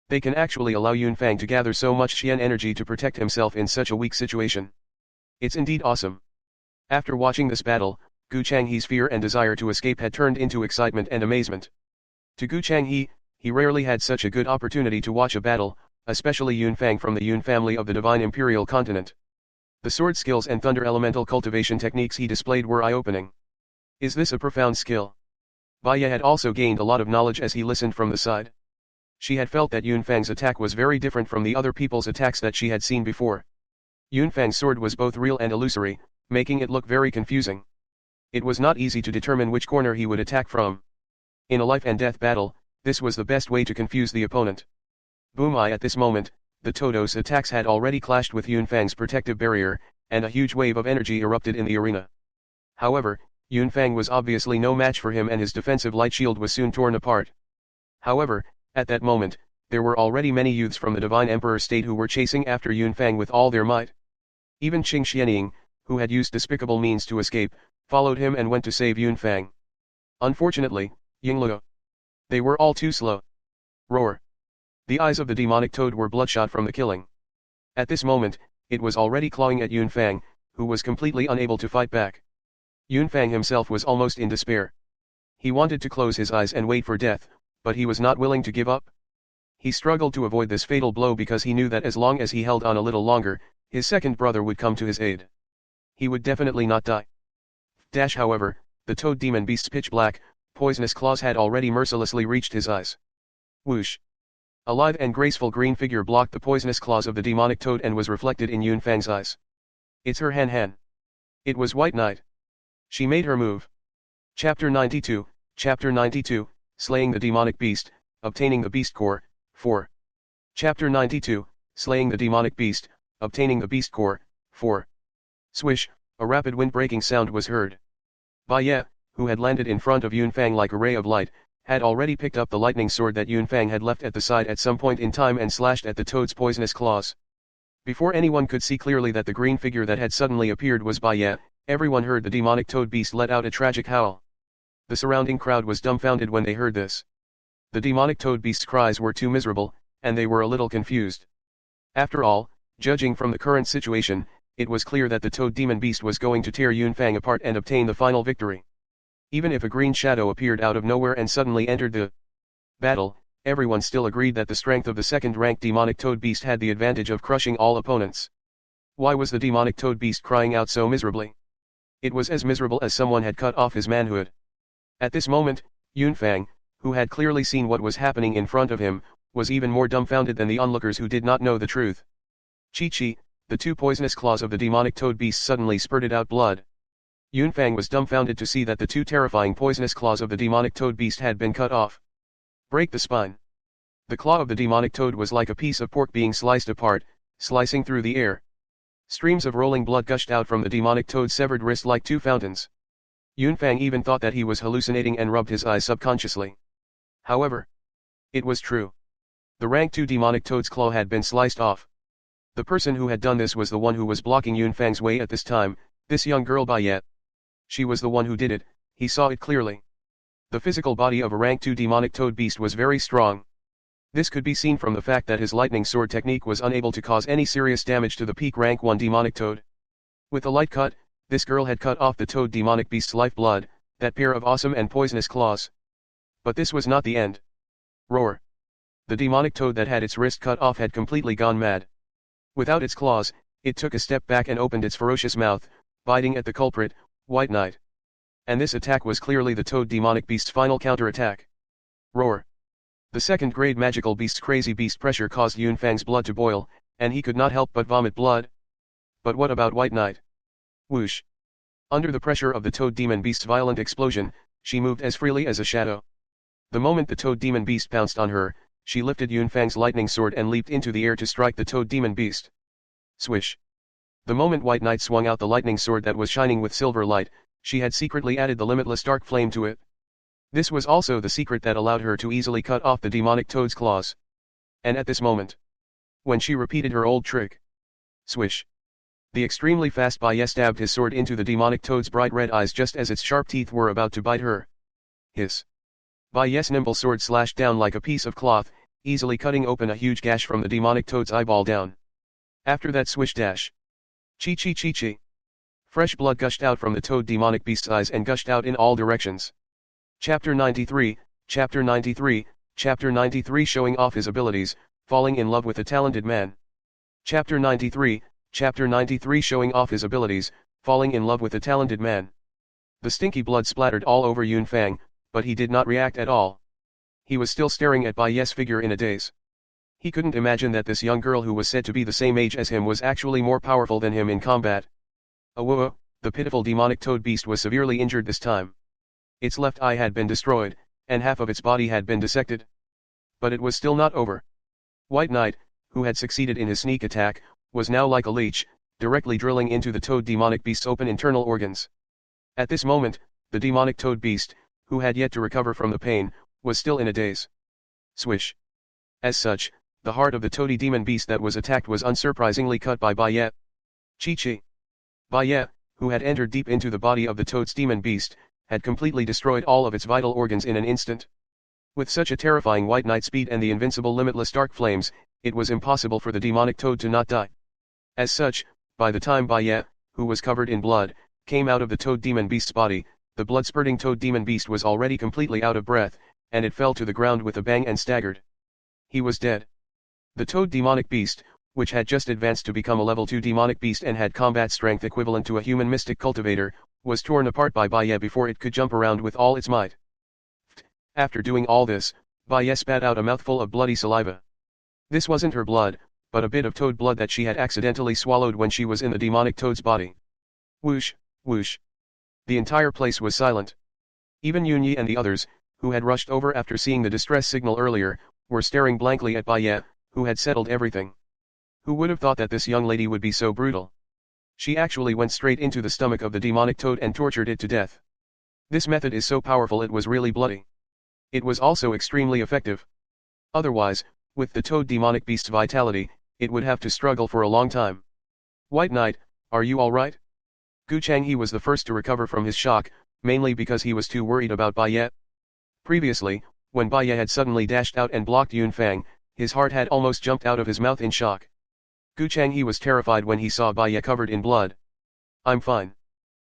S1: They can actually allow Yunfang to gather so much Xian energy to protect himself in such a weak situation. It's indeed awesome. After watching this battle, Gu Changhe's fear and desire to escape had turned into excitement and amazement. To Gu Changhe, he rarely had such a good opportunity to watch a battle, especially Yunfang from the Yun family of the Divine Imperial Continent. The sword skills and thunder elemental cultivation techniques he displayed were eye-opening. Is this a profound skill? Bai Ye had also gained a lot of knowledge as he listened from the side. She had felt that Yunfang's attack was very different from the other people's attacks that she had seen before. Yunfang's sword was both real and illusory, making it look very confusing. It was not easy to determine which corner he would attack from. In a life and death battle, this was the best way to confuse the opponent. Boom! At this moment, the Todos attacks had already clashed with Yunfang's protective barrier, and a huge wave of energy erupted in the arena. However, Yunfang was obviously no match for him and his defensive light shield was soon torn apart. However, at that moment, there were already many youths from the Divine Emperor state who were chasing after Yunfang with all their might. Even Qing Xianying, who had used despicable means to escape, followed him and went to save Yunfang. Unfortunately, Yingluo. They were all too slow. Roar. The eyes of the demonic toad were bloodshot from the killing. At this moment, it was already clawing at Yunfang, who was completely unable to fight back. Yunfang himself was almost in despair. He wanted to close his eyes and wait for death, but he was not willing to give up. He struggled to avoid this fatal blow because he knew that as long as he held on a little longer, his second brother would come to his aid. He would definitely not die. However, the toad demon beast's pitch black, poisonous claws had already mercilessly reached his eyes. Whoosh! A lithe and graceful green figure blocked the poisonous claws of the demonic toad and was reflected in Yunfang's eyes. It's her Han. It was White Knight. She made her move. Chapter 92, Chapter 92, Slaying the Demonic Beast, Obtaining the Beast Core, 4. Chapter 92, Slaying the Demonic Beast, Obtaining the Beast Core, 4. Swish, a rapid wind-breaking sound was heard. Bai Ye, who had landed in front of Yunfang like a ray of light, had already picked up the lightning sword that Yunfang had left at the side at some point in time and slashed at the toad's poisonous claws. Before anyone could see clearly that the green figure that had suddenly appeared was Bai Ye, everyone heard the demonic toad beast let out a tragic howl. The surrounding crowd was dumbfounded when they heard this. The demonic toad beast's cries were too miserable, and they were a little confused. After all, judging from the current situation, it was clear that the toad demon beast was going to tear Yunfang apart and obtain the final victory. Even if a green shadow appeared out of nowhere and suddenly entered the battle, everyone still agreed that the strength of the second-ranked demonic toad beast had the advantage of crushing all opponents. Why was the demonic toad beast crying out so miserably? It was as miserable as someone had cut off his manhood. At this moment, Yunfang, who had clearly seen what was happening in front of him, was even more dumbfounded than the onlookers who did not know the truth. Chi-Chi, The two poisonous claws of the demonic toad beast suddenly spurted out blood. Yunfang was dumbfounded to see that the two terrifying poisonous claws of the demonic toad beast had been cut off. Break the spine. The claw of the demonic toad was like a piece of pork being sliced apart, slicing through the air. Streams of rolling blood gushed out from the demonic toad's severed wrist like two fountains. Yunfang even thought that he was hallucinating and rubbed his eyes subconsciously. However, it was true. The rank 2 demonic toad's claw had been sliced off. The person who had done this was the one who was blocking Yunfang's way at this time, this young girl Baiye. She was the one who did it, he saw it clearly. The physical body of a rank 2 demonic toad beast was very strong. This could be seen from the fact that his lightning sword technique was unable to cause any serious damage to the peak rank 1 demonic toad. With a light cut, this girl had cut off the toad demonic beast's lifeblood, that pair of awesome and poisonous claws. But this was not the end. Roar. The demonic toad that had its wrist cut off had completely gone mad. Without its claws, it took a step back and opened its ferocious mouth, biting at the culprit, White Knight. And this attack was clearly the toad demonic beast's final counterattack. Roar. The second-grade magical beast's crazy beast pressure caused Yunfang's blood to boil, and he could not help but vomit blood. But what about White Knight? Whoosh. Under the pressure of the toad demon beast's violent explosion, she moved as freely as a shadow. The moment the toad demon beast pounced on her, she lifted Yunfang's lightning sword and leaped into the air to strike the toad demon beast. Swish. The moment White Knight swung out the lightning sword that was shining with silver light, she had secretly added the limitless dark flame to it. This was also the secret that allowed her to easily cut off the demonic toad's claws. And at this moment, when she repeated her old trick, swish, the extremely fast Baiye stabbed his sword into the demonic toad's bright red eyes just as its sharp teeth were about to bite her. Hiss. Baiye's nimble sword slashed down like a piece of cloth, easily cutting open a huge gash from the demonic toad's eyeball down. After that swish dash. Chi chi chi chi. Fresh blood gushed out from the toad demonic beast's eyes and gushed out in all directions. Chapter 93, Chapter 93, Chapter 93 Showing off his abilities, falling in love with a talented man. Chapter 93, Chapter 93 Showing off his abilities, falling in love with a talented man. The stinky blood splattered all over Yunfang, but he did not react at all. He was still staring at Baiye's figure in a daze. He couldn't imagine that this young girl who was said to be the same age as him was actually more powerful than him in combat. Whoa, the pitiful demonic toad beast was severely injured this time. Its left eye had been destroyed, and half of its body had been dissected. But it was still not over. White Knight, who had succeeded in his sneak attack, was now like a leech, directly drilling into the toad demonic beast's open internal organs. At this moment, the demonic toad beast, who had yet to recover from the pain, was still in a daze. Swish. As such, the heart of the toady demon beast that was attacked was unsurprisingly cut by Baiye. Chi-chi. Baiye, who had entered deep into the body of the toad's demon beast, had completely destroyed all of its vital organs in an instant. With such a terrifying White Knight speed and the invincible limitless dark flames, it was impossible for the demonic toad to not die. As such, by the time Baiye, who was covered in blood, came out of the toad demon beast's body, the blood-spurting toad demon beast was already completely out of breath, and it fell to the ground with a bang and staggered. He was dead. The toad demonic beast, which had just advanced to become a level 2 demonic beast and had combat strength equivalent to a human mystic cultivator, was torn apart by Baiye before it could jump around with all its might. After doing all this, Baiye spat out a mouthful of bloody saliva. This wasn't her blood, but a bit of toad blood that she had accidentally swallowed when she was in the demonic toad's body. Whoosh, whoosh. The entire place was silent. Even Yunyi and the others, who had rushed over after seeing the distress signal earlier, were staring blankly at Baiye, who had settled everything. Who would have thought that this young lady would be so brutal? She actually went straight into the stomach of the demonic toad and tortured it to death. This method is so powerful it was really bloody. It was also extremely effective. Otherwise, with the toad demonic beast's vitality, it would have to struggle for a long time. White Knight, are you alright? Gu Changhe was the first to recover from his shock, mainly because he was too worried about Baiye. Previously, when Baiye had suddenly dashed out and blocked Yunfang, his heart had almost jumped out of his mouth in shock. Gu Changhe was terrified when he saw Baiye covered in blood. I'm fine.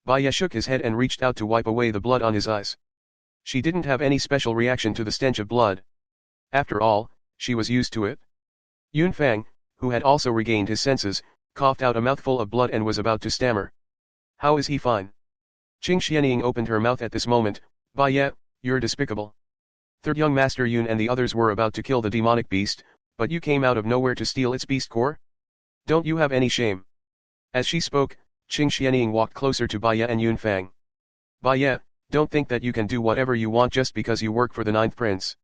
S1: Baiye shook his head and reached out to wipe away the blood on his eyes. She didn't have any special reaction to the stench of blood. After all, she was used to it. Yunfang, who had also regained his senses, coughed out a mouthful of blood and was about to stammer. How is he fine? Qing Xianying opened her mouth at this moment. Baiye, you're despicable. Third young master Yun and the others were about to kill the demonic beast, but you came out of nowhere to steal its beast core? Don't you have any shame? As she spoke, Qing Xianying walked closer to Bai Ye and Yun Fang. Bai Ye, don't think that you can do whatever you want just because you work for the ninth prince.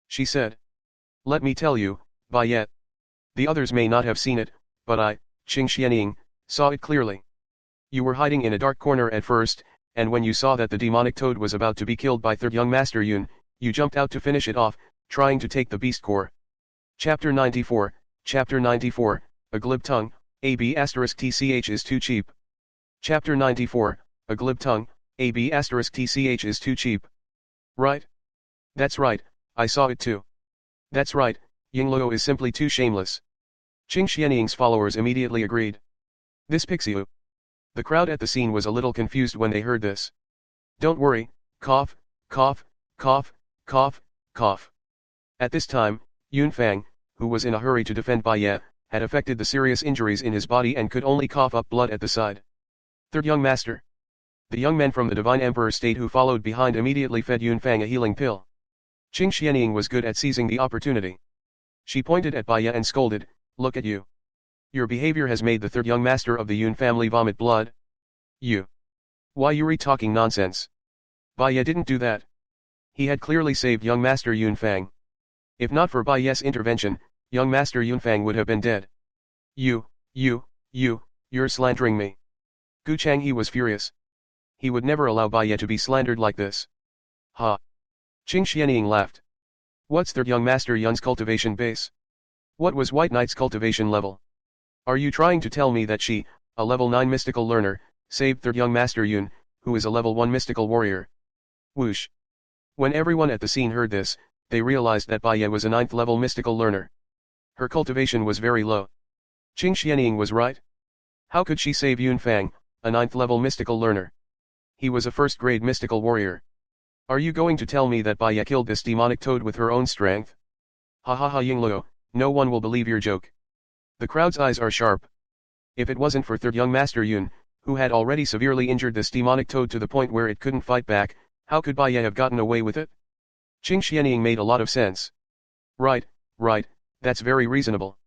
S1: She said. Let me tell you, Bai Ye. The others may not have seen it, but I, Qing Xianying, saw it clearly. You were hiding in a dark corner at first, and when you saw that the demonic toad was about to be killed by third young master Yun, you jumped out to finish it off, trying to take the beast core. Chapter 94, Chapter 94, A glib tongue, AB*TCH is too cheap. Chapter 94, A glib tongue, AB*TCH is too cheap. Right? That's right, I saw it too. That's right, Yingluo is simply too shameless. Qing Xianying's followers immediately agreed. This Pixiu. The crowd at the scene was a little confused when they heard this. Don't worry, cough, cough, cough, cough, cough. At this time, Yun Fang, who was in a hurry to defend Bai Ye, had affected the serious injuries in his body and could only cough up blood at the side. Third young master. The young men from the Divine Emperor state who followed behind immediately fed Yun Fang a healing pill. Qing Xianying was good at seizing the opportunity. She pointed at Bai Ye and scolded, look at you. Your behavior has made the third young master of the Yun family vomit blood. You. Why you talking nonsense? Bai Ye didn't do that. He had clearly saved young master Yun Fang. If not for Bai Ye's intervention, young master Yun Fang would have been dead. You're slandering me. Gu Changhe was furious. He would never allow Bai Ye to be slandered like this. Ha. Qing Xianying laughed. What's third young master Yun's cultivation base? What was White Knight's cultivation level? Are you trying to tell me that she, a level 9 mystical learner, saved third young master Yun, who is a level 1 mystical warrior? Whoosh. When everyone at the scene heard this, they realized that Bai Ye was a 9th level mystical learner. Her cultivation was very low. Qing Xianying was right. How could she save Yun Fang, a 9th level mystical learner? He was a first grade mystical warrior. Are you going to tell me that Bai Ye killed this demonic toad with her own strength? Ha ha ha Yingluo, no one will believe your joke. The crowd's eyes are sharp. If it wasn't for third young master Yun, who had already severely injured this demonic toad to the point where it couldn't fight back, how could Bai Ye have gotten away with it? Qing Xianying made a lot of sense. Right, that's very reasonable.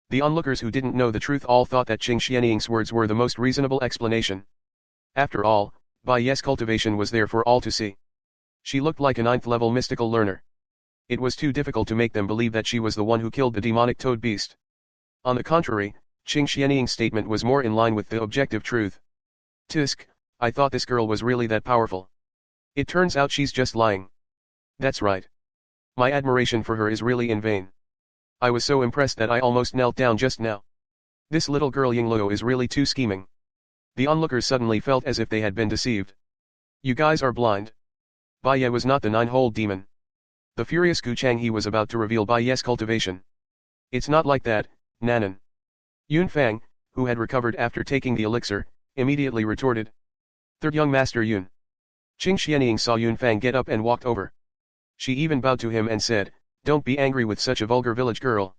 S1: The onlookers who didn't know the truth all thought that Qing Xianying's words were the most reasonable explanation. After all, Bai Ye's cultivation was there for all to see. She looked like a 9th level mystical learner. It was too difficult to make them believe that she was the one who killed the demonic toad beast. On the contrary, Qing Xianying's statement was more in line with the objective truth. Tisk, I thought this girl was really that powerful. It turns out she's just lying. That's right. My admiration for her is really in vain. I was so impressed that I almost knelt down just now. This little girl Yingluo is really too scheming. The onlookers suddenly felt as if they had been deceived. You guys are blind. Bai Ye was not the 9-hole demon. The furious Gu Changhe was about to reveal Bai Ye's cultivation. It's not like that, Nanan. Yun Fang, who had recovered after taking the elixir, immediately retorted. Third young master Yun. Qing Xianying saw Yun Fang get up and walked over. She even bowed to him and said, don't be angry with such a vulgar village girl.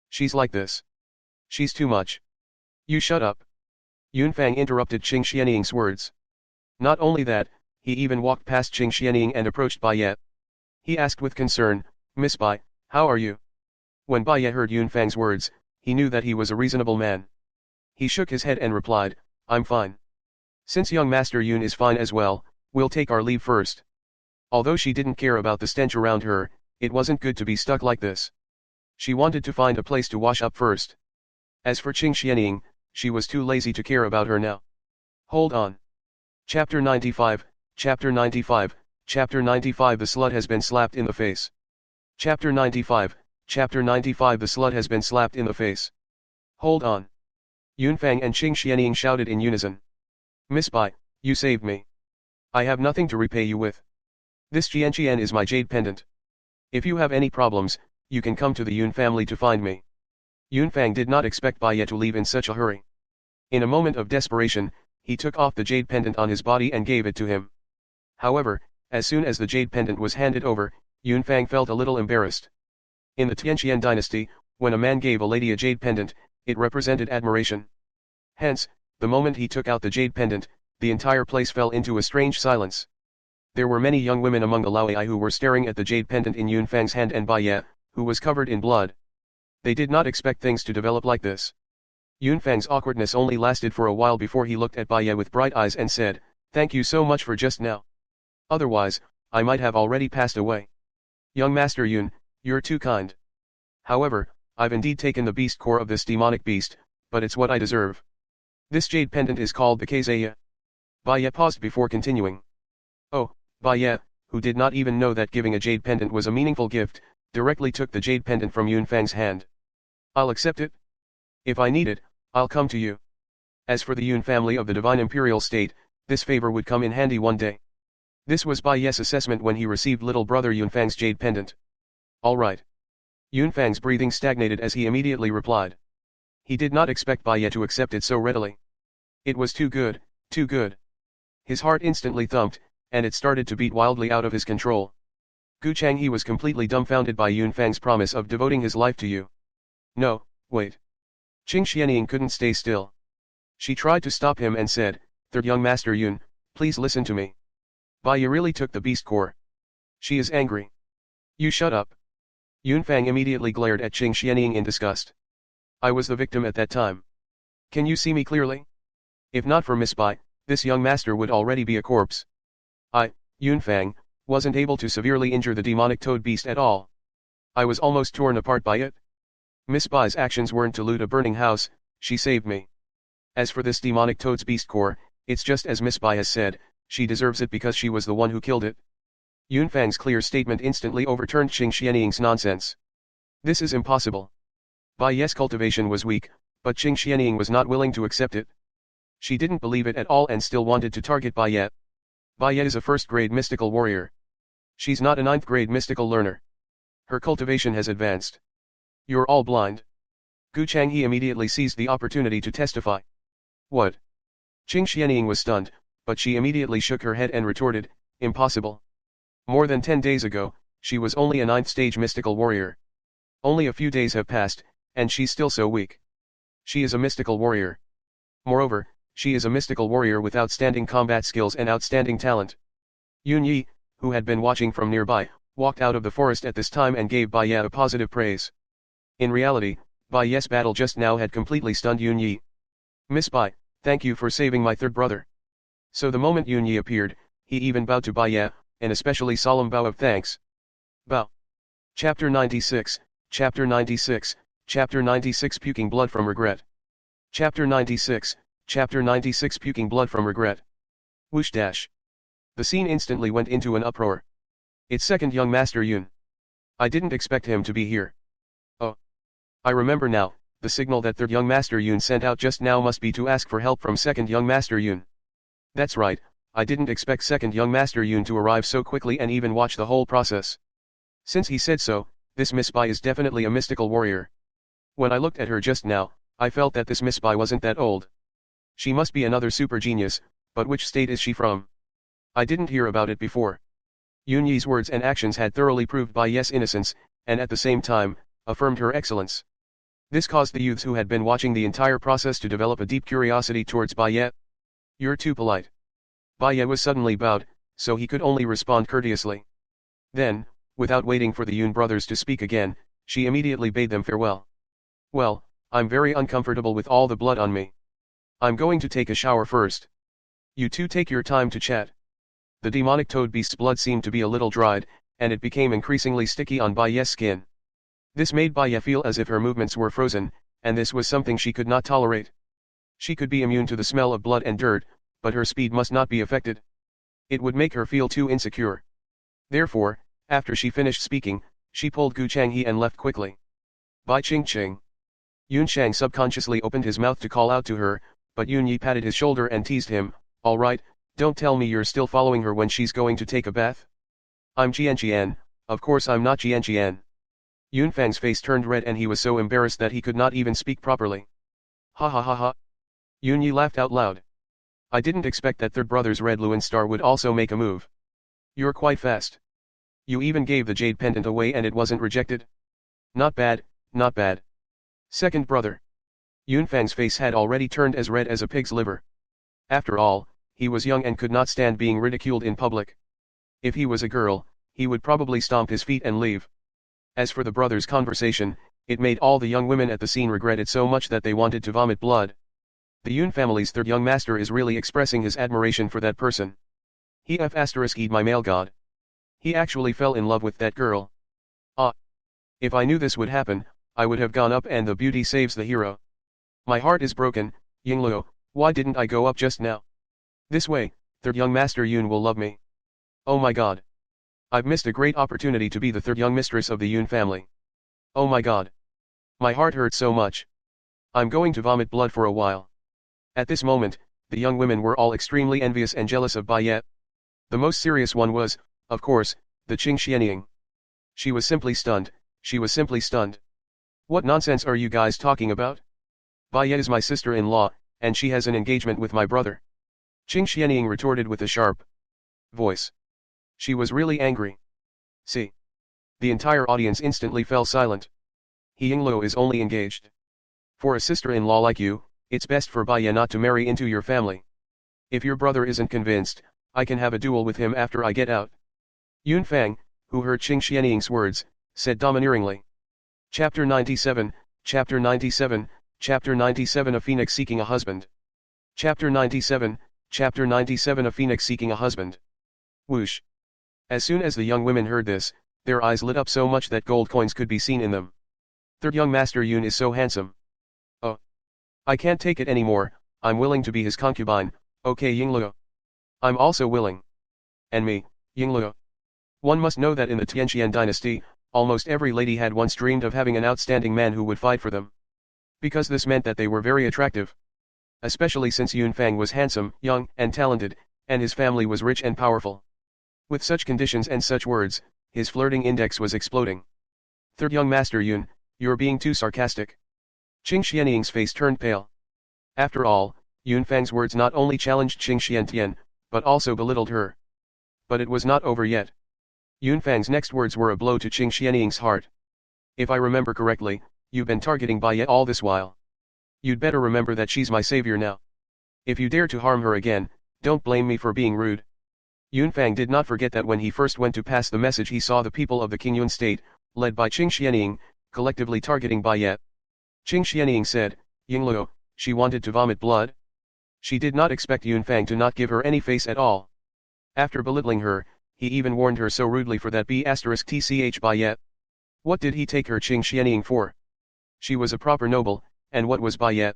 S1: She's like this. She's too much. You shut up. Yun Fang interrupted Qing Xianying's words. Not only that, he even walked past Qing Xianying and approached Bai Ye. He asked with concern, Miss Bai, how are you? When Bai Ye heard Yun Fang's words, he knew that he was a reasonable man. He shook his head and replied, I'm fine. Since young master Yun is fine as well, we'll take our leave first. Although she didn't care about the stench around her, it wasn't good to be stuck like this. She wanted to find a place to wash up first. As for Qing Xianying, she was too lazy to care about her now. Hold on. Chapter 95, Chapter 95, Chapter 95 The slut has been slapped in the face. Chapter 95, Chapter 95 The slut has been slapped in the face. Hold on. Yun Fang and Qing Xianying shouted in unison. Miss Bai, you saved me. I have nothing to repay you with. This Jianqian is my jade pendant. If you have any problems, you can come to the Yun family to find me. Yun Fang did not expect Bai Ye to leave in such a hurry. In a moment of desperation, he took off the jade pendant on his body and gave it to him. However, as soon as the jade pendant was handed over, Yun Fang felt a little embarrassed. In the Tianqian dynasty, when a man gave a lady a jade pendant, it represented admiration. Hence, the moment he took out the jade pendant, the entire place fell into a strange silence. There were many young women among the Laoai who were staring at the jade pendant in Yun Fang's hand and Bai Ye, who was covered in blood. They did not expect things to develop like this. Yunfang's awkwardness only lasted for a while before he looked at Bai Ye with bright eyes and said, "Thank you so much for just now. Otherwise, I might have already passed away. Young Master Yun, you're too kind. However, I've indeed taken the beast core of this demonic beast, but it's what I deserve. This jade pendant is called the Kazaya." Bai Ye paused before continuing. Oh, Bai Ye, who did not even know that giving a jade pendant was a meaningful gift, directly took the jade pendant from Yunfang's hand. "I'll accept it. If I need it, I'll come to you. As for the Yun family of the Divine Imperial State, this favor would come in handy one day." This was Bai Ye's assessment when he received little brother Yunfang's jade pendant. "All right." Yunfang's breathing stagnated as he immediately replied. He did not expect Bai Ye to accept it so readily. It was too good, too good. His heart instantly thumped, and it started to beat wildly out of his control. Gu Changhe was completely dumbfounded by Yunfang's promise of devoting his life to you. "No, wait." Qing Xianying couldn't stay still. She tried to stop him and said, "Third young Master Yun, please listen to me. Bai Ye really took the beast core. She is angry." "You shut up." Yunfang immediately glared at Qing Xianying in disgust. "I was the victim at that time. Can you see me clearly? If not for Miss Bai, this young master would already be a corpse. I, Yunfang, wasn't able to severely injure the demonic toad beast at all. I was almost torn apart by it. Miss Bai's actions weren't to loot a burning house, she saved me. As for this demonic toad's beast core, it's just as Miss Bai has said, she deserves it because she was the one who killed it." Yunfang's clear statement instantly overturned Qing Xianying's nonsense. "This is impossible." Bai Ye's cultivation was weak, but Qing Xianying was not willing to accept it. She didn't believe it at all and still wanted to target Bai Ye. Bai Ye is a first-grade mystical warrior. She's not a ninth-grade mystical learner. Her cultivation has advanced. "You're all blind." Gu Changhe immediately seized the opportunity to testify. "What?" Qing Xianying was stunned, but she immediately shook her head and retorted, "Impossible. More than 10 days ago, she was only a ninth-stage mystical warrior. Only a few days have passed, and she's still so weak. She is a mystical warrior. Moreover, she is a mystical warrior with outstanding combat skills and outstanding talent." Yun Yi, who had been watching from nearby, walked out of the forest at this time and gave Bai Ye a positive praise. In reality, Bai Ye's battle just now had completely stunned Yun Yi. "Miss Bai, thank you for saving my third brother." So the moment Yun Yi appeared, he even bowed to Bai Ye, an especially solemn bow of thanks. Bow. Chapter 96, Chapter 96, Chapter 96 Puking Blood from Regret. Chapter 96, Chapter 96 Puking Blood from Regret. Whoosh dash. The scene instantly went into an uproar. "It's second young Master Yun. I didn't expect him to be here. Oh. I remember now, the signal that third young Master Yun sent out just now must be to ask for help from second young Master Yun. That's right, I didn't expect second young Master Yun to arrive so quickly and even watch the whole process. Since he said so, this Miss Bai is definitely a mystical warrior. When I looked at her just now, I felt that this Miss Bai wasn't that old. She must be another super genius, but which state is she from? I didn't hear about it before." Yun Yi's words and actions had thoroughly proved Bai Ye's innocence, and at the same time, affirmed her excellence. This caused the youths who had been watching the entire process to develop a deep curiosity towards Bai Ye. "You're too polite." Bai Ye was suddenly bowed, so he could only respond courteously. Then, without waiting for the Yun brothers to speak again, she immediately bade them farewell. "Well, I'm very uncomfortable with all the blood on me. I'm going to take a shower first. You two take your time to chat." The demonic toad beast's blood seemed to be a little dried, and it became increasingly sticky on Bai Ye's skin. This made Bai Ye feel as if her movements were frozen, and this was something she could not tolerate. She could be immune to the smell of blood and dirt, but her speed must not be affected. It would make her feel too insecure. Therefore, after she finished speaking, she pulled Gu Changhe and left quickly. "Bai Ching Ching." Yun Shang subconsciously opened his mouth to call out to her, but Yun Yi patted his shoulder and teased him, "All right, don't tell me you're still following her when she's going to take a bath." "I'm Jian, of course I'm not Jian." Yun Fang's face turned red and he was so embarrassed that he could not even speak properly. "Ha ha ha ha." Yun Yi laughed out loud. "I didn't expect that third brother's red Luan star would also make a move. You're quite fast. You even gave the jade pendant away and it wasn't rejected. Not bad, not bad." Second brother. Yun Fang's face had already turned as red as a pig's liver. After all, he was young and could not stand being ridiculed in public. If he was a girl, he would probably stomp his feet and leave. As for the brothers' conversation, It made all the young women at the scene regret it so much that they wanted to vomit blood. The Yun family's third young master is really expressing his admiration for that person. He f***ed my male god. He actually fell in love with that girl. Ah. If I knew this would happen, I would have gone up and the beauty saves the hero. My heart is broken, Yingluo, why didn't I go up just now? This way, third young master Yun will love me. Oh my god. I've missed a great opportunity to be the third young mistress of the Yun family. Oh my god. My heart hurts so much. I'm going to vomit blood for a while. At this moment, the young women were all extremely envious and jealous of Bai Ye. The most serious one was, of course, the Qing Xianying. She was simply stunned, she was simply stunned. What nonsense are you guys talking about? Bai Ye is my sister-in-law, and she has an engagement with my brother. Qing Xianying retorted with a sharp voice. She was really angry. See. The entire audience instantly fell silent. He Yingluo is only engaged. For a sister-in-law like you, it's best for Bai Ye not to marry into your family. If your brother isn't convinced, I can have a duel with him after I get out. Yun Fang, who heard Qing Xianying's words, said domineeringly. Chapter 97, Chapter 97, Chapter 97 A Phoenix Seeking a Husband. Chapter 97, Chapter 97 A Phoenix Seeking a Husband. Whoosh. As soon as the young women heard this, their eyes lit up so much that gold coins could be seen in them. Third young master Yun is so handsome. Oh. I can't take it anymore, I'm willing to be his concubine, okay Yingluo. I'm also willing. And me, Yingluo. One must know that in the Tianqian dynasty, almost every lady had once dreamed of having an outstanding man who would fight for them. Because this meant that they were very attractive. Especially since Yun Fang was handsome, young, and talented, and his family was rich and powerful. With such conditions and such words, his flirting index was exploding. Third young master Yun, you're being too sarcastic. Qing Xianying's face turned pale. After all, Yun Fang's words not only challenged Qing Xiantian, but also belittled her. But it was not over yet. Yun Fang's next words were a blow to Qing Xianying's heart. If I remember correctly, you've been targeting Bai Ye all this while. You'd better remember that she's my savior now. If you dare to harm her again, don't blame me for being rude. Yun Fang did not forget that when he first went to pass the message he saw the people of the Qingyun state, led by Qing Xianying, collectively targeting Bai Ye. Qing Xianying said, Yingluo, she wanted to vomit blood? She did not expect Yun Fang to not give her any face at all. After belittling her, he even warned her so rudely for that B***tch Bai Ye. What did he take her Qing Xianying for? She was a proper noble, and what was Bai Ye?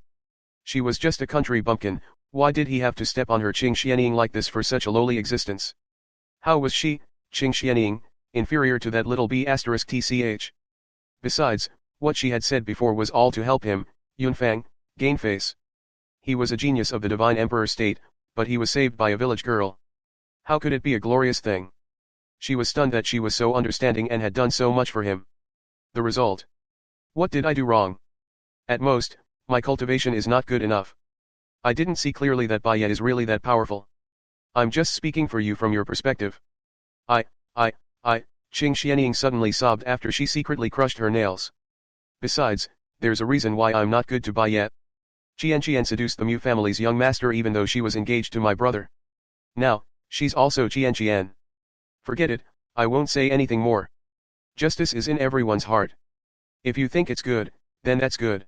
S1: She was just a country bumpkin. Why did he have to step on her Qing Xianying like this for such a lowly existence? How was she, Qing Xianying, inferior to that little B***tch? Besides, what she had said before was all to help him, Yun Fang, gain face. He was a genius of the divine emperor state, but he was saved by a village girl. How could it be a glorious thing? She was stunned that she was so understanding and had done so much for him. The result. What did I do wrong? At most, my cultivation is not good enough. I didn't see clearly that Bai Ye is really that powerful. I'm just speaking for you from your perspective. Qing Xianying suddenly sobbed after she secretly crushed her nails. Besides, there's a reason why I'm not good to Bai Ye. Qian seduced the Mu family's young master even though she was engaged to my brother. Now, she's also Qian. Forget it, I won't say anything more. Justice is in everyone's heart. If you think it's good, then that's good.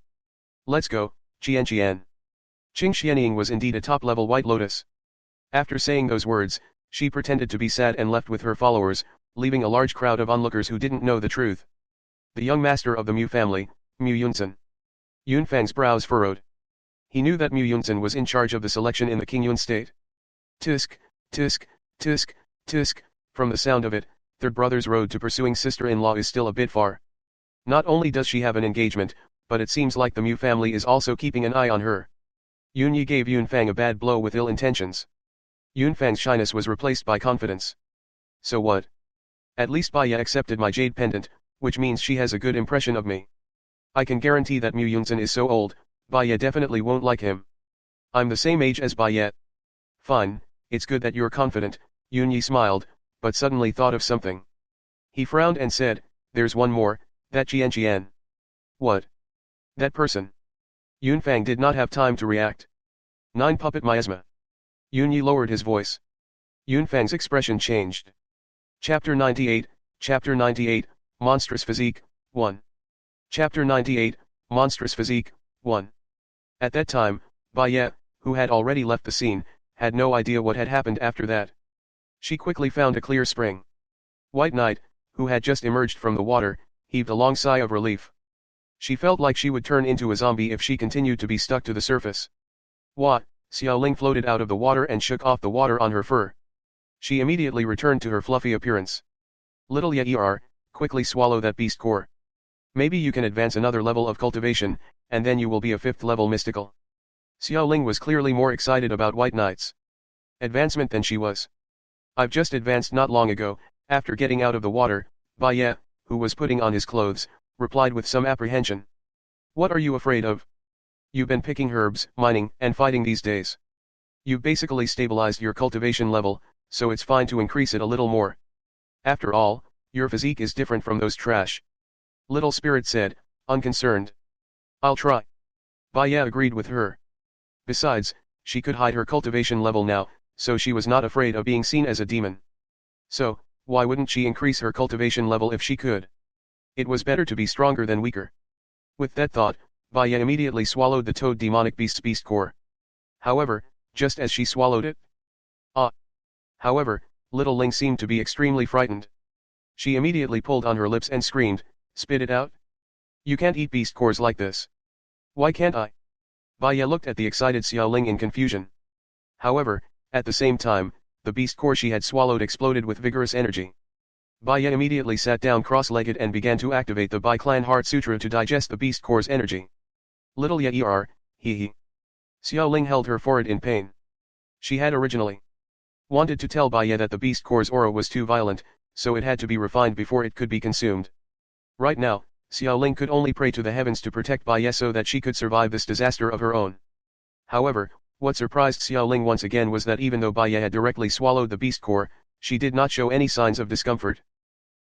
S1: Let's go, Qian. Qing Xianying was indeed a top-level White Lotus. After saying those words, she pretended to be sad and left with her followers, leaving a large crowd of onlookers who didn't know the truth. The young master of the Mu family, Mu Yunzhen. Yun Fang's brows furrowed. He knew that Mu Yunzhen was in charge of the selection in the Qingyun state. Tisk, tisk, tisk, tisk, from the sound of it, third brother's road to pursuing sister-in-law is still a bit far. Not only does she have an engagement, but it seems like the Mu family is also keeping an eye on her. Yun Yi gave Yun Fang a bad blow with ill intentions. Yun Fang's shyness was replaced by confidence. So what? At least Bai Ye accepted my jade pendant, which means she has a good impression of me. I can guarantee that Mu Yunzhen is so old, Bai Ye definitely won't like him. I'm the same age as Bai Ye. Fine, it's good that you're confident, Yun Yi smiled, but suddenly thought of something. He frowned and said, there's one more, that Qian. What? That person. Yun Fang did not have time to react. 9 Puppet Miasma. Yun Yi lowered his voice. Yun Fang's expression changed. Chapter 98, Monstrous Physique, 1. Chapter 98, Monstrous Physique, 1. At that time, Baya, who had already left the scene, had no idea what had happened after that. She quickly found a clear spring. White Knight, who had just emerged from the water, heaved a long sigh of relief. She felt like she would turn into a zombie if she continued to be stuck to the surface. Wah, Xiaoling floated out of the water and shook off the water on her fur. She immediately returned to her fluffy appearance. Little Yair, quickly swallow that beast core. Maybe you can advance another level of cultivation, and then you will be a 5th level mystical. Xiaoling was clearly more excited about White Knight's advancement than she was. I've just advanced not long ago, after getting out of the water, Baya, who was putting on his clothes, replied with some apprehension. What are you afraid of? You've been picking herbs, mining, and fighting these days. You've basically stabilized your cultivation level, so it's fine to increase it a little more. After all, your physique is different from those trash. Little Spirit said, unconcerned. I'll try. Baya agreed with her. Besides, she could hide her cultivation level now, so she was not afraid of being seen as a demon. So, why wouldn't she increase her cultivation level if she could? It was better to be stronger than weaker. With that thought, Baya immediately swallowed the toad demonic beast's beast core. However, just as she swallowed it. However, little Ling seemed to be extremely frightened. She immediately pulled on her lips and screamed, spit it out. You can't eat beast cores like this. Why can't I? Baya looked at the excited Xiaoling in confusion. However, at the same time, the beast core she had swallowed exploded with vigorous energy. Baya immediately sat down cross-legged and began to activate the Bai-Clan Heart Sutra to digest the beast core's energy. Little Yair, hee. Xiaoling held her forehead in pain. She had originally wanted to tell Baya that the beast core's aura was too violent, so it had to be refined before it could be consumed. Right now, Xiaoling could only pray to the heavens to protect Baya so that she could survive this disaster of her own. However, what surprised Xiaoling once again was that even though Baya had directly swallowed the beast core, she did not show any signs of discomfort.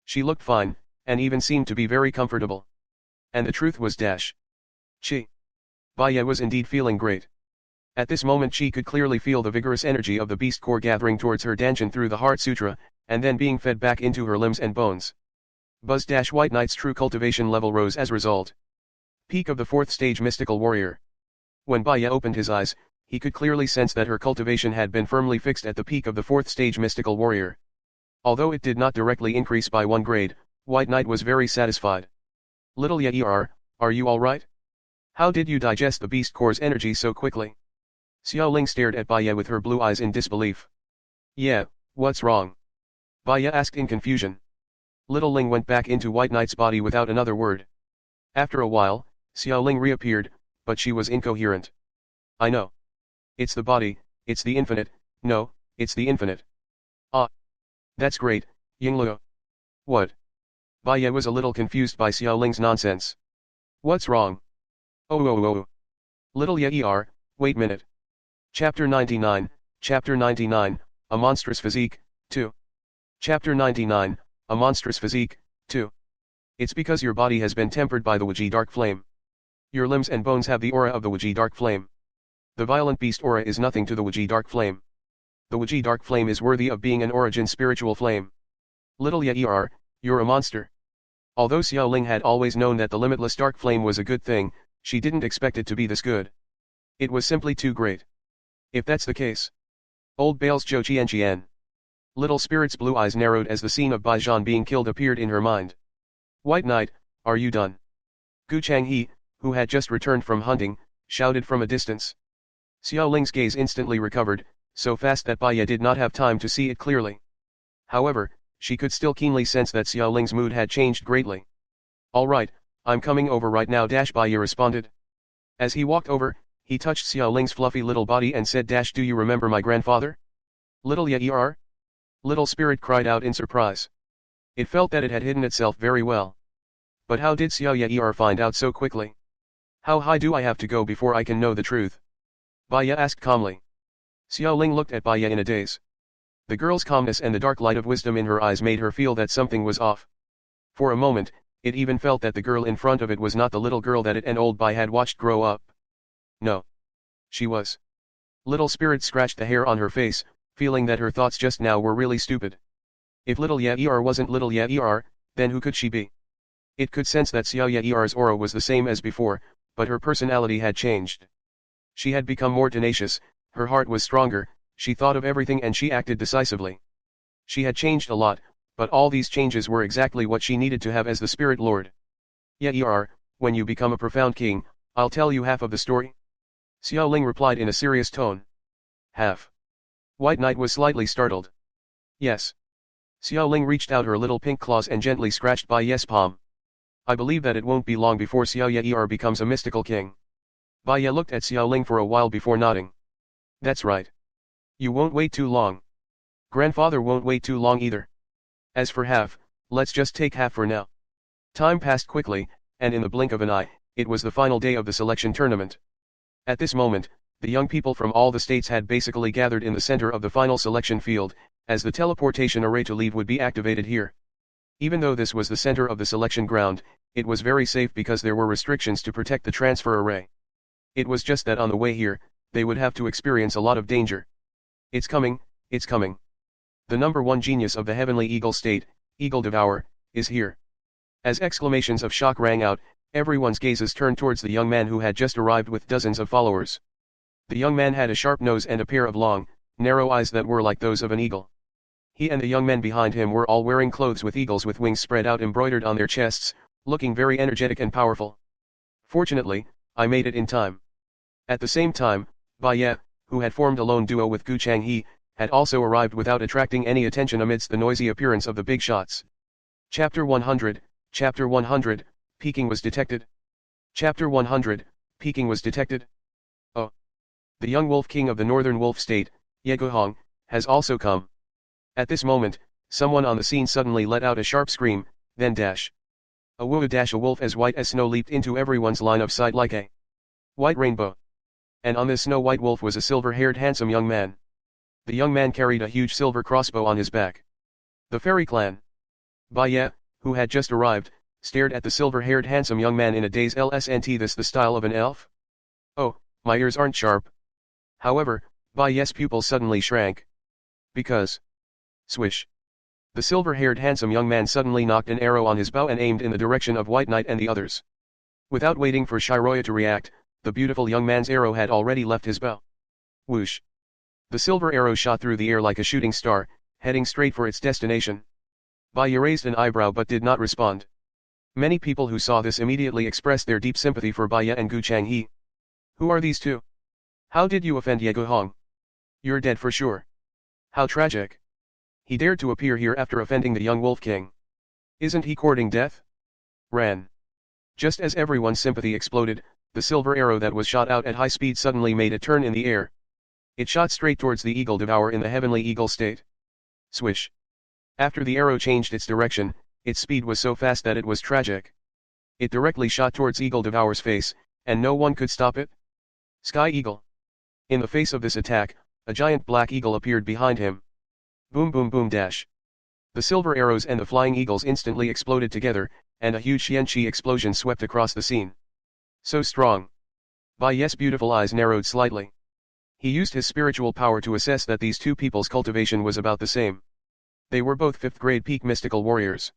S1: She looked fine, and even seemed to be very comfortable. And the truth was Chi. Baya was indeed feeling great. At this moment she could clearly feel the vigorous energy of the beast core gathering towards her dantian through the Heart Sutra, and then being fed back into her limbs and bones. White Knight's true cultivation level rose as a result. Peak of the 4th stage mystical warrior. When Baya opened his eyes, he could clearly sense that her cultivation had been firmly fixed at the peak of the 4th stage mystical warrior. Although it did not directly increase by 1 grade, White Knight was very satisfied. Little Yair, are you alright? How did you digest the beast core's energy so quickly? Xiaoling stared at Baya with her blue eyes in disbelief. Yeah, what's wrong? Baya asked in confusion. Little Ling went back into White Knight's body without another word. After a while, Xiaoling reappeared, but she was incoherent. I know. It's the body, it's the infinite, no, it's the infinite. That's great, Yingluo. What? Baya was a little confused by Xiaoling's nonsense. What's wrong? Oh. Little Yair, wait minute. Chapter 99, A Monstrous Physique, 2. Chapter 99, A Monstrous Physique, 2. It's because your body has been tempered by the Wuji Dark Flame. Your limbs and bones have the aura of the Wuji Dark Flame. The violent beast aura is nothing to the Wuji Dark Flame. The Wuji Dark Flame is worthy of being an origin spiritual flame. Little Yair, you're a monster. Although Xiaoling had always known that the limitless dark flame was a good thing, she didn't expect it to be this good. It was simply too great. If that's the case. Old Bale's Zhou Qian. Little Spirit's blue eyes narrowed as the scene of Bai Zhan being killed appeared in her mind. White Knight, are you done? Gu Changhe, who had just returned from hunting, shouted from a distance. Xiaoling's gaze instantly recovered, so fast that Baya did not have time to see it clearly. However, she could still keenly sense that Xiaoling's mood had changed greatly. All right, I'm coming over right now. Baya responded. As he walked over, he touched Xiaoling's fluffy little body and said, Do you remember my grandfather? Little Yair? Little Spirit cried out in surprise. It felt that it had hidden itself very well. But how did Xiao Yair find out so quickly? How high do I have to go before I can know the truth? Baya asked calmly. Xiaoling looked at Baya in a daze. The girl's calmness and the dark light of wisdom in her eyes made her feel that something was off. For a moment, it even felt that the girl in front of it was not the little girl that it and old Bai had watched grow up. No. She was. Little Spirit scratched the hair on her face, feeling that her thoughts just now were really stupid. If little Yair wasn't little Yair, then who could she be? It could sense that Xiao Ye'er's aura was the same as before, but her personality had changed. She had become more tenacious, her heart was stronger, she thought of everything and she acted decisively. She had changed a lot, but all these changes were exactly what she needed to have as the Spirit Lord. Ye'er, when you become a profound king, I'll tell you half of the story. Xiao Ling replied in a serious tone. Half. White Knight was slightly startled. Yes. Xiao Ling reached out her little pink claws and gently scratched Bai Ye's palm. I believe that it won't be long before Xiao Ye'er becomes a mystical king. Bai Ye looked at Xiao Ling for a while before nodding. That's right. You won't wait too long. Grandfather won't wait too long either. As for half, let's just take half for now. Time passed quickly, and in the blink of an eye, it was the final day of the selection tournament. At this moment, the young people from all the states had basically gathered in the center of the final selection field, as the teleportation array to leave would be activated here. Even though this was the center of the selection ground, it was very safe because there were restrictions to protect the transfer array. It was just that on the way here, they would have to experience a lot of danger. It's coming, it's coming. The number one genius of the Heavenly Eagle State, Eagle Devourer, is here. As exclamations of shock rang out, everyone's gazes turned towards the young man who had just arrived with dozens of followers. The young man had a sharp nose and a pair of long, narrow eyes that were like those of an eagle. He and the young men behind him were all wearing clothes with eagles with wings spread out embroidered on their chests, looking very energetic and powerful. Fortunately, I made it in time. At the same time, Bai Ye, who had formed a lone duo with Gu Changhe, had also arrived without attracting any attention amidst the noisy appearance of the big shots. Chapter 100, Chapter 100, Peeking was detected. Chapter 100, Peeking was detected. Oh. The young wolf king of the northern wolf state, Ye Guhong, has also come. At this moment, someone on the scene suddenly let out a sharp scream, then dash. A woo dash a wolf as white as snow leaped into everyone's line of sight like a white rainbow. And on this snow-white wolf was a silver-haired handsome young man. The young man carried a huge silver crossbow on his back. The fairy clan. Bai Ye, who had just arrived, stared at the silver-haired handsome young man in a daze. Lsnt this the style of an elf? Oh, my ears aren't sharp. However, Bai Ye's pupils suddenly shrank. Because. Swish. The silver-haired handsome young man suddenly knocked an arrow on his bow and aimed in the direction of White Knight and the others. Without waiting for Shiroya to react, the beautiful young man's arrow had already left his bow. Whoosh. The silver arrow shot through the air like a shooting star, heading straight for its destination. Bai Ye raised an eyebrow but did not respond. Many people who saw this immediately expressed their deep sympathy for Bai Ye and Gu Changhe. Who are these two? How did you offend Ye Guhong? You're dead for sure. How tragic. He dared to appear here after offending the young wolf king. Isn't he courting death? Ran. Just as everyone's sympathy exploded, the silver arrow that was shot out at high speed suddenly made a turn in the air. It shot straight towards the eagle devourer in the heavenly eagle state. Swish. After the arrow changed its direction, its speed was so fast that it was tragic. It directly shot towards eagle devourer's face, and no one could stop it. Sky Eagle. In the face of this attack, a giant black eagle appeared behind him. Boom boom boom dash. The silver arrows and the flying eagles instantly exploded together, and a huge Xianqi explosion swept across the scene. So strong. Bai Ye's beautiful eyes narrowed slightly. He used his spiritual power to assess that these two people's cultivation was about the same. They were both 5th grade peak mystical warriors.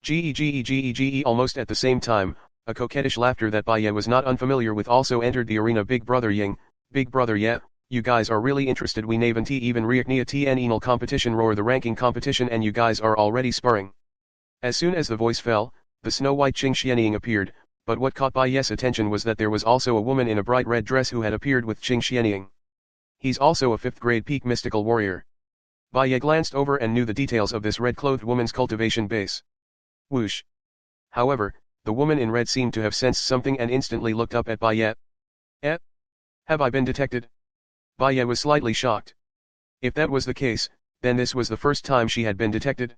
S1: Ge almost at the same time, a coquettish laughter that Bai Ye was not unfamiliar with also entered the arena. Big brother Ying, big brother Ye, you guys are really interested. We naven't even reaknia tn enal competition roar the ranking competition and you guys are already sparring. As soon as the voice fell, the snow-white Qing Xianying appeared, but what caught Bai Ye's attention was that there was also a woman in a bright red dress who had appeared with Qing Xianying. He's also a 5th grade peak mystical warrior. Bai Ye glanced over and knew the details of this red-clothed woman's cultivation base. Whoosh. However, the woman in red seemed to have sensed something and instantly looked up at Bai Ye. Eh? Have I been detected? Bai Ye was slightly shocked. If that was the case, then this was the first time she had been detected.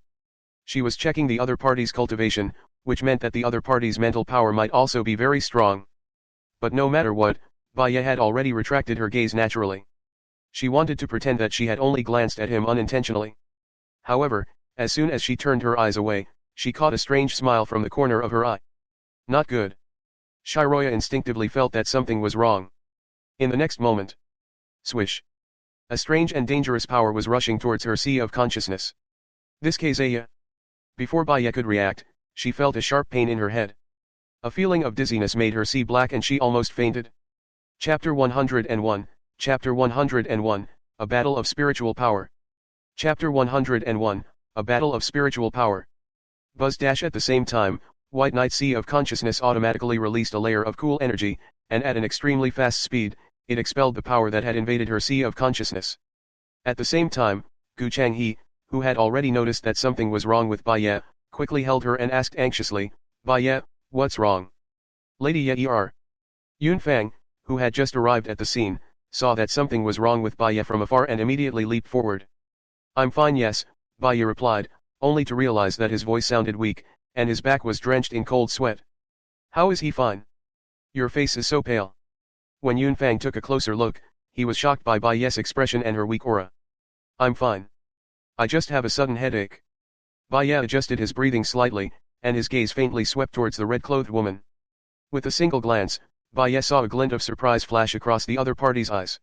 S1: She was checking the other party's cultivation, which meant that the other party's mental power might also be very strong. But no matter what, Bai Ye had already retracted her gaze naturally. She wanted to pretend that she had only glanced at him unintentionally. However, as soon as she turned her eyes away, she caught a strange smile from the corner of her eye. Not good. Shiroya instinctively felt that something was wrong. In the next moment. Swish. A strange and dangerous power was rushing towards her sea of consciousness. This Kazaya. Before Bai Ye could react, She felt a sharp pain in her head. A feeling of dizziness made her see black and she almost fainted. Chapter 101, Chapter 101, A Battle of Spiritual Power. Chapter 101, A Battle of Spiritual Power. Buzz dash at the same time, White Knight's Sea of Consciousness automatically released a layer of cool energy, and at an extremely fast speed, it expelled the power that had invaded her Sea of Consciousness. At the same time, Gu Changhe, who had already noticed that something was wrong with Bai Ye, quickly held her and asked anxiously, Bai Ye, what's wrong? Lady Ye er. Yun Fang, who had just arrived at the scene, saw that something was wrong with Bai Ye from afar and immediately leaped forward. I'm fine, yes, Bai Ye replied, only to realize that his voice sounded weak, and his back was drenched in cold sweat. How is he fine? Your face is so pale. When Yun Fang took a closer look, he was shocked by Bai Ye's expression and her weak aura. I'm fine. I just have a sudden headache. Bai Ye adjusted his breathing slightly, and his gaze faintly swept towards the red-clothed woman. With a single glance, Bai Ye saw a glint of surprise flash across the other party's eyes.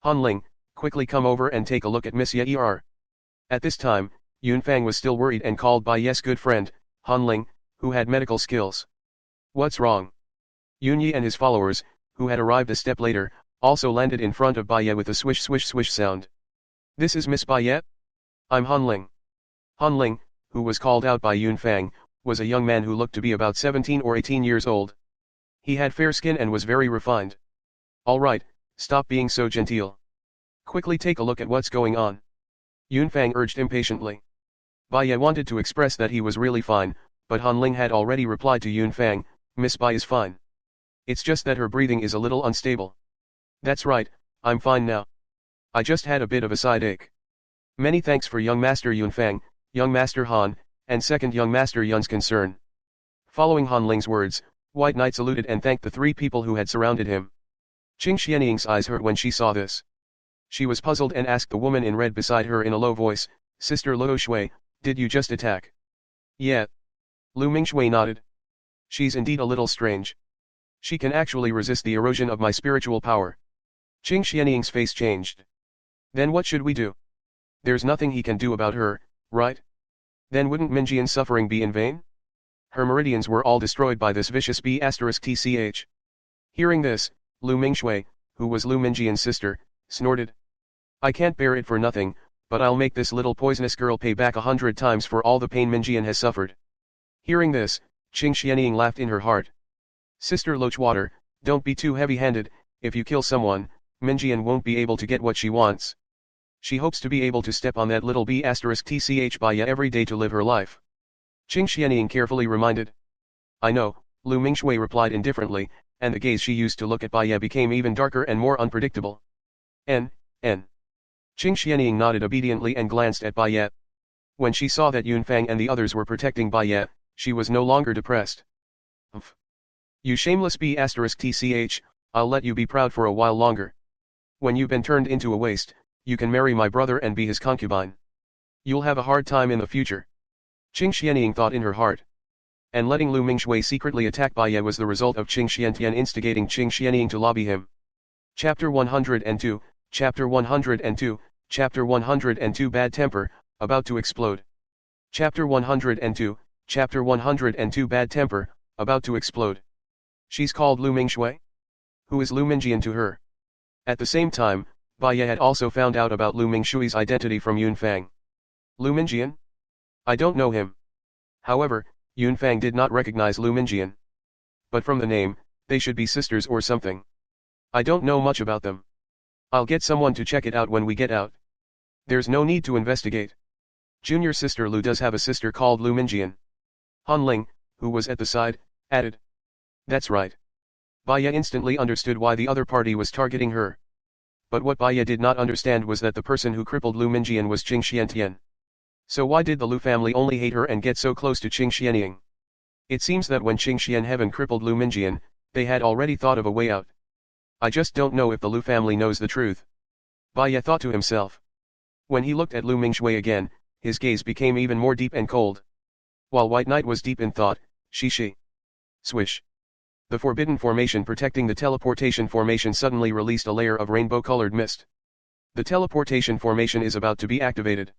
S1: Han Ling, quickly come over and take a look at Miss Ye er. At this time, Yun Fang was still worried and called Bai Ye's good friend, Han Ling, who had medical skills. What's wrong? Yun Yi and his followers, who had arrived a step later, also landed in front of Bai Ye with a swish swish swish sound. This is Miss Bai Ye? I'm Han Ling. Han Ling, who was called out by Yun Fang, was a young man who looked to be about 17 or 18 years old. He had fair skin and was very refined. All right, stop being so genteel. Quickly take a look at what's going on. Yun Fang urged impatiently. Bai Ye wanted to express that he was really fine, but Han Ling had already replied to Yun Fang, Miss Bai is fine. It's just that her breathing is a little unstable. That's right, I'm fine now. I just had a bit of a side ache. Many thanks for young Master Yun Fang, young Master Han, and second young Master Yun's concern. Following Han Ling's words, White Knight saluted and thanked the three people who had surrounded him. Qing Xianying's eyes hurt when she saw this. She was puzzled and asked the woman in red beside her in a low voice, Sister Luo Shui, did you just attack? Yeah. Lu Mingshui nodded. She's indeed a little strange. She can actually resist the erosion of my spiritual power. Qing Xianying's face changed. Then what should we do? There's nothing he can do about her, right? Then wouldn't Minjian's suffering be in vain? Her meridians were all destroyed by this vicious B***tch. Hearing this, Lu Mingshui, who was Lu Minjian's sister, snorted. I can't bear it for nothing, but I'll make this little poisonous girl pay back 100 times for all the pain Minjian has suffered. Hearing this, Qing Xianying laughed in her heart. Sister Lochwater, don't be too heavy-handed, if you kill someone, Minjian won't be able to get what she wants. She hopes to be able to step on that little B***tch Bai Ye every day to live her life. Qing Xianying carefully reminded. I know, Lu Mingshui replied indifferently, and the gaze she used to look at Bai Ye became even darker and more unpredictable. N. Qing Xianying nodded obediently and glanced at Bai Ye. When she saw that Yun Fang and the others were protecting Bai Ye, she was no longer depressed. Umph. You shameless B***tch, I'll let you be proud for a while longer. When you've been turned into a waste, you can marry my brother and be his concubine. You'll have a hard time in the future. Qing Xianying thought in her heart. And letting Lu Mingshui secretly attack Bai Ye was the result of Qing Xiantian instigating Qing Xianying to lobby him. Chapter 102, Chapter 102, Chapter 102 Bad Temper, about to explode. Chapter 102, Chapter 102 Bad Temper, about to explode. She's called Lu Mingshui? Who is Lu Minjian to her? At the same time, Bai Ye had also found out about Lu Mingshui's identity from Yun Fang. Lu Minjian? I don't know him. However, Yun Fang did not recognize Lu Minjian. But from the name, they should be sisters or something. I don't know much about them. I'll get someone to check it out when we get out. There's no need to investigate. Junior sister Lu does have a sister called Lu Minjian. Han Ling, who was at the side, added. That's right. Bai Ye instantly understood why the other party was targeting her. But what Bai Ye did not understand was that the person who crippled Lu Minjian was Qing Xiantian. So why did the Lu family only hate her and get so close to Qing Xianying? It seems that when Qing Xianheaven crippled Lu Minjian, they had already thought of a way out. I just don't know if the Lu family knows the truth. Bai Ye thought to himself. When he looked at Lu Mingshui again, his gaze became even more deep and cold. While White Knight was deep in thought, she. Swish. The forbidden formation protecting the teleportation formation suddenly released a layer of rainbow-colored mist. The teleportation formation is about to be activated.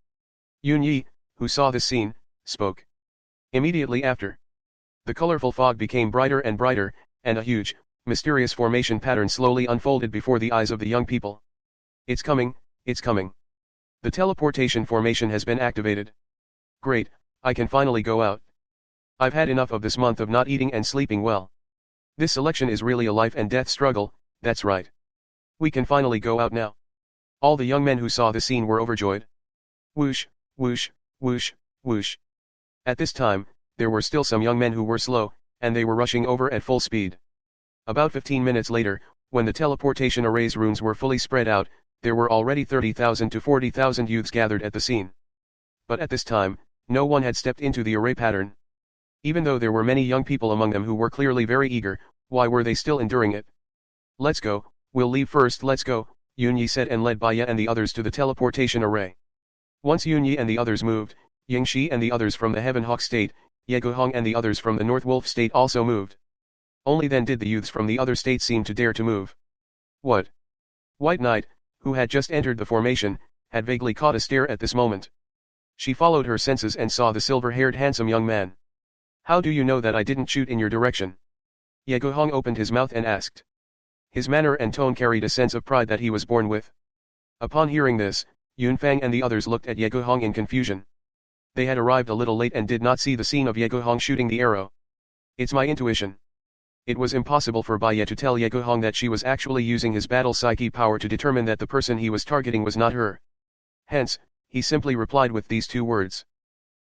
S1: Yun Yi, who saw this scene, spoke. Immediately after, The colorful fog became brighter and brighter, and a huge, mysterious formation pattern slowly unfolded before the eyes of the young people. It's coming, it's coming. The teleportation formation has been activated. Great, I can finally go out. I've had enough of this month of not eating and sleeping well. This selection is really a life and death struggle, that's right. We can finally go out now. All the young men who saw the scene were overjoyed. Whoosh, whoosh, whoosh, whoosh. At this time, there were still some young men who were slow, and they were rushing over at full speed. About 15 minutes later, when the teleportation array's runes were fully spread out, there were already 30,000 to 40,000 youths gathered at the scene. But at this time, no one had stepped into the array pattern. Even though there were many young people among them who were clearly very eager, why were they still enduring it? Let's go, we'll leave first, let's go, Yunyi said and led Baya and the others to the teleportation array. Once Yunyi and the others moved, Yingxi and the others from the Heaven Hawk state, Yeguhong and the others from the North Wolf state also moved. Only then did the youths from the other states seem to dare to move. What? White Knight, who had just entered the formation, had vaguely caught a stare at this moment. She followed her senses and saw the silver-haired handsome young man. How do you know that I didn't shoot in your direction? Yeguhong opened his mouth and asked. His manner and tone carried a sense of pride that he was born with. Upon hearing this, Yunfang and the others looked at Yeguhong in confusion. They had arrived a little late and did not see the scene of Yeguhong shooting the arrow. It's my intuition. It was impossible for Baya to tell Yeguhong that she was actually using his battle psyche power to determine that the person he was targeting was not her. Hence, he simply replied with these two words.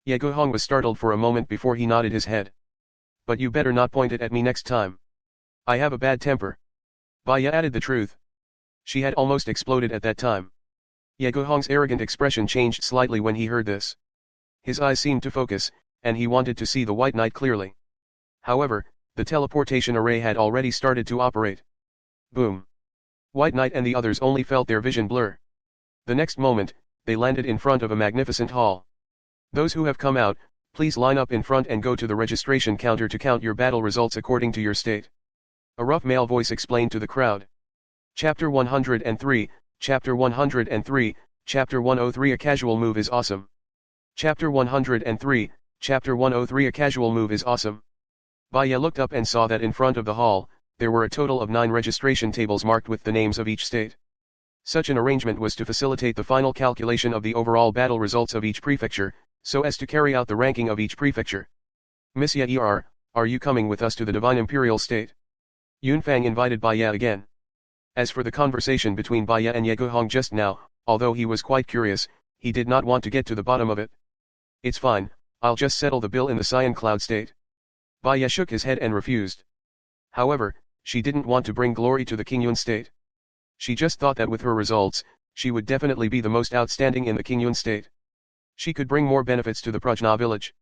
S1: Yeguhong was startled for a moment before he nodded his head. But you better not point it at me next time. I have a bad temper. Baya added the truth. She had almost exploded at that time. Yeguhong's arrogant expression changed slightly when he heard this. His eyes seemed to focus, and he wanted to see the White Knight clearly. However, the teleportation array had already started to operate. Boom. White Knight and the others only felt their vision blur. The next moment, they landed in front of a magnificent hall. Those who have come out, please line up in front and go to the registration counter to count your battle results according to your state. A rough male voice explained to the crowd. Chapter 103, Chapter 103, Chapter 103. A casual move is awesome. Chapter 103, Chapter 103. A casual move is awesome. Baya looked up and saw that in front of the hall, there were a total of 9 registration tables marked with the names of each state. Such an arrangement was to facilitate the final calculation of the overall battle results of each prefecture, so as to carry out the ranking of each prefecture. Miss Ye are you coming with us to the Divine Imperial State? Yunfang invited Baya again. As for the conversation between Baya and Yeguhong just now, although he was quite curious, he did not want to get to the bottom of it. It's fine, I'll just settle the bill in the Cyan Cloud State. Baya shook his head and refused. However, she didn't want to bring glory to the Qingyun state. She just thought that with her results, she would definitely be the most outstanding in the Qingyun state. She could bring more benefits to the Prajna village.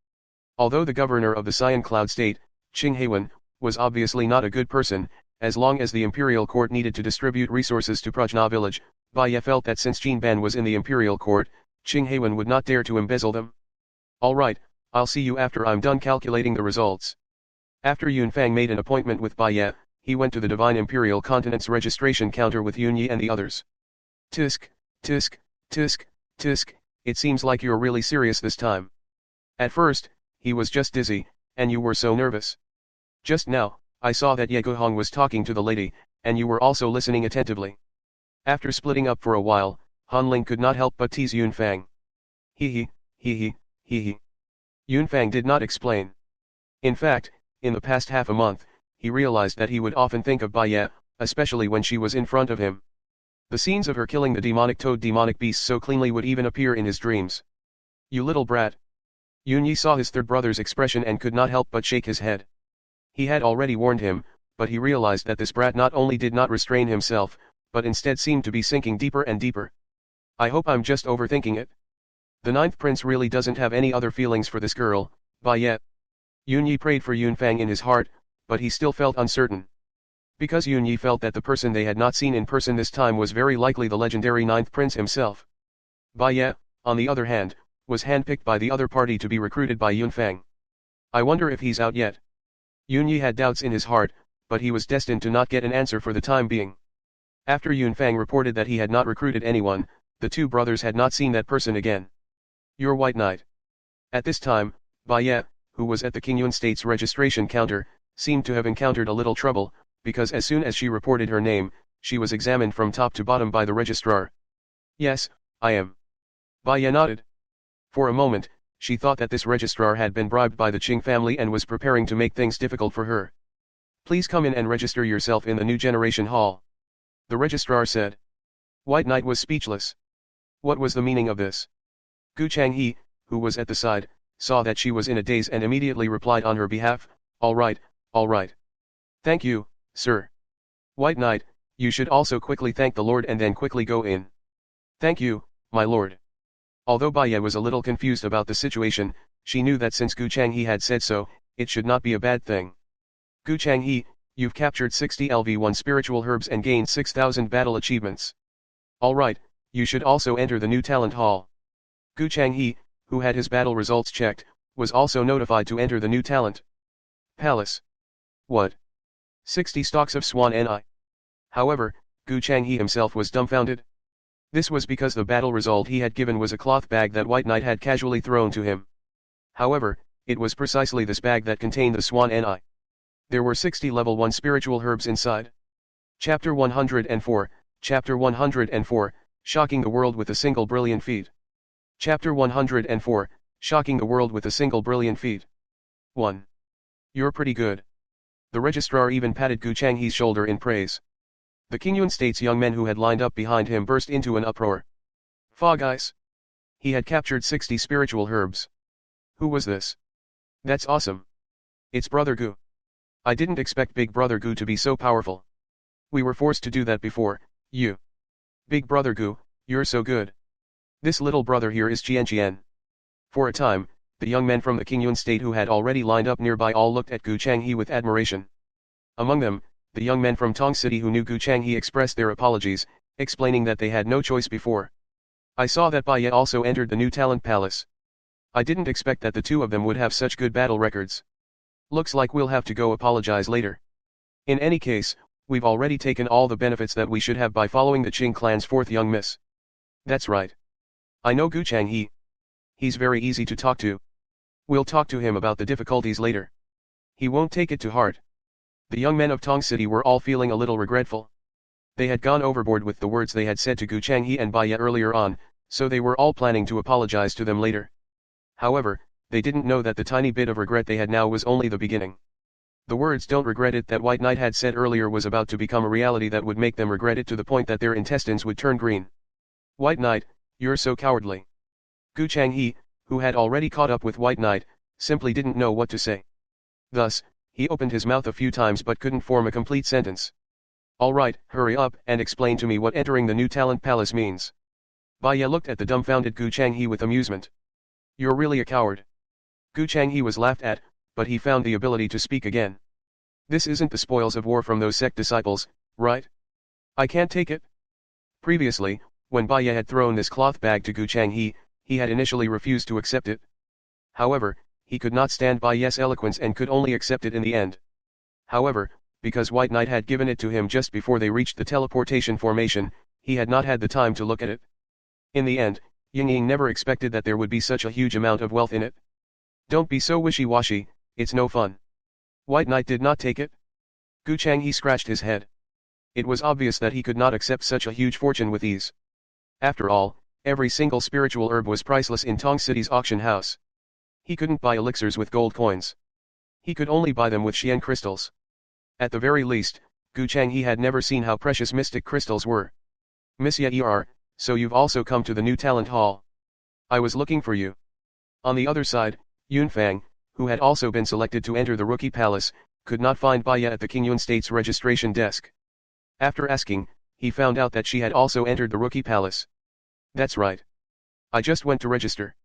S1: Although the governor of the Cyan Cloud state, Qing Heiwen, was obviously not a good person, as long as the imperial court needed to distribute resources to Prajna village, Baya felt that since Jin Ban was in the imperial court, Qing Heiwen would not dare to embezzle them. Alright, I'll see you after I'm done calculating the results. After Yunfang made an appointment with Baya, he went to the Divine Imperial Continent's registration counter with Yunyi and the others. Tisk, tisk, tisk, tisk, it seems like you're really serious this time. At first, he was just dizzy, and you were so nervous. Just now, I saw that Yeguhong was talking to the lady, and you were also listening attentively. After splitting up for a while, Hanling could not help but tease Yunfang. Hee hee. Yunfang did not explain. In fact, in the past half a month, he realized that he would often think of Baya, especially when she was in front of him. The scenes of her killing the demonic toad demonic beast so cleanly would even appear in his dreams. You little brat. Yunyi saw his third brother's expression and could not help but shake his head. He had already warned him, but he realized that this brat not only did not restrain himself, but instead seemed to be sinking deeper and deeper. I hope I'm just overthinking it. The 9th prince really doesn't have any other feelings for this girl, Baya. Yunyi prayed for Yunfang in his heart, but he still felt uncertain. Because Yunyi felt that the person they had not seen in person this time was very likely the legendary 9th prince himself. Baya, on the other hand, was handpicked by the other party to be recruited by Yunfang. I wonder if he's out yet. Yunyi had doubts in his heart, but he was destined to not get an answer for the time being. After Yunfang reported that he had not recruited anyone, the two brothers had not seen that person again. Your White Knight. At this time, Baya, who was at the Qingyun State's registration counter, seemed to have encountered a little trouble, because as soon as she reported her name, she was examined from top to bottom by the registrar. Yes, I am. Bai Ye nodded. For a moment, she thought that this registrar had been bribed by the Qing family and was preparing to make things difficult for her. Please come in and register yourself in the new generation hall. The registrar said. White Knight was speechless. What was the meaning of this? Gu Changhe, who was at the side, saw that she was in a daze and immediately replied on her behalf, all right, all right. Thank you, sir. White Knight, you should also quickly thank the Lord and then quickly go in. Thank you, my lord. Although Bai Ye was a little confused about the situation, she knew that since Gu Changhe had said so, it should not be a bad thing. Gu Changhe, you've captured 60 LV1 spiritual herbs and gained 6,000 battle achievements. Alright, you should also enter the new talent hall. Gu Changhe, who had his battle results checked, was also notified to enter the new talent palace. What? 60 stalks of swan ni. However, Gu Changhe himself was dumbfounded. This was because the battle result he had given was a cloth bag that White Knight had casually thrown to him. However, it was precisely this bag that contained the swan ni. There were 60 level 1 spiritual herbs inside. Chapter 104, Chapter 104, Shocking the World with a Single Brilliant Feat. Chapter 104, Shocking the World with a Single Brilliant Feat. 1. You're pretty good. The registrar even patted Gu Changhe's shoulder in praise. The Qingyun State's young men who had lined up behind him burst into an uproar. Fog Ice. He had captured 60 spiritual herbs. Who was this? That's awesome. It's Brother Gu. I didn't expect Big Brother Gu to be so powerful. We were forced to do that before, you. Big Brother Gu, you're so good. This little brother here is Qian. For a time, the young men from the Qingyun State who had already lined up nearby all looked at Gu Changhe with admiration. Among them, the young men from Tong City who knew Gu Changhe expressed their apologies, explaining that they had no choice before. I saw that Bai Ye also entered the new talent palace. I didn't expect that the two of them would have such good battle records. Looks like we'll have to go apologize later. In any case, we've already taken all the benefits that we should have by following the Qing clan's fourth young miss. That's right. I know Gu Changhe. He's very easy to talk to. We'll talk to him about the difficulties later. He won't take it to heart. The young men of Tong City were all feeling a little regretful. They had gone overboard with the words they had said to Gu Changhe and Bai Ye earlier on, so they were all planning to apologize to them later. However, they didn't know that the tiny bit of regret they had now was only the beginning. The words "don't regret it" that White Knight had said earlier was about to become a reality that would make them regret it to the point that their intestines would turn green. White Knight, you're so cowardly. Gu Changhe, who had already caught up with White Knight, simply didn't know what to say. Thus, he opened his mouth a few times but couldn't form a complete sentence. Alright, hurry up and explain to me what entering the new talent palace means. Bai Ye looked at the dumbfounded Gu Changhe with amusement. You're really a coward. Gu Changhe was laughed at, but he found the ability to speak again. This isn't the spoils of war from those sect disciples, right? I can't take it. Previously, when Bai Ye had thrown this cloth bag to Gu Changhe, he had initially refused to accept it. However, he could not stand Bai Ye's eloquence and could only accept it in the end. However, because White Knight had given it to him just before they reached the teleportation formation, he had not had the time to look at it. In the end, Ying never expected that there would be such a huge amount of wealth in it. Don't be so wishy-washy, it's no fun. White Knight did not take it. Gu Changhe scratched his head. It was obvious that he could not accept such a huge fortune with ease. After all, every single spiritual herb was priceless in Tong City's auction house. He couldn't buy elixirs with gold coins. He could only buy them with Xian crystals. At the very least, Gu Changhe had never seen how precious mystic crystals were. Miss Ye, so you've also come to the new talent hall. I was looking for you. On the other side, Yunfang, who had also been selected to enter the Rookie Palace, could not find Bai Ye at the Qingyun State's registration desk. After asking, he found out that she had also entered the Rookie Palace. That's right. I just went to register.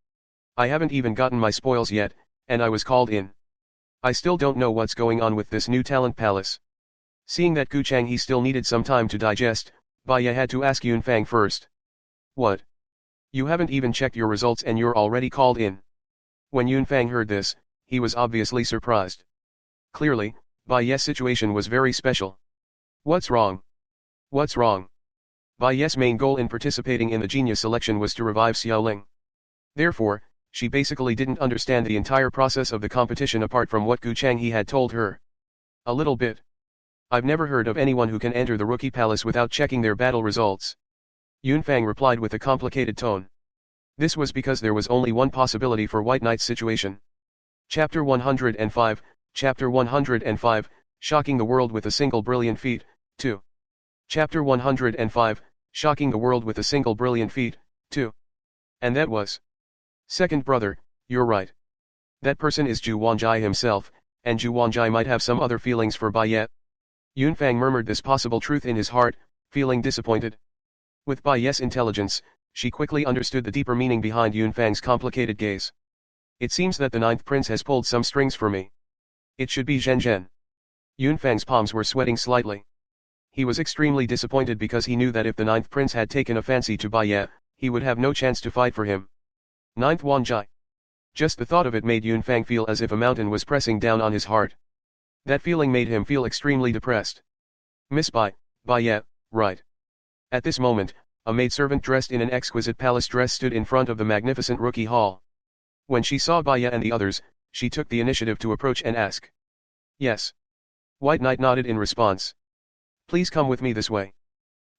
S1: I haven't even gotten my spoils yet, and I was called in. I still don't know what's going on with this new talent palace. Seeing that Gu Changhe still needed some time to digest, Bai Ye had to ask Yunfang first. What? You haven't even checked your results and you're already called in. When Yunfang heard this, he was obviously surprised. Clearly, Bai Ye's situation was very special. What's wrong? What's wrong? Bai Ye's main goal in participating in the genius selection was to revive Xiaoling. Therefore, She basically didn't understand the entire process of the competition apart from what Gu Changhe had told her. A little bit. I've never heard of anyone who can enter the Rookie Palace without checking their battle results. Yunfang replied with a complicated tone. This was because there was only one possibility for White Knight's situation. Chapter 105, Chapter 105, Shocking the World with a Single Brilliant Feat, 2. Chapter 105, Shocking the World with a Single Brilliant Feat, 2. And that was. Second brother, you're right. That person is Zhu Wanjai himself, and Zhu Wanjai might have some other feelings for Bai Ye. Yunfang murmured this possible truth in his heart, feeling disappointed. With Bai Ye's intelligence, she quickly understood the deeper meaning behind Yunfang's complicated gaze. It seems that the ninth prince has pulled some strings for me. It should be Zhen Zhen. Yunfang's palms were sweating slightly. He was extremely disappointed because he knew that if the ninth prince had taken a fancy to Bai Ye, he would have no chance to fight for him. Ninth Wanjai. Just the thought of it made Yunfang feel as if a mountain was pressing down on his heart. That feeling made him feel extremely depressed. Miss Bai Ye, right. At this moment, a maidservant dressed in an exquisite palace dress stood in front of the magnificent rookie hall. When she saw Bai Ye and the others, she took the initiative to approach and ask. Yes. White Knight nodded in response. Please come with me this way.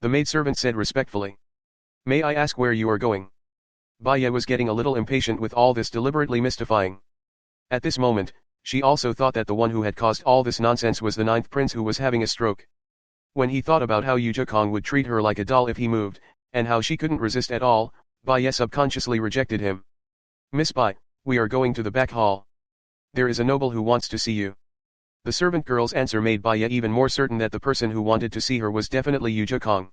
S1: The maidservant said respectfully. May I ask where you are going? Bai Ye was getting a little impatient with all this deliberately mystifying. At this moment, she also thought that the one who had caused all this nonsense was the ninth prince who was having a stroke. When he thought about how Yu Zhekong would treat her like a doll if he moved, and how she couldn't resist at all, Bai Ye subconsciously rejected him. Miss Bai, we are going to the back hall. There is a noble who wants to see you. The servant girl's answer made Bai Ye even more certain that the person who wanted to see her was definitely Yu Zhekong.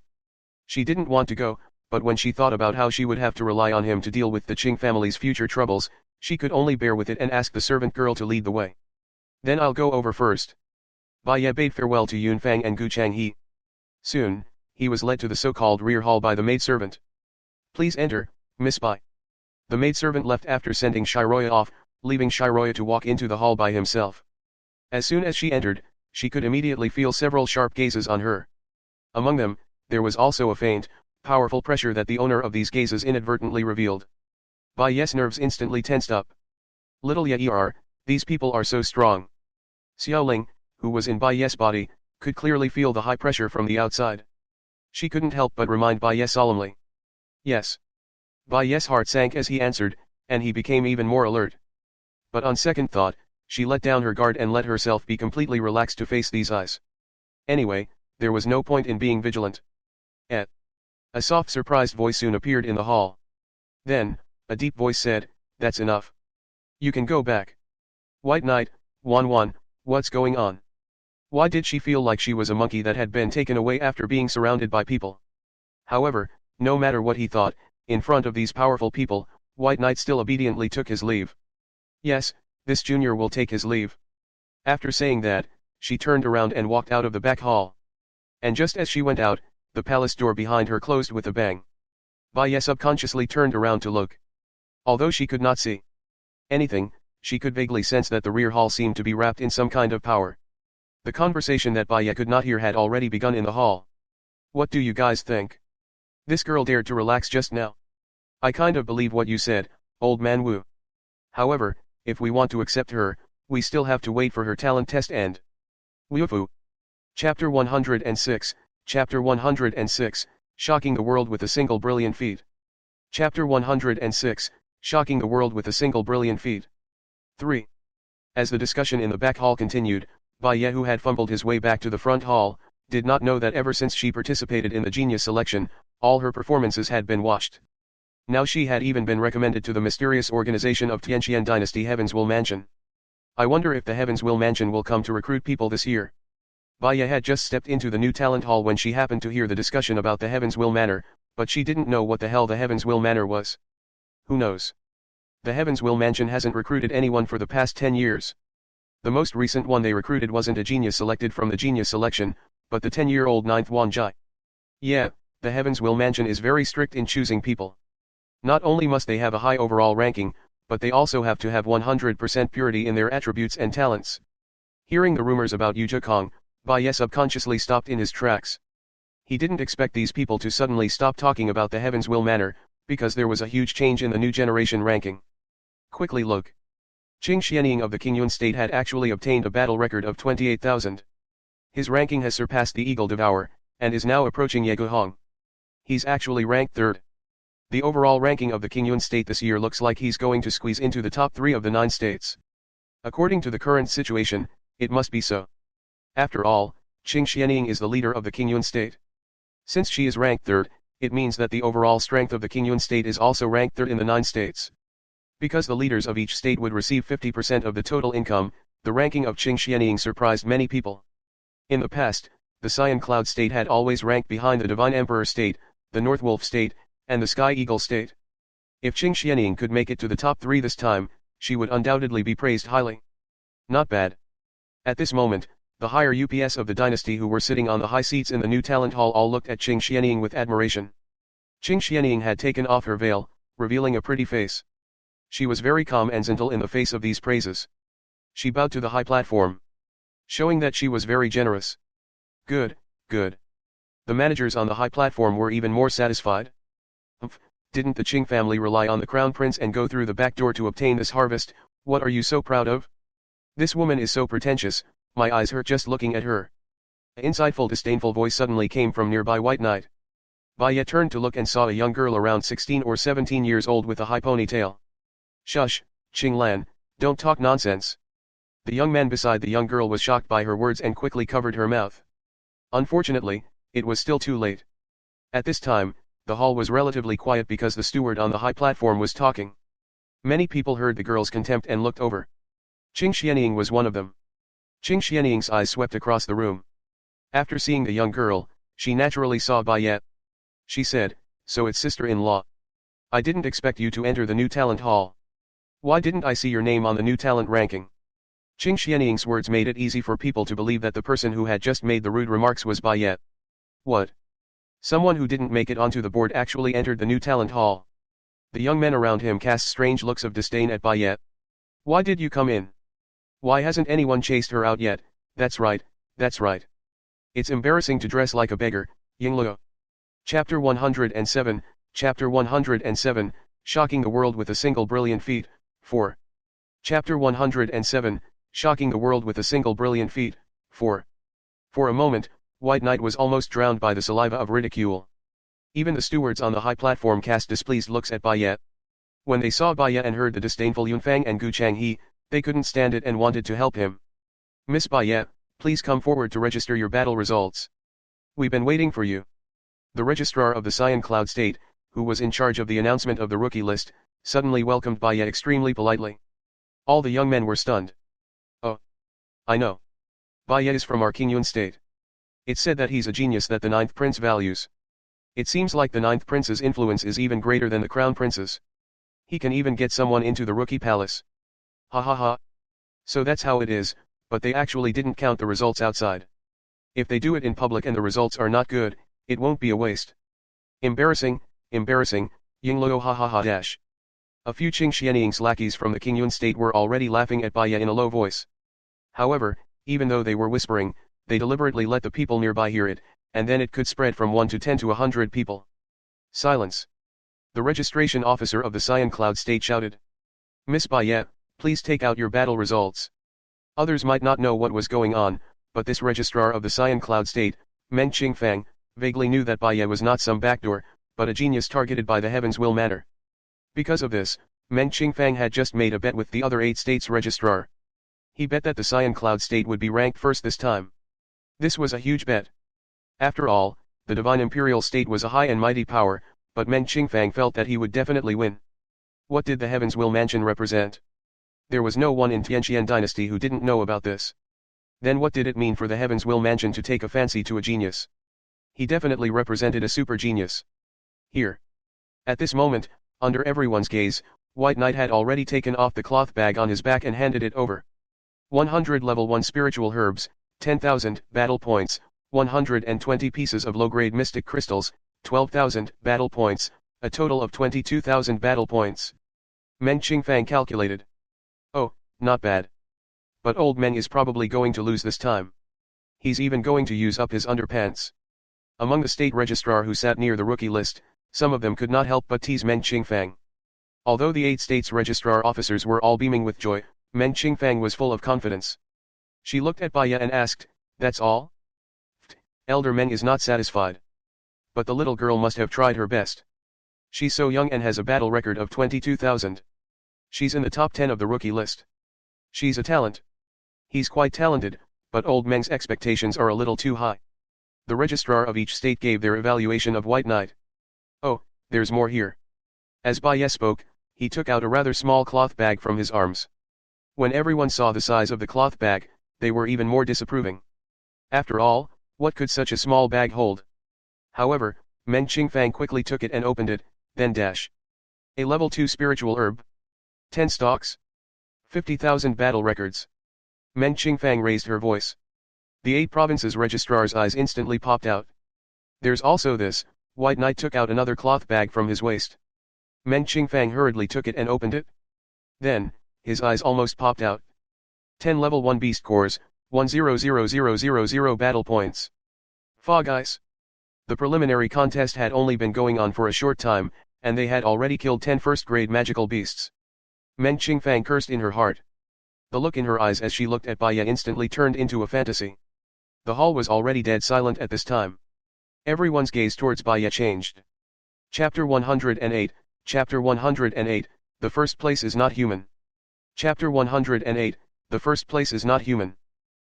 S1: She didn't want to go, but when she thought about how she would have to rely on him to deal with the Qing family's future troubles, she could only bear with it and ask the servant girl to lead the way. Then I'll go over first. Bai Ye bade farewell to Yunfang and Gu Changhe. Soon, he was led to the so-called rear hall by the maidservant. Please enter, Miss Bai. The maidservant left after sending Shiroya off, leaving Shiroya to walk into the hall by himself. As soon as she entered, she could immediately feel several sharp gazes on her. Among them, there was also a faint, powerful pressure that the owner of these gazes inadvertently revealed. Bai Ye's nerves instantly tensed up. Little Ye, these people are so strong. Xiaoling, who was in Bai Ye's body, could clearly feel the high pressure from the outside. She couldn't help but remind Bai Ye solemnly. Yes. Bai Ye's heart sank as he answered, and he became even more alert. But on second thought, she let down her guard and let herself be completely relaxed to face these eyes. Anyway, there was no point in being vigilant. A soft surprised voice soon appeared in the hall. Then, a deep voice said, that's enough. You can go back. White Knight, Wan, what's going on? Why did she feel like she was a monkey that had been taken away after being surrounded by people? However, no matter what he thought, in front of these powerful people, White Knight still obediently took his leave. Yes, this junior will take his leave. After saying that, she turned around and walked out of the back hall. And just as she went out, the palace door behind her closed with a bang. Bai Ye subconsciously turned around to look. Although she could not see anything, she could vaguely sense that the rear hall seemed to be wrapped in some kind of power. The conversation that Bai Ye could not hear had already begun in the hall. What do you guys think? This girl dared to relax just now. I kind of believe what you said, old man Wu. However, if we want to accept her, we still have to wait for her talent test and... Wufu. Chapter 106, Chapter 106, Shocking the World with a Single Brilliant Feat. Chapter 106, Shocking the World with a Single Brilliant Feat. 3. As the discussion in the back hall continued, Bai Ye, who had fumbled his way back to the front hall, did not know that ever since she participated in the genius selection, all her performances had been watched. Now she had even been recommended to the mysterious organization of Tianqian Dynasty Heaven's Will Mansion. I wonder if the Heaven's Will Mansion will come to recruit people this year. Bai Ye had just stepped into the new talent hall when she happened to hear the discussion about the Heaven's Will Manor, but she didn't know what the hell the Heaven's Will Manor was. Who knows? The Heaven's Will Mansion hasn't recruited anyone for the past 10 years. The most recent one they recruited wasn't a genius selected from the genius selection, but the 10-year-old ninth Wanjai. Yeah, the Heaven's Will Mansion is very strict in choosing people. Not only must they have a high overall ranking, but they also have to have 100% purity in their attributes and talents. Hearing the rumors about Yu Zhekong, Bai Ye subconsciously stopped in his tracks. He didn't expect these people to suddenly stop talking about the Heaven's Will Manor, because there was a huge change in the new generation ranking. Quickly look. Qing Xianying of the Qingyun state had actually obtained a battle record of 28,000. His ranking has surpassed the Eagle Devourer, and is now approaching Ye Guhong. He's actually ranked 3rd. The overall ranking of the Qingyun state this year looks like he's going to squeeze into the top 3 of the 9 states. According to the current situation, it must be so. After all, Qing Xianying is the leader of the Qingyun state. Since she is ranked 3rd, it means that the overall strength of the Qingyun state is also ranked 3rd in the 9 states. Because the leaders of each state would receive 50% of the total income, the ranking of Qing Xianying surprised many people. In the past, the Cyan Cloud state had always ranked behind the Divine Emperor state, the North Wolf state, and the Sky Eagle state. If Qing Xianying could make it to the top 3 this time, she would undoubtedly be praised highly. Not bad. At this moment, the higher UPS of the dynasty who were sitting on the high seats in the new talent hall all looked at Qing Xianying with admiration. Qing Xianying had taken off her veil, revealing a pretty face. She was very calm and gentle in the face of these praises. She bowed to the high platform, showing that she was very generous. Good, good. The managers on the high platform were even more satisfied. Didn't the Qing family rely on the crown prince and go through the back door to obtain this harvest? What are you so proud of? This woman is so pretentious, my eyes hurt just looking at her. An insightful disdainful voice suddenly came from nearby White Knight. Bai Ye turned to look and saw a young girl around 16 or 17 years old with a high ponytail. Shush, Qing Lan, don't talk nonsense. The young man beside the young girl was shocked by her words and quickly covered her mouth. Unfortunately, it was still too late. At this time, the hall was relatively quiet because the steward on the high platform was talking. Many people heard the girl's contempt and looked over. Qing Xianying was one of them. Qing Xianying's eyes swept across the room. After seeing the young girl, she naturally saw Bai Ye. She said, "So it's sister-in-law. I didn't expect you to enter the new talent hall. Why didn't I see your name on the new talent ranking?" Qing Xianying's words made it easy for people to believe that the person who had just made the rude remarks was Bai Ye. What? Someone who didn't make it onto the board actually entered the new talent hall. The young men around him cast strange looks of disdain at Bai Ye. Why did you come in? Why hasn't anyone chased her out yet? That's right, that's right. It's embarrassing to dress like a beggar, Yingluo. Chapter 107, Chapter 107, Shocking the World with a Single Brilliant Feat, 4. Chapter 107, Shocking the World with a Single Brilliant Feat, 4. For a moment, White Knight was almost drowned by the saliva of ridicule. Even the stewards on the high platform cast displeased looks at Bai Ye. When they saw Bai Ye and heard the disdainful Yunfang and Gu Changhe, they couldn't stand it and wanted to help him. Miss Bai Ye, please come forward to register your battle results. We've been waiting for you. The registrar of the Cyan Cloud State, who was in charge of the announcement of the rookie list, suddenly welcomed Bai Ye extremely politely. All the young men were stunned. Oh. I know. Bai Ye is from our Qingyun state. It's said that he's a genius that the 9th prince values. It seems like the 9th prince's influence is even greater than the crown prince's. He can even get someone into the rookie palace. Ha ha ha. So that's how it is, but they actually didn't count the results outside. If they do it in public and the results are not good, it won't be a waste. Embarrassing, embarrassing, Yingluo ha ha ha dash. A few Qing Xianying's lackeys from the Qingyun state were already laughing at Bai Ye in a low voice. However, even though they were whispering, they deliberately let the people nearby hear it, and then it could spread from 1 to 10 to 100 people. Silence. The registration officer of the Cyan Cloud State shouted. Miss Bai Ye, please take out your battle results. Others might not know what was going on, but this registrar of the Cyan Cloud State, Meng Qingfang, vaguely knew that Bai Ye was not some backdoor, but a genius targeted by the Heaven's Will manner. Because of this, Meng Qingfang had just made a bet with the other 8 states' registrar. He bet that the Cyan Cloud State would be ranked first this time. This was a huge bet. After all, the Divine Imperial State was a high and mighty power, but Meng Qingfang felt that he would definitely win. What did the Heaven's Will Mansion represent? There was no one in Tianqian dynasty who didn't know about this. Then what did it mean for the Heaven's Will Mansion to take a fancy to a genius? He definitely represented a super genius. Here. At this moment, under everyone's gaze, White Knight had already taken off the cloth bag on his back and handed it over. 100 level 1 spiritual herbs, 10,000 battle points, 120 pieces of low-grade mystic crystals, 12,000 battle points, a total of 22,000 battle points. Meng Qingfang calculated. Oh, not bad. But old Meng is probably going to lose this time. He's even going to use up his underpants. Among the state registrar who sat near the rookie list, some of them could not help but tease Meng Qingfang. Although the 8 states registrar officers were all beaming with joy, Meng Qingfang was full of confidence. She looked at Baya and asked, "That's all?" Elder Meng is not satisfied. But the little girl must have tried her best. She's so young and has a battle record of 22,000. She's in the top 10 of the rookie list. She's a talent. He's quite talented, but old Meng's expectations are a little too high. The registrar of each state gave their evaluation of White Knight. Oh, there's more here. As Baya spoke, he took out a rather small cloth bag from his arms. When everyone saw the size of the cloth bag, they were even more disapproving. After all, what could such a small bag hold? However, Meng Qingfang quickly took it and opened it, then a level 2 spiritual herb. 10 stalks. 50,000 battle records. Meng Qingfang raised her voice. The 8 provinces registrar's eyes instantly popped out. There's also this. White Knight took out another cloth bag from his waist. Meng Qingfang hurriedly took it and opened it. Then, his eyes almost popped out. 10 level 1 beast cores, 100000 battle points. Fog Eyes. The preliminary contest had only been going on for a short time, and they had already killed 10 first-grade magical beasts. Meng Qingfang cursed in her heart. The look in her eyes as she looked at Baya instantly turned into a fantasy. The hall was already dead silent at this time. Everyone's gaze towards Baya changed. Chapter 108, Chapter 108, The First Place is Not Human. Chapter 108, The First Place is Not Human.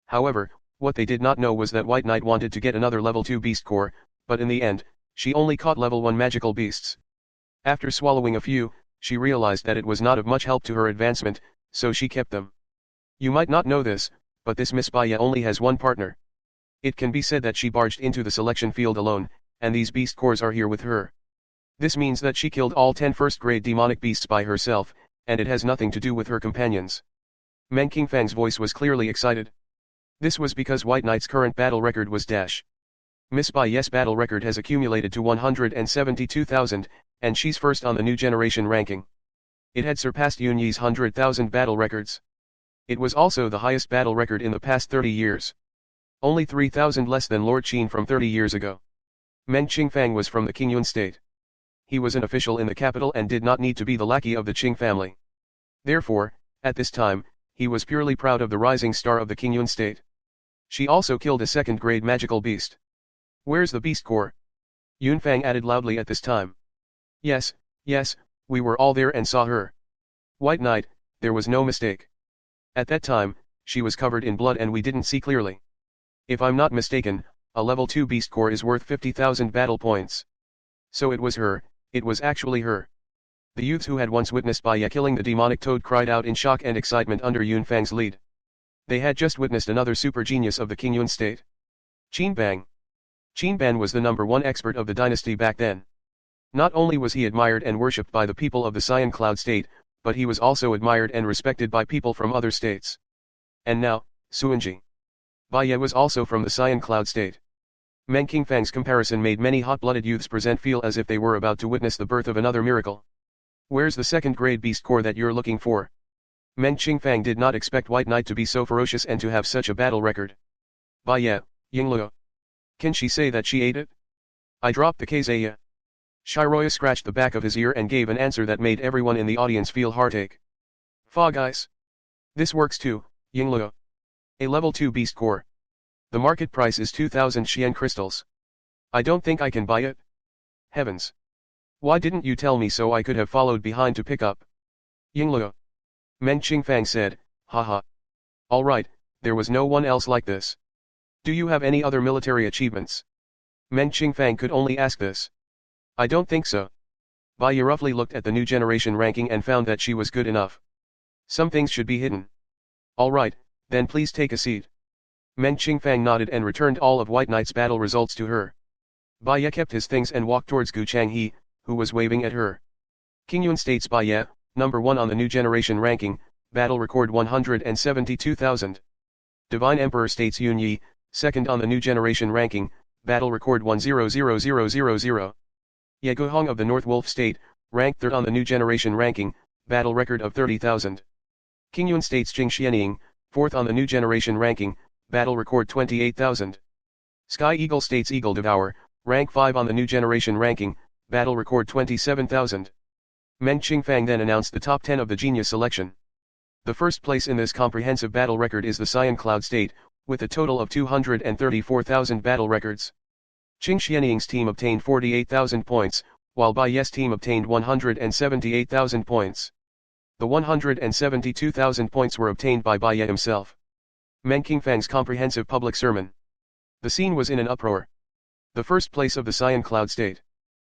S1: However, what they did not know was that White Knight wanted to get another level 2 beast core, but in the end, she only caught level 1 magical beasts. After swallowing a few, she realized that it was not of much help to her advancement, so she kept them. You might not know this, but this Miss Baya only has one partner. It can be said that she barged into the selection field alone, and these beast cores are here with her. This means that she killed all 10 first-grade demonic beasts by herself, and it has nothing to do with her companions. Meng Qingfang's voice was clearly excited. This was because White Knight's current battle record was Miss Baya's battle record has accumulated to 172,000, and she's first on the new generation ranking. It had surpassed Yunyi's 100,000 battle records. It was also the highest battle record in the past 30 years. Only 3,000 less than Lord Qin from 30 years ago. Meng Qingfang was from the Qingyun state. He was an official in the capital and did not need to be the lackey of the Qing family. Therefore, at this time, he was purely proud of the rising star of the Qingyun state. She also killed a second-grade magical beast. Where's the beast core? Yunfang added loudly at this time. Yes, we were all there and saw her. White Knight, there was no mistake. At that time, she was covered in blood and we didn't see clearly. If I'm not mistaken, a level 2 beast core is worth 50,000 battle points. So it was her, it was actually her. The youths who had once witnessed Baya killing the demonic toad cried out in shock and excitement under Yunfang's lead. They had just witnessed another super genius of the Qingyun state. Qinbang. Qinban was the #1 expert of the dynasty back then. Not only was he admired and worshipped by the people of the Cyan Cloud state, but he was also admired and respected by people from other states. And now, Suanji. Baya was also from the Cyan Cloud state. Meng Qingfang's comparison made many hot-blooded youths present feel as if they were about to witness the birth of another miracle. Where's the second-grade beast core that you're looking for? Meng Qingfang did not expect White Knight to be so ferocious and to have such a battle record. Baya, Yingluo. Can she say that she ate it? I dropped the Kazaya. Shiroya scratched the back of his ear and gave an answer that made everyone in the audience feel heartache. Fog Eyes. This works too, Yingluo. A level 2 beast core. The market price is 2,000 Xian crystals. I don't think I can buy it. Heavens. Why didn't you tell me so I could have followed behind to pick up? Yingluo. Meng Qingfang said, haha. Alright, there was no one else like this. Do you have any other military achievements? Meng Qingfang could only ask this. I don't think so. Baya roughly looked at the new generation ranking and found that she was good enough. Some things should be hidden. Alright, then please take a seat. Meng Qingfang nodded and returned all of White Knight's battle results to her. Baya kept his things and walked towards Gu Changhe, who was waving at her. Qingyun states Baya, #1 on the new generation ranking, battle record 172,000. Divine Emperor states Yunyi, second on the new generation ranking, battle record 100000. Yeguhong of the North Wolf State, ranked 3rd on the new generation ranking, battle record of 30,000. Qingyun states Jing Xianying, 4th on the new generation ranking, battle record 28,000. Sky Eagle states Eagle Devour, rank 5 on the new generation ranking, battle record 27,000. Meng Qingfang then announced the top 10 of the genius selection. The first place in this comprehensive battle record is the Cyan Cloud State, with a total of 234,000 battle records. Qing Xianying's team obtained 48,000 points, while Bai Ye's team obtained 178,000 points. The 172,000 points were obtained by Bai Ye himself. Meng Qingfang's comprehensive public sermon. The scene was in an uproar. The first place of the Cyan Cloud State.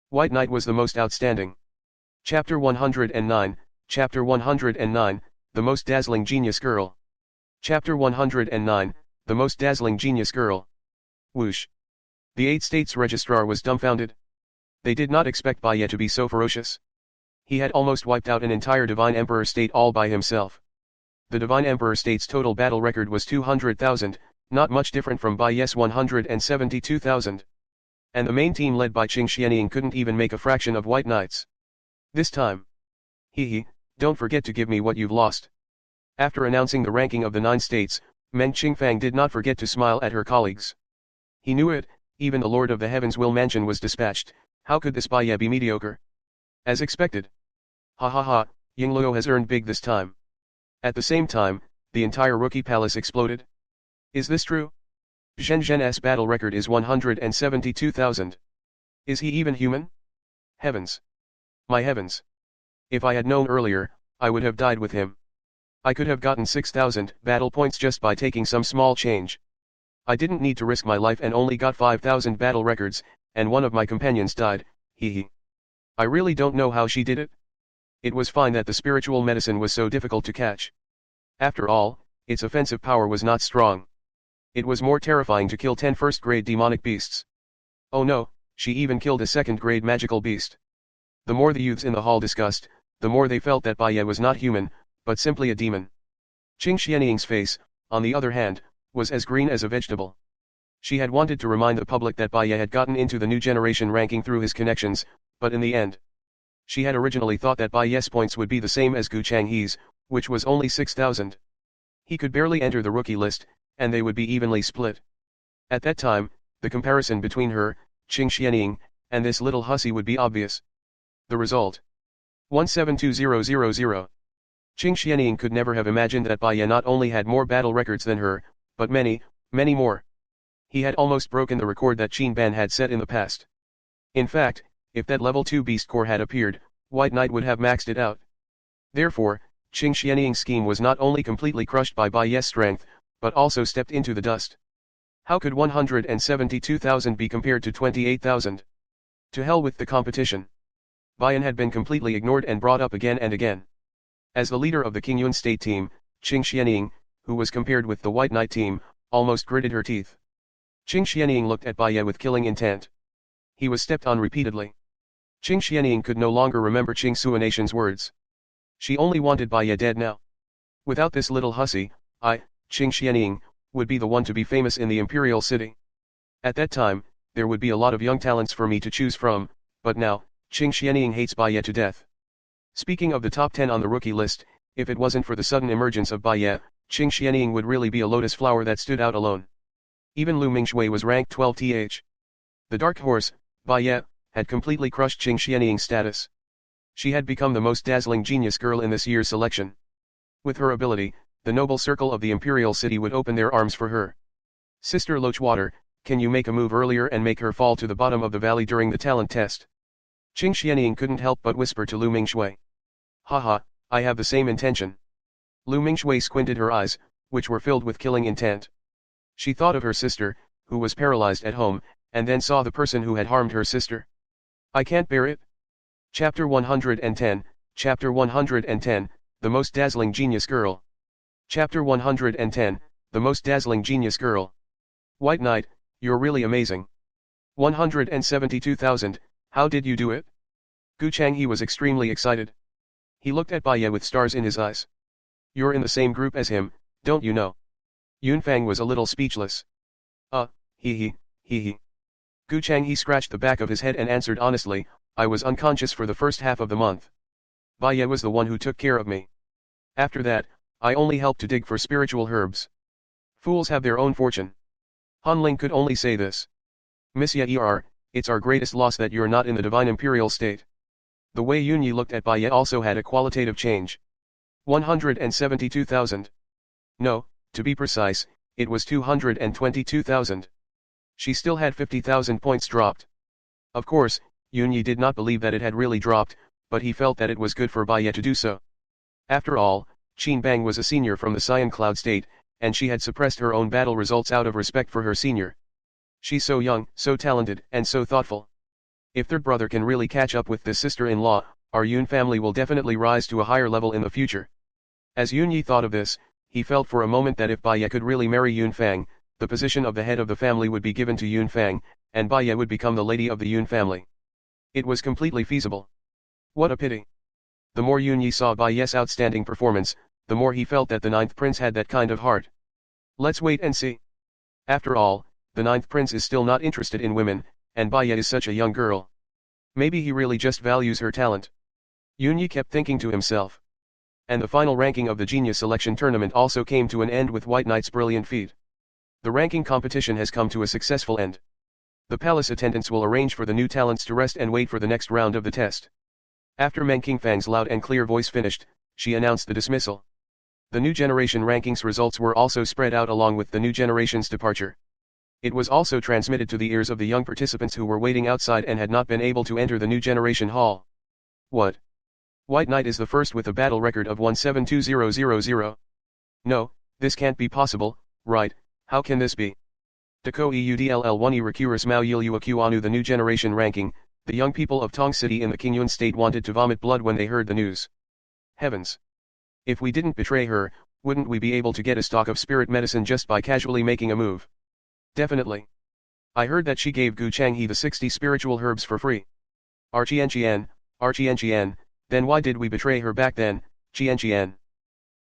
S1: White Knight was the most outstanding. Chapter 109, Chapter 109, The Most Dazzling Genius Girl. Chapter 109, The Most Dazzling Genius Girl. Whoosh. The 8 states registrar was dumbfounded. They did not expect Bai Ye to be so ferocious. He had almost wiped out an entire Divine Emperor state all by himself. The Divine Emperor state's total battle record was 200,000, not much different from Bai Ye's 172,000. And the main team led by Qing Xianying couldn't even make a fraction of White Knights. This time. Don't forget to give me what you've lost. After announcing the ranking of the 9 states, Meng Qingfang did not forget to smile at her colleagues. He knew it, even the Lord of the Heavens Will Mansion was dispatched. How could this Bai Ye be mediocre? As expected. Ha ha ha, Yingluo has earned big this time. At the same time, the entire Rookie Palace exploded. Is this true? Zhen Zhen's battle record is 172,000. Is he even human? Heavens. My heavens. If I had known earlier, I would have died with him. I could have gotten 6,000 battle points just by taking some small change. I didn't need to risk my life and only got 5,000 battle records, and one of my companions died, I really don't know how she did it. It was fine that the spiritual medicine was so difficult to catch. After all, its offensive power was not strong. It was more terrifying to kill 10 first-grade demonic beasts. Oh no, she even killed a second-grade magical beast. The more the youths in the hall discussed, the more they felt that Bai Ye was not human, but simply a demon. Qing Xianying's face, on the other hand, was as green as a vegetable. She had wanted to remind the public that Bai Ye had gotten into the new generation ranking through his connections, but in the end, she had originally thought that Bai Ye's points would be the same as Gu Changhe's, which was only 6,000. He could barely enter the rookie list, and they would be evenly split. At that time, the comparison between her, Qing Xianying, and this little hussy would be obvious. The result. 172000. Qing Xianying could never have imagined that Bai Ye not only had more battle records than her, but many, many more. He had almost broken the record that Qin Ban had set in the past. In fact, if that level 2 beast core had appeared, White Knight would have maxed it out. Therefore, Qing Xianying's scheme was not only completely crushed by Bai Ye's strength, but also stepped into the dust. How could 172,000 be compared to 28,000? To hell with the competition. Bai Yan had been completely ignored and brought up again and again. As the leader of the Qingyun state team, Qing Xianying, who was compared with the White Knight team, almost gritted her teeth. Qing Xianying looked at Bai Ye with killing intent. He was stepped on repeatedly. Qing Xianying could no longer remember Qing Suanation's words. She only wanted Bai Ye dead now. Without this little hussy, I, Qing Xianying, would be the one to be famous in the imperial city. At that time, there would be a lot of young talents for me to choose from, but now, Qing Xianying hates Bai Ye to death. Speaking of the top 10 on the rookie list, if it wasn't for the sudden emergence of Bai Ye, Qing Xianying would really be a lotus flower that stood out alone. Even Lu Mingshui was ranked 12th. The dark horse, Bai Ye, had completely crushed Qing Xianying's status. She had become the most dazzling genius girl in this year's selection. With her ability, the noble circle of the imperial city would open their arms for her. Sister Loachwater, can you make a move earlier and make her fall to the bottom of the valley during the talent test? Qing Xianying couldn't help but whisper to Lu Mingshui. Haha, I have the same intention. Lu Mingshui squinted her eyes, which were filled with killing intent. She thought of her sister, who was paralyzed at home, and then saw the person who had harmed her sister. I can't bear it. Chapter 110, Chapter 110, The Most Dazzling Genius Girl. Chapter 110, The Most Dazzling Genius Girl. White Knight, you're really amazing. 172,000, how did you do it? Gu Changhe was extremely excited. He looked at Bai Ye with stars in his eyes. You're in the same group as him, don't you know? Yunfang was a little speechless. Hee. Gu Changhe scratched the back of his head and answered honestly, I was unconscious for the first half of the month. Bai Ye was the one who took care of me. After that, I only helped to dig for spiritual herbs. Fools have their own fortune. Han Ling could only say this. Monsieur, it's our greatest loss that you're not in the divine imperial state. The way Yunyi looked at Baiye also had a qualitative change. 172,000. No, to be precise, it was 222,000. She still had 50,000 points dropped. Of course, Yunyi did not believe that it had really dropped, but he felt that it was good for Baiye to do so. After all, Qin Bang was a senior from the Cyan Cloud State, and she had suppressed her own battle results out of respect for her senior. She's so young, so talented, and so thoughtful. If third brother can really catch up with this sister-in-law, our Yun family will definitely rise to a higher level in the future. As Yunyi thought of this, he felt for a moment that if Baiye could really marry Yun Fang, the position of the head of the family would be given to Yun Fang, and Baiye would become the lady of the Yun family. It was completely feasible. What a pity. The more Yunyi saw Baiye's outstanding performance, the more he felt that the ninth prince had that kind of heart. Let's wait and see. After all, the ninth prince is still not interested in women, and Baiye is such a young girl. Maybe he really just values her talent. Yunyi kept thinking to himself. And the final ranking of the Genius Selection Tournament also came to an end with White Knight's brilliant feat. The ranking competition has come to a successful end. The palace attendants will arrange for the new talents to rest and wait for the next round of the test. After Meng Qingfang's loud and clear voice finished, she announced the dismissal. The new generation rankings results were also spread out along with the new generation's departure. It was also transmitted to the ears of the young participants who were waiting outside and had not been able to enter the new generation hall. What? White Knight is the first with a battle record of 172000. No, this can't be possible, right? How can this be? Dako Eudll1 Recurus Mao Yilu Anu. The new generation ranking. The young people of Tong City in the Qingyun state wanted to vomit blood when they heard the news. Heavens! If we didn't betray her, wouldn't we be able to get a stock of spirit medicine just by casually making a move? Definitely. I heard that she gave Gu Changhe the 60 spiritual herbs for free. Archie-en-chien, then why did we betray her back then, Chien?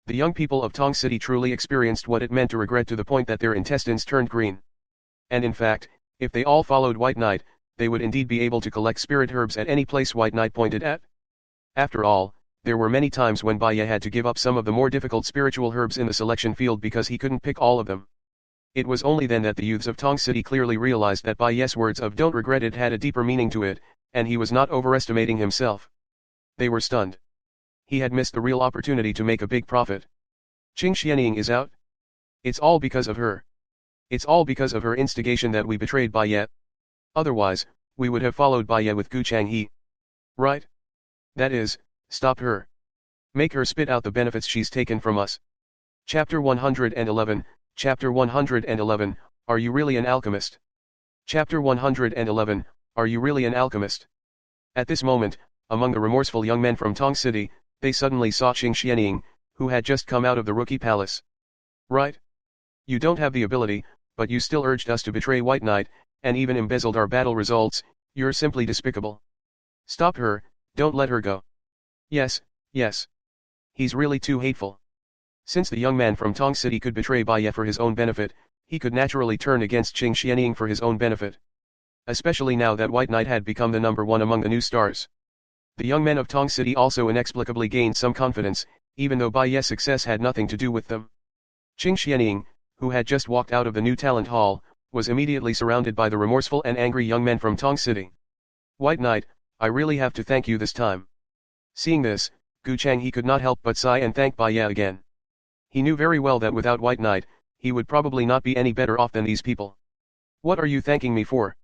S1: The young people of Tong City truly experienced what it meant to regret to the point that their intestines turned green. And in fact, if they all followed White Knight, they would indeed be able to collect spirit herbs at any place White Knight pointed at. After all, there were many times when Baiye had to give up some of the more difficult spiritual herbs in the selection field because he couldn't pick all of them. It was only then that the youths of Tong City clearly realized that Baiye's words of "don't regret it" had a deeper meaning to it, and he was not overestimating himself. They were stunned. He had missed the real opportunity to make a big profit. Qing Xianying is out? It's all because of her. It's all because of her instigation that we betrayed Baiye. Otherwise, we would have followed Baiye with Gu Changhe. Right? That is, stop her. Make her spit out the benefits she's taken from us. Chapter 111, Chapter 111, Are you really an alchemist? Chapter 111, Are you really an alchemist? At this moment, among the remorseful young men from Tong City, they suddenly saw Qing Xianying, who had just come out of the rookie palace. Right? You don't have the ability, but you still urged us to betray White Knight, and even embezzled our battle results. You're simply despicable. Stop her, don't let her go. Yes. He's really too hateful. Since the young man from Tong City could betray Baiye for his own benefit, he could naturally turn against Qing Xianying for his own benefit. Especially now that White Knight had become the number one among the new stars. The young men of Tong City also inexplicably gained some confidence, even though Baiye's success had nothing to do with them. Qing Xianying, who had just walked out of the new talent hall, was immediately surrounded by the remorseful and angry young men from Tong City. White Knight, I really have to thank you this time. Seeing this, Gu Changhe could not help but sigh and thank Baiye again. He knew very well that without White Knight, he would probably not be any better off than these people. What are you thanking me for?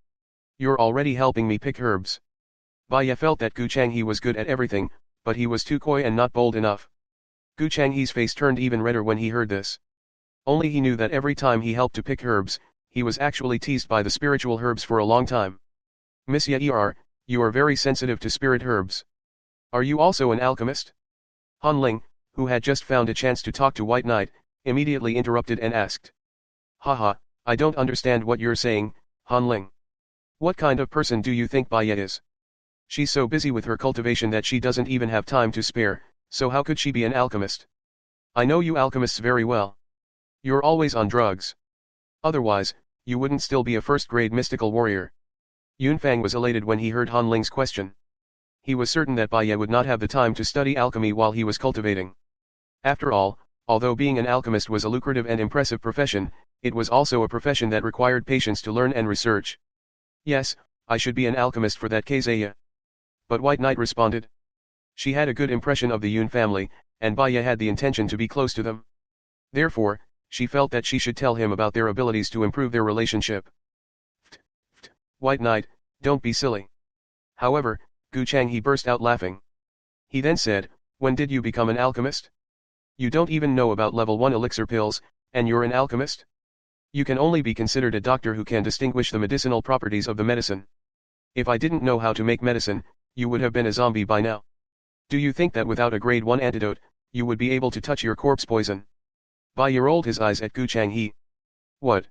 S1: You're already helping me pick herbs. Baiye felt that Gu Changhe was good at everything, but he was too coy and not bold enough. Gu Changhe's face turned even redder when he heard this. Only he knew that every time he helped to pick herbs, he was actually teased by the spiritual herbs for a long time. Monsieur Er, you are very sensitive to spirit herbs. Are you also an alchemist? Han Ling, who had just found a chance to talk to White Knight, immediately interrupted and asked. Haha, I don't understand what you're saying, Han Ling. What kind of person do you think Baiye is? She's so busy with her cultivation that she doesn't even have time to spare, so how could she be an alchemist? I know you alchemists very well. You're always on drugs. Otherwise, you wouldn't still be a first-grade mystical warrior. Yunfang was elated when he heard Han Ling's question. He was certain that Baiye would not have the time to study alchemy while he was cultivating. After all, although being an alchemist was a lucrative and impressive profession, it was also a profession that required patience to learn and research. Yes, I should be an alchemist for that case. But White Knight responded. She had a good impression of the Yun family, and Baya had the intention to be close to them. Therefore, she felt that she should tell him about their abilities to improve their relationship. White Knight, don't be silly. However, Gu Changhe burst out laughing. He then said, when did you become an alchemist? You don't even know about level 1 elixir pills, and you're an alchemist? You can only be considered a doctor who can distinguish the medicinal properties of the medicine. If I didn't know how to make medicine, you would have been a zombie by now. Do you think that without a grade 1 antidote, you would be able to touch your corpse poison? Baya rolled his eyes at Gu Changhe. What?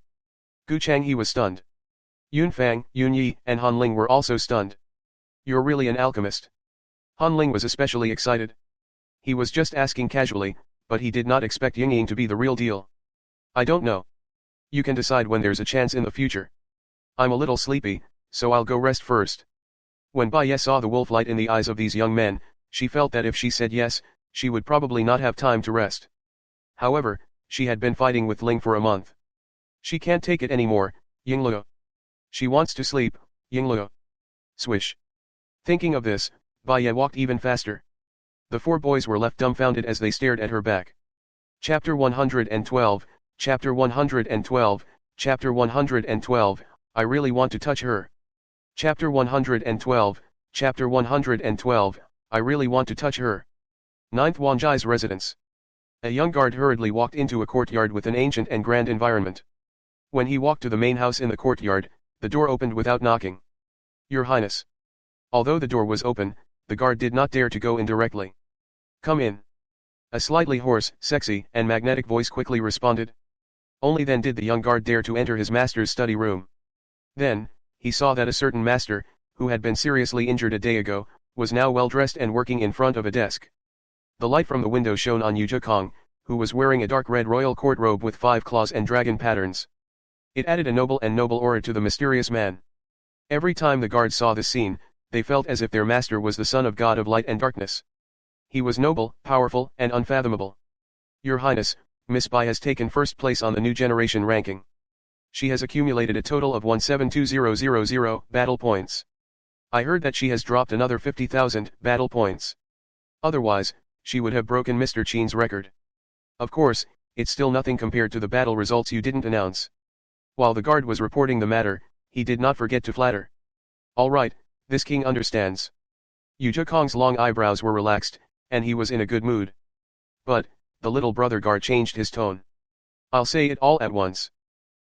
S1: Gu Changhe was stunned. Yun Fang, Yun Yi, and Han Ling were also stunned. You're really an alchemist? Han Ling was especially excited. He was just asking casually, but he did not expect Ying Ying to be the real deal. I don't know. You can decide when there's a chance in the future. I'm a little sleepy, so I'll go rest first. When Baya saw the wolf light in the eyes of these young men, she felt that if she said yes, she would probably not have time to rest. However, she had been fighting with Ling for a month. She can't take it anymore, Yingluo. She wants to sleep, Yingluo. Swish. Thinking of this, Baya walked even faster. The four boys were left dumbfounded as they stared at her back. Chapter 112, Chapter 112, Chapter 112, I really want to touch her. Chapter 112, Chapter 112, I really want to touch her. 9th Wanjai's residence. A young guard hurriedly walked into a courtyard with an ancient and grand environment. When he walked to the main house in the courtyard, the door opened without knocking. Your Highness. Although the door was open, the guard did not dare to go in directly. Come in. A slightly hoarse, sexy, and magnetic voice quickly responded. Only then did the young guard dare to enter his master's study room. Then, he saw that a certain master, who had been seriously injured a day ago, was now well dressed and working in front of a desk. The light from the window shone on Yu Zhekong, who was wearing a dark red royal court robe with 5 claws and dragon patterns. It added a noble aura to the mysterious man. Every time the guards saw this scene, they felt as if their master was the son of God of light and darkness. He was noble, powerful, and unfathomable. Your Highness, Miss Bai has taken first place on the new generation ranking. She has accumulated a total of 172000 battle points. I heard that she has dropped another 50,000 battle points. Otherwise, she would have broken Mr. Qin's record. Of course, it's still nothing compared to the battle results you didn't announce. While the guard was reporting the matter, he did not forget to flatter. All right, this king understands. Yu Zhekong's long eyebrows were relaxed, and he was in a good mood. But, the little brother guard changed his tone. I'll say it all at once.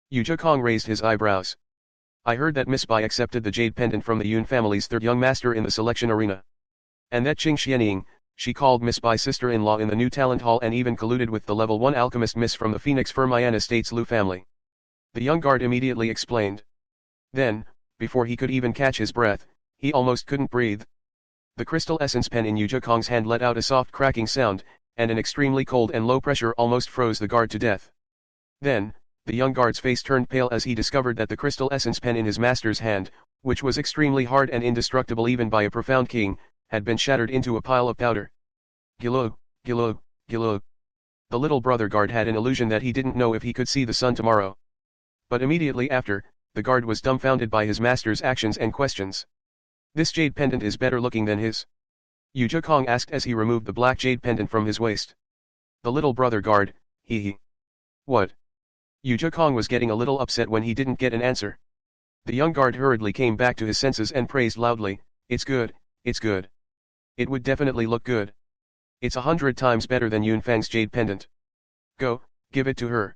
S1: Yu Zhekong raised his eyebrows. I heard that Miss Bai accepted the jade pendant from the Yun family's third young master in the selection arena. And that Qing Xianying, she called Miss Bai's sister-in-law in the new talent hall and even colluded with the level 1 alchemist Miss from the Phoenix Fermian Estates Lu family. The young guard immediately explained. Then, before he could even catch his breath, he almost couldn't breathe. The crystal essence pen in Yu Zhekong's hand let out a soft cracking sound, and an extremely cold and low pressure almost froze the guard to death. Then, the young guard's face turned pale as he discovered that the crystal essence pen in his master's hand, which was extremely hard and indestructible even by a profound king, had been shattered into a pile of powder. Gilog, Gilog, Gilog. The little brother guard had an illusion that he didn't know if he could see the sun tomorrow. But immediately after, the guard was dumbfounded by his master's actions and questions. This jade pendant is better looking than his. Yu Zhekong asked as he removed the black jade pendant from his waist. The little brother guard, he. What? Yu Zhekong was getting a little upset when he didn't get an answer. The young guard hurriedly came back to his senses and praised loudly, it's good, it's good. It would definitely look good. It's 100 times better than Yun Fang's jade pendant. Go, give it to her.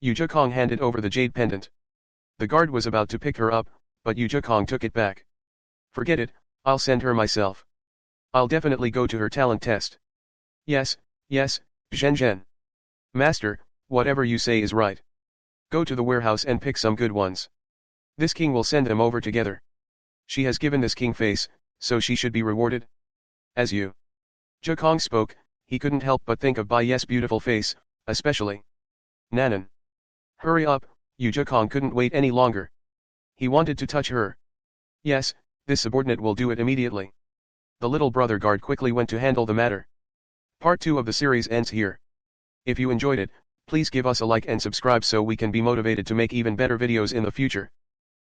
S1: Yu Zhekong handed over the jade pendant. The guard was about to pick her up, but Yu Zhekong took it back. Forget it, I'll send her myself. I'll definitely go to her talent test. Yes, yes, Zhen Zhen. Master, whatever you say is right. Go to the warehouse and pick some good ones. This king will send them over together. She has given this king face, so she should be rewarded. As Yu Zhekong spoke, he couldn't help but think of Bai's beautiful face, especially Nanan. Hurry up, Yu Zhekong couldn't wait any longer. He wanted to touch her. Yes, this subordinate will do it immediately. The little brother guard quickly went to handle the matter. Part 2 of the series ends here. If you enjoyed it, please give us a like and subscribe so we can be motivated to make even better videos in the future.